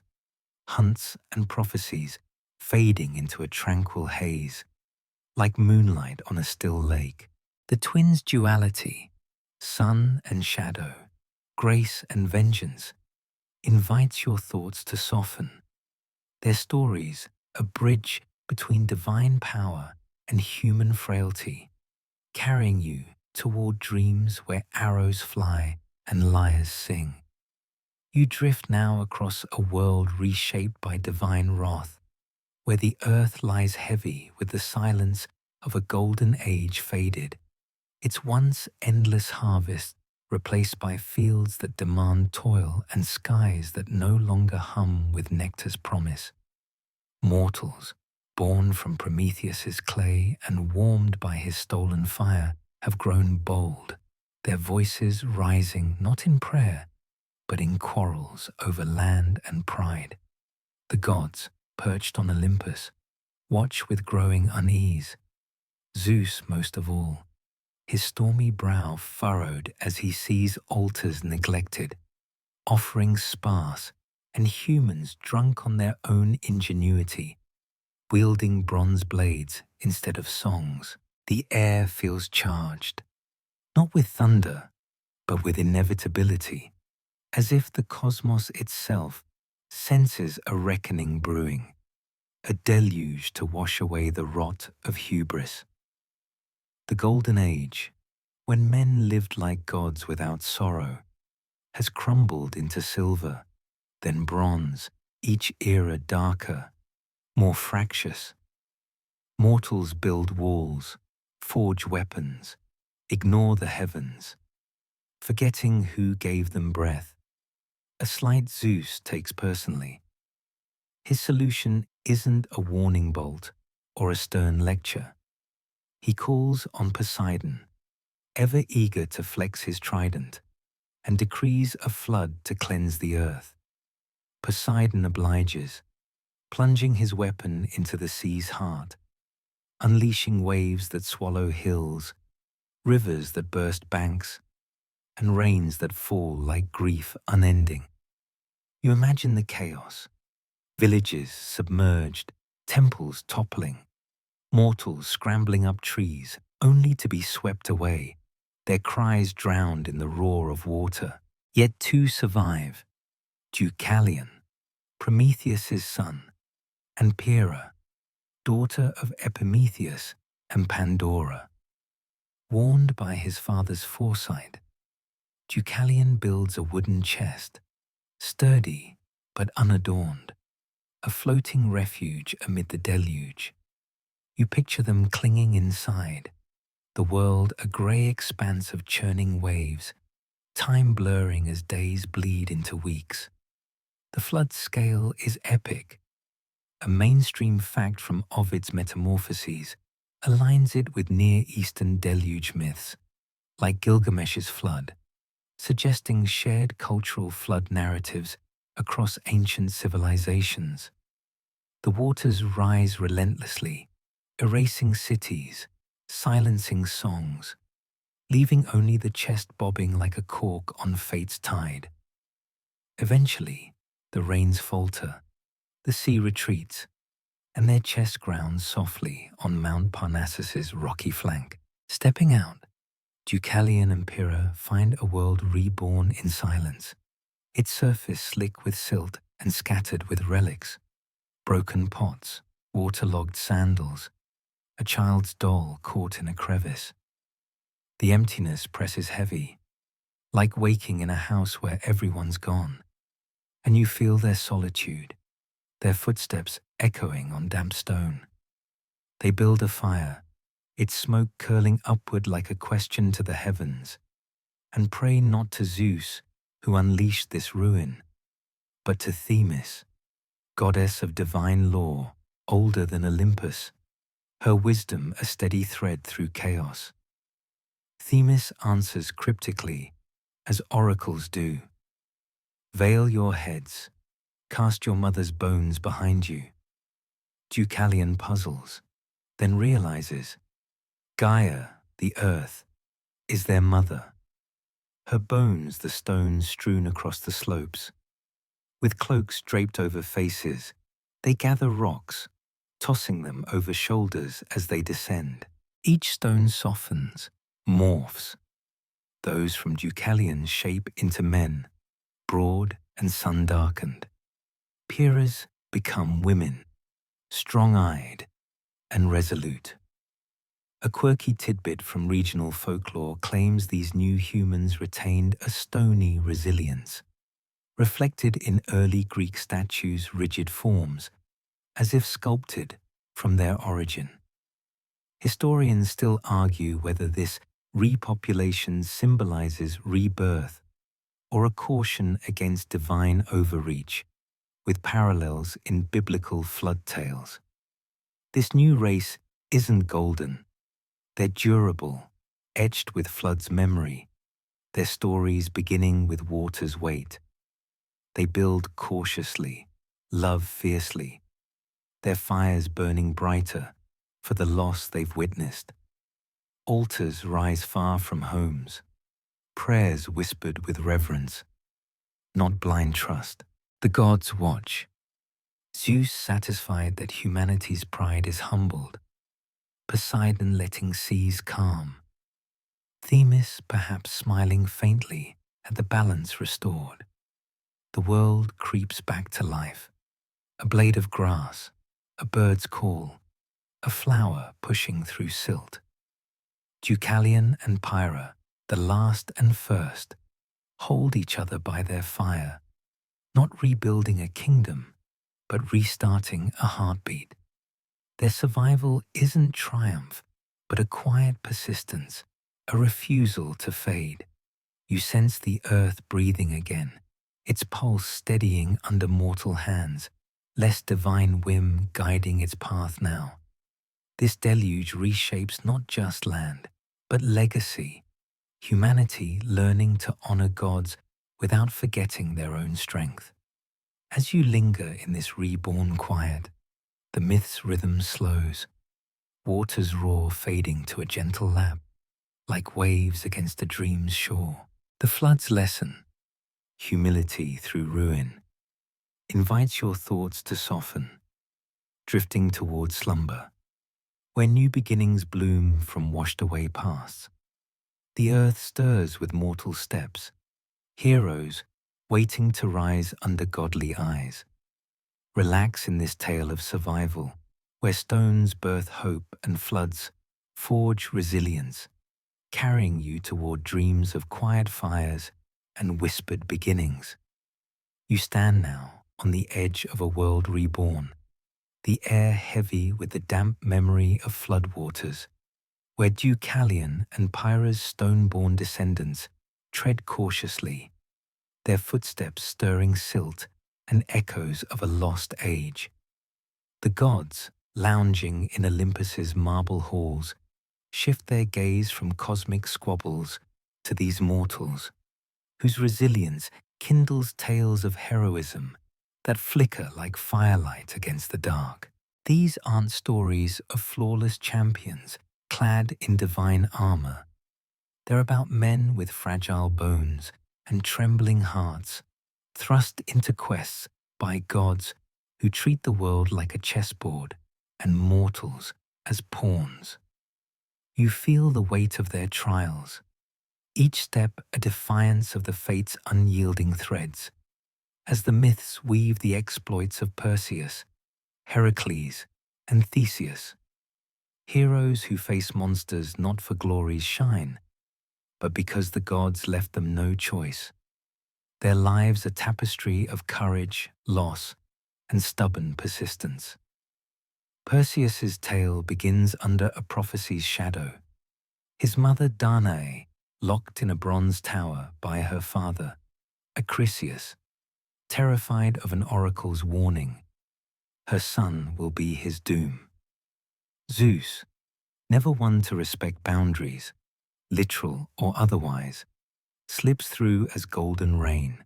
hunts and prophecies fading into a tranquil haze, like moonlight on a still lake. The twins' duality, sun and shadow, grace and vengeance, invites your thoughts to soften. Their stories, a bridge between divine power and human frailty, carrying you toward dreams where arrows fly and lyres sing. You drift now across a world reshaped by divine wrath, where the earth lies heavy with the silence of a golden age faded, its once endless harvest replaced by fields that demand toil and skies that no longer hum with nectar's promise. Mortals, born from Prometheus's clay and warmed by his stolen fire, have grown bold, their voices rising not in prayer, but in quarrels over land and pride. The gods, perched on Olympus, watch with growing unease. Zeus most of all, his stormy brow furrowed as he sees altars neglected, offerings sparse, and humans drunk on their own ingenuity, wielding bronze blades instead of songs. The air feels charged, not with thunder, but with inevitability, as if the cosmos itself senses a reckoning brewing, a deluge to wash away the rot of hubris. The Golden Age, when men lived like gods without sorrow, has crumbled into silver, then bronze, each era darker, more fractious. Mortals build walls, forge weapons, ignore the heavens, forgetting who gave them breath. A slight Zeus takes personally. His solution isn't a warning bolt or a stern lecture. He calls on Poseidon, ever eager to flex his trident, and decrees a flood to cleanse the earth. Poseidon obliges, plunging his weapon into the sea's heart, unleashing waves that swallow hills, rivers that burst banks, and rains that fall like grief unending. You imagine the chaos, villages submerged, temples toppling, mortals scrambling up trees only to be swept away, their cries drowned in the roar of water. Yet two survive: Deucalion, Prometheus's son, and Pyrrha, daughter of Epimetheus and Pandora. Warned by his father's foresight, Deucalion builds a wooden chest, sturdy but unadorned, a floating refuge amid the deluge. You picture them clinging inside, the world a grey expanse of churning waves, time blurring as days bleed into weeks. The flood scale is epic. A mainstream fact from Ovid's Metamorphoses aligns it with Near Eastern deluge myths, like Gilgamesh's flood, suggesting shared cultural flood narratives across ancient civilizations. The waters rise relentlessly, erasing cities, silencing songs, leaving only the chest bobbing like a cork on fate's tide. Eventually, the rains falter, the sea retreats, and their chest grounds softly on Mount Parnassus's rocky flank. Stepping out, Deucalion and Pyrrha find a world reborn in silence, its surface slick with silt and scattered with relics, broken pots, waterlogged sandals, a child's doll caught in a crevice. The emptiness presses heavy, like waking in a house where everyone's gone, and you feel their solitude, their footsteps echoing on damp stone. They build a fire, its smoke curling upward like a question to the heavens, and pray not to Zeus, who unleashed this ruin, but to Themis, goddess of divine law, older than Olympus, her wisdom a steady thread through chaos. Themis answers cryptically, as oracles do. Veil your heads, cast your mother's bones behind you. Deucalion puzzles, then realizes Gaia, the earth, is their mother. Her bones the stones strewn across the slopes. With cloaks draped over faces, they gather rocks, tossing them over shoulders as they descend. Each stone softens, morphs. Those from Deucalion shape into men, broad and sun-darkened. Pyrrhas become women, strong-eyed and resolute. A quirky tidbit from regional folklore claims these new humans retained a stony resilience, reflected in early Greek statues' rigid forms, as if sculpted from their origin. Historians still argue whether this repopulation symbolizes rebirth or a caution against divine overreach, with parallels in biblical flood tales. This new race isn't golden. They're durable, etched with flood's memory, their stories beginning with water's weight. They build cautiously, love fiercely, their fires burning brighter for the loss they've witnessed. Altars rise far from homes, prayers whispered with reverence, not blind trust. The gods watch. Zeus satisfied that humanity's pride is humbled, Poseidon letting seas calm, Themis perhaps smiling faintly at the balance restored. The world creeps back to life, a blade of grass, a bird's call, a flower pushing through silt. Deucalion and Pyrrha, the last and first, hold each other by their fire, not rebuilding a kingdom, but restarting a heartbeat. Their survival isn't triumph, but a quiet persistence, a refusal to fade. You sense the earth breathing again, its pulse steadying under mortal hands, less divine whim guiding its path now. This deluge reshapes not just land, but legacy, humanity learning to honor gods without forgetting their own strength. As you linger in this reborn quiet, the myth's rhythm slows, water's roar fading to a gentle lap, like waves against a dream's shore. The flood's lesson, humility through ruin, invites your thoughts to soften, drifting toward slumber, where new beginnings bloom from washed-away pasts. The earth stirs with mortal steps, heroes waiting to rise under godly eyes. Relax in this tale of survival, where stones birth hope and floods forge resilience, carrying you toward dreams of quiet fires and whispered beginnings. You stand now on the edge of a world reborn, the air heavy with the damp memory of floodwaters, where Deucalion and Pyrrha's stone-born descendants tread cautiously, their footsteps stirring silt and echoes of a lost age. The gods, lounging in Olympus's marble halls, shift their gaze from cosmic squabbles to these mortals, whose resilience kindles tales of heroism that flicker like firelight against the dark. These aren't stories of flawless champions clad in divine armor. They're about men with fragile bones and trembling hearts, thrust into quests by gods who treat the world like a chessboard and mortals as pawns. You feel the weight of their trials, each step a defiance of the fate's unyielding threads, as the myths weave the exploits of Perseus, Heracles, and Theseus, heroes who face monsters not for glory's shine, but because the gods left them no choice. Their lives a tapestry of courage, loss, and stubborn persistence. Perseus's tale begins under a prophecy's shadow. His mother Danae, locked in a bronze tower by her father, Acrisius, terrified of an oracle's warning. Her son will be his doom. Zeus, never one to respect boundaries, literal or otherwise, slips through as golden rain,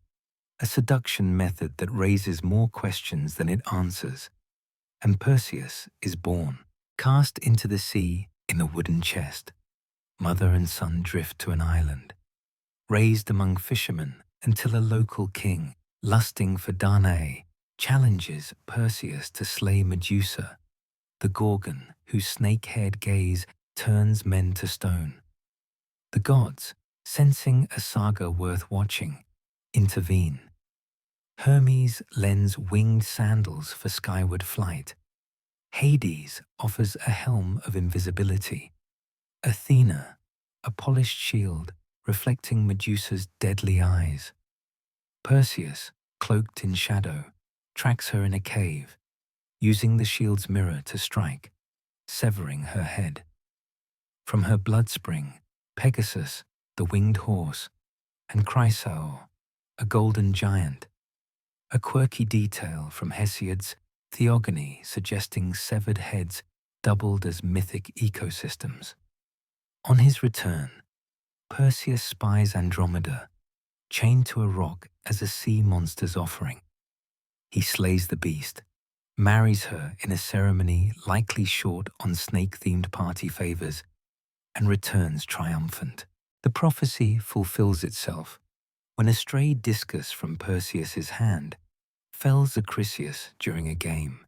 a seduction method that raises more questions than it answers, and Perseus is born. Cast into the sea in a wooden chest, mother and son drift to an island, raised among fishermen until a local king, lusting for Danae, challenges Perseus to slay Medusa, the Gorgon whose snake-haired gaze turns men to stone. The gods, sensing a saga worth watching, intervene. Hermes lends winged sandals for skyward flight. Hades offers a helm of invisibility. Athena, a polished shield reflecting Medusa's deadly eyes. Perseus, cloaked in shadow, tracks her in a cave, using the shield's mirror to strike, severing her head. From her blood spring, Pegasus, the winged horse, and Chrysaor, a golden giant. A quirky detail from Hesiod's Theogony suggesting severed heads doubled as mythic ecosystems. On his return, Perseus spies Andromeda, chained to a rock as a sea monster's offering. He slays the beast, marries her in a ceremony likely short on snake-themed party favors, and returns triumphant. The prophecy fulfills itself when a stray discus from Perseus's hand fells Acrisius during a game,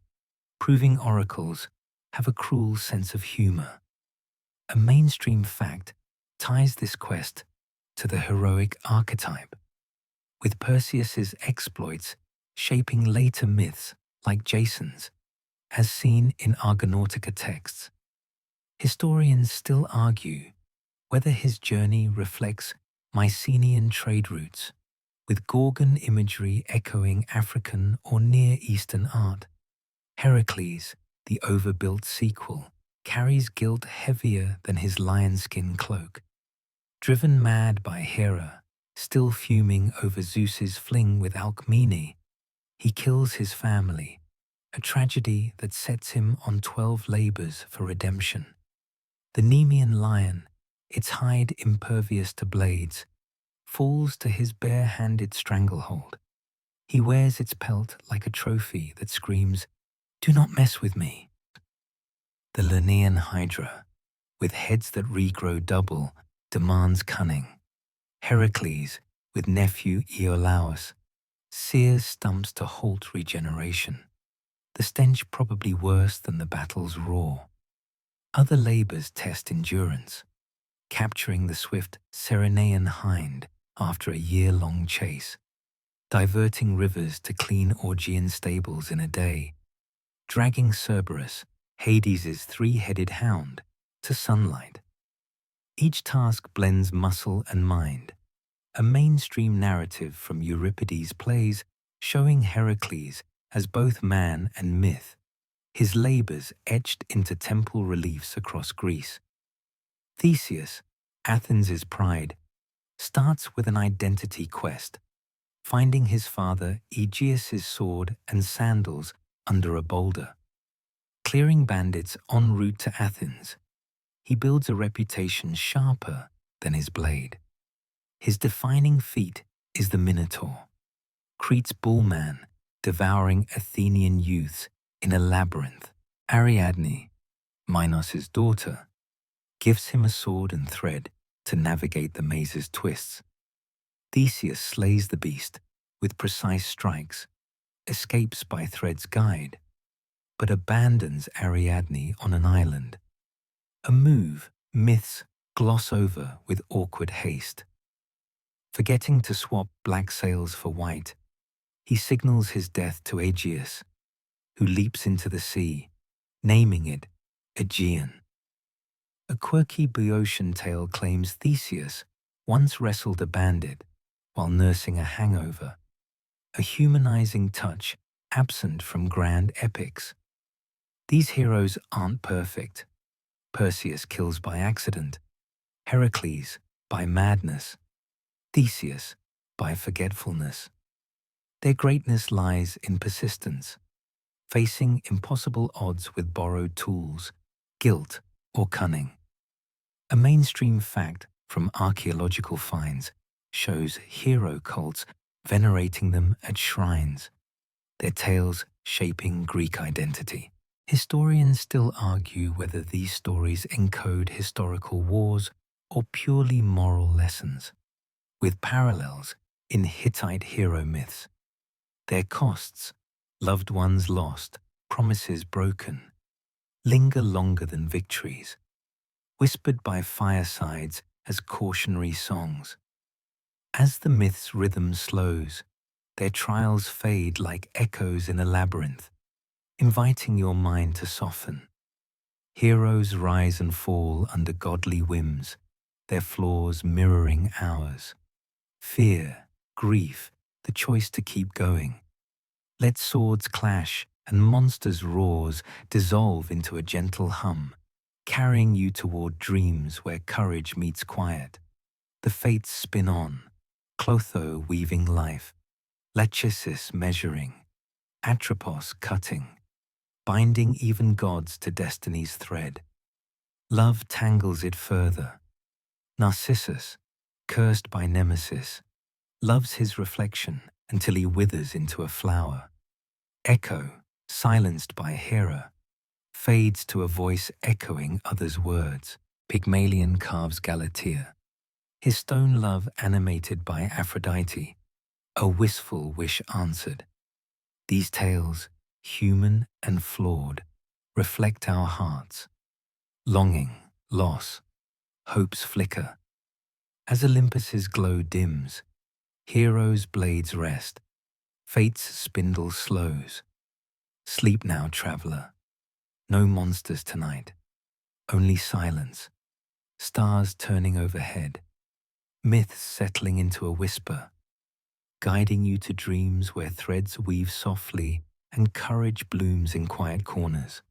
proving oracles have a cruel sense of humor. A mainstream fact ties this quest to the heroic archetype, with Perseus's exploits shaping later myths like Jason's, as seen in Argonautica texts. Historians still argue whether his journey reflects Mycenaean trade routes, with Gorgon imagery echoing African or Near Eastern art. Heracles, the overbuilt sequel, carries guilt heavier than his lion-skin cloak. Driven mad by Hera, still fuming over Zeus's fling with Alcmene, he kills his family, a tragedy that sets him on 12 labors for redemption. The Nemean lion, its hide impervious to blades, falls to his bare-handed stranglehold. He wears its pelt like a trophy that screams, "Do not mess with me." The Lernaean Hydra, with heads that regrow double, demands cunning. Heracles, with nephew Iolaus, sears stumps to halt regeneration, the stench probably worse than the battle's roar. Other labors test endurance, capturing the swift Ceryneian hind after a year-long chase, diverting rivers to clean Augean stables in a day, dragging Cerberus, Hades' three-headed hound, to sunlight. Each task blends muscle and mind, a mainstream narrative from Euripides' plays showing Heracles as both man and myth, his labors etched into temple reliefs across Greece. Theseus, Athens' pride, starts with an identity quest, finding his father Aegeus' sword and sandals under a boulder. Clearing bandits en route to Athens, he builds a reputation sharper than his blade. His defining feat is the Minotaur, Crete's bullman devouring Athenian youths in a labyrinth. Ariadne, Minos' daughter, gives him a sword and thread to navigate the maze's twists. Theseus slays the beast with precise strikes, escapes by thread's guide, but abandons Ariadne on an island, a move myths gloss over with awkward haste. Forgetting to swap black sails for white, he signals his death to Aegeus, who leaps into the sea, naming it Aegean. A quirky Boeotian tale claims Theseus once wrestled a bandit while nursing a hangover, a humanizing touch absent from grand epics. These heroes aren't perfect. Perseus kills by accident, Heracles by madness, Theseus by forgetfulness. Their greatness lies in persistence, facing impossible odds with borrowed tools, guilt, or cunning. A mainstream fact from archaeological finds shows hero cults venerating them at shrines, their tales shaping Greek identity. Historians still argue whether these stories encode historical wars or purely moral lessons, with parallels in Hittite hero myths. Their costs, loved ones lost, promises broken, linger longer than victories, whispered by firesides as cautionary songs. As the myth's rhythm slows, their trials fade like echoes in a labyrinth, inviting your mind to soften. Heroes rise and fall under godly whims, their flaws mirroring ours. Fear, grief, the choice to keep going. Let swords clash and monsters' roars dissolve into a gentle hum, carrying you toward dreams where courage meets quiet. The fates spin on, Clotho weaving life, Lachesis measuring, Atropos cutting, binding even gods to destiny's thread. Love tangles it further. Narcissus, cursed by Nemesis, loves his reflection until he withers into a flower. Echo, silenced by Hera, fades to a voice echoing others' words. Pygmalion carves Galatea, his stone love animated by Aphrodite, a wistful wish answered. These tales, human and flawed, reflect our hearts. Longing, loss, hope's flicker. As Olympus's glow dims, heroes' blades rest, fate's spindle slows. Sleep now, traveler. No monsters tonight, only silence. Stars turning overhead, myths settling into a whisper, guiding you to dreams where threads weave softly and courage blooms in quiet corners.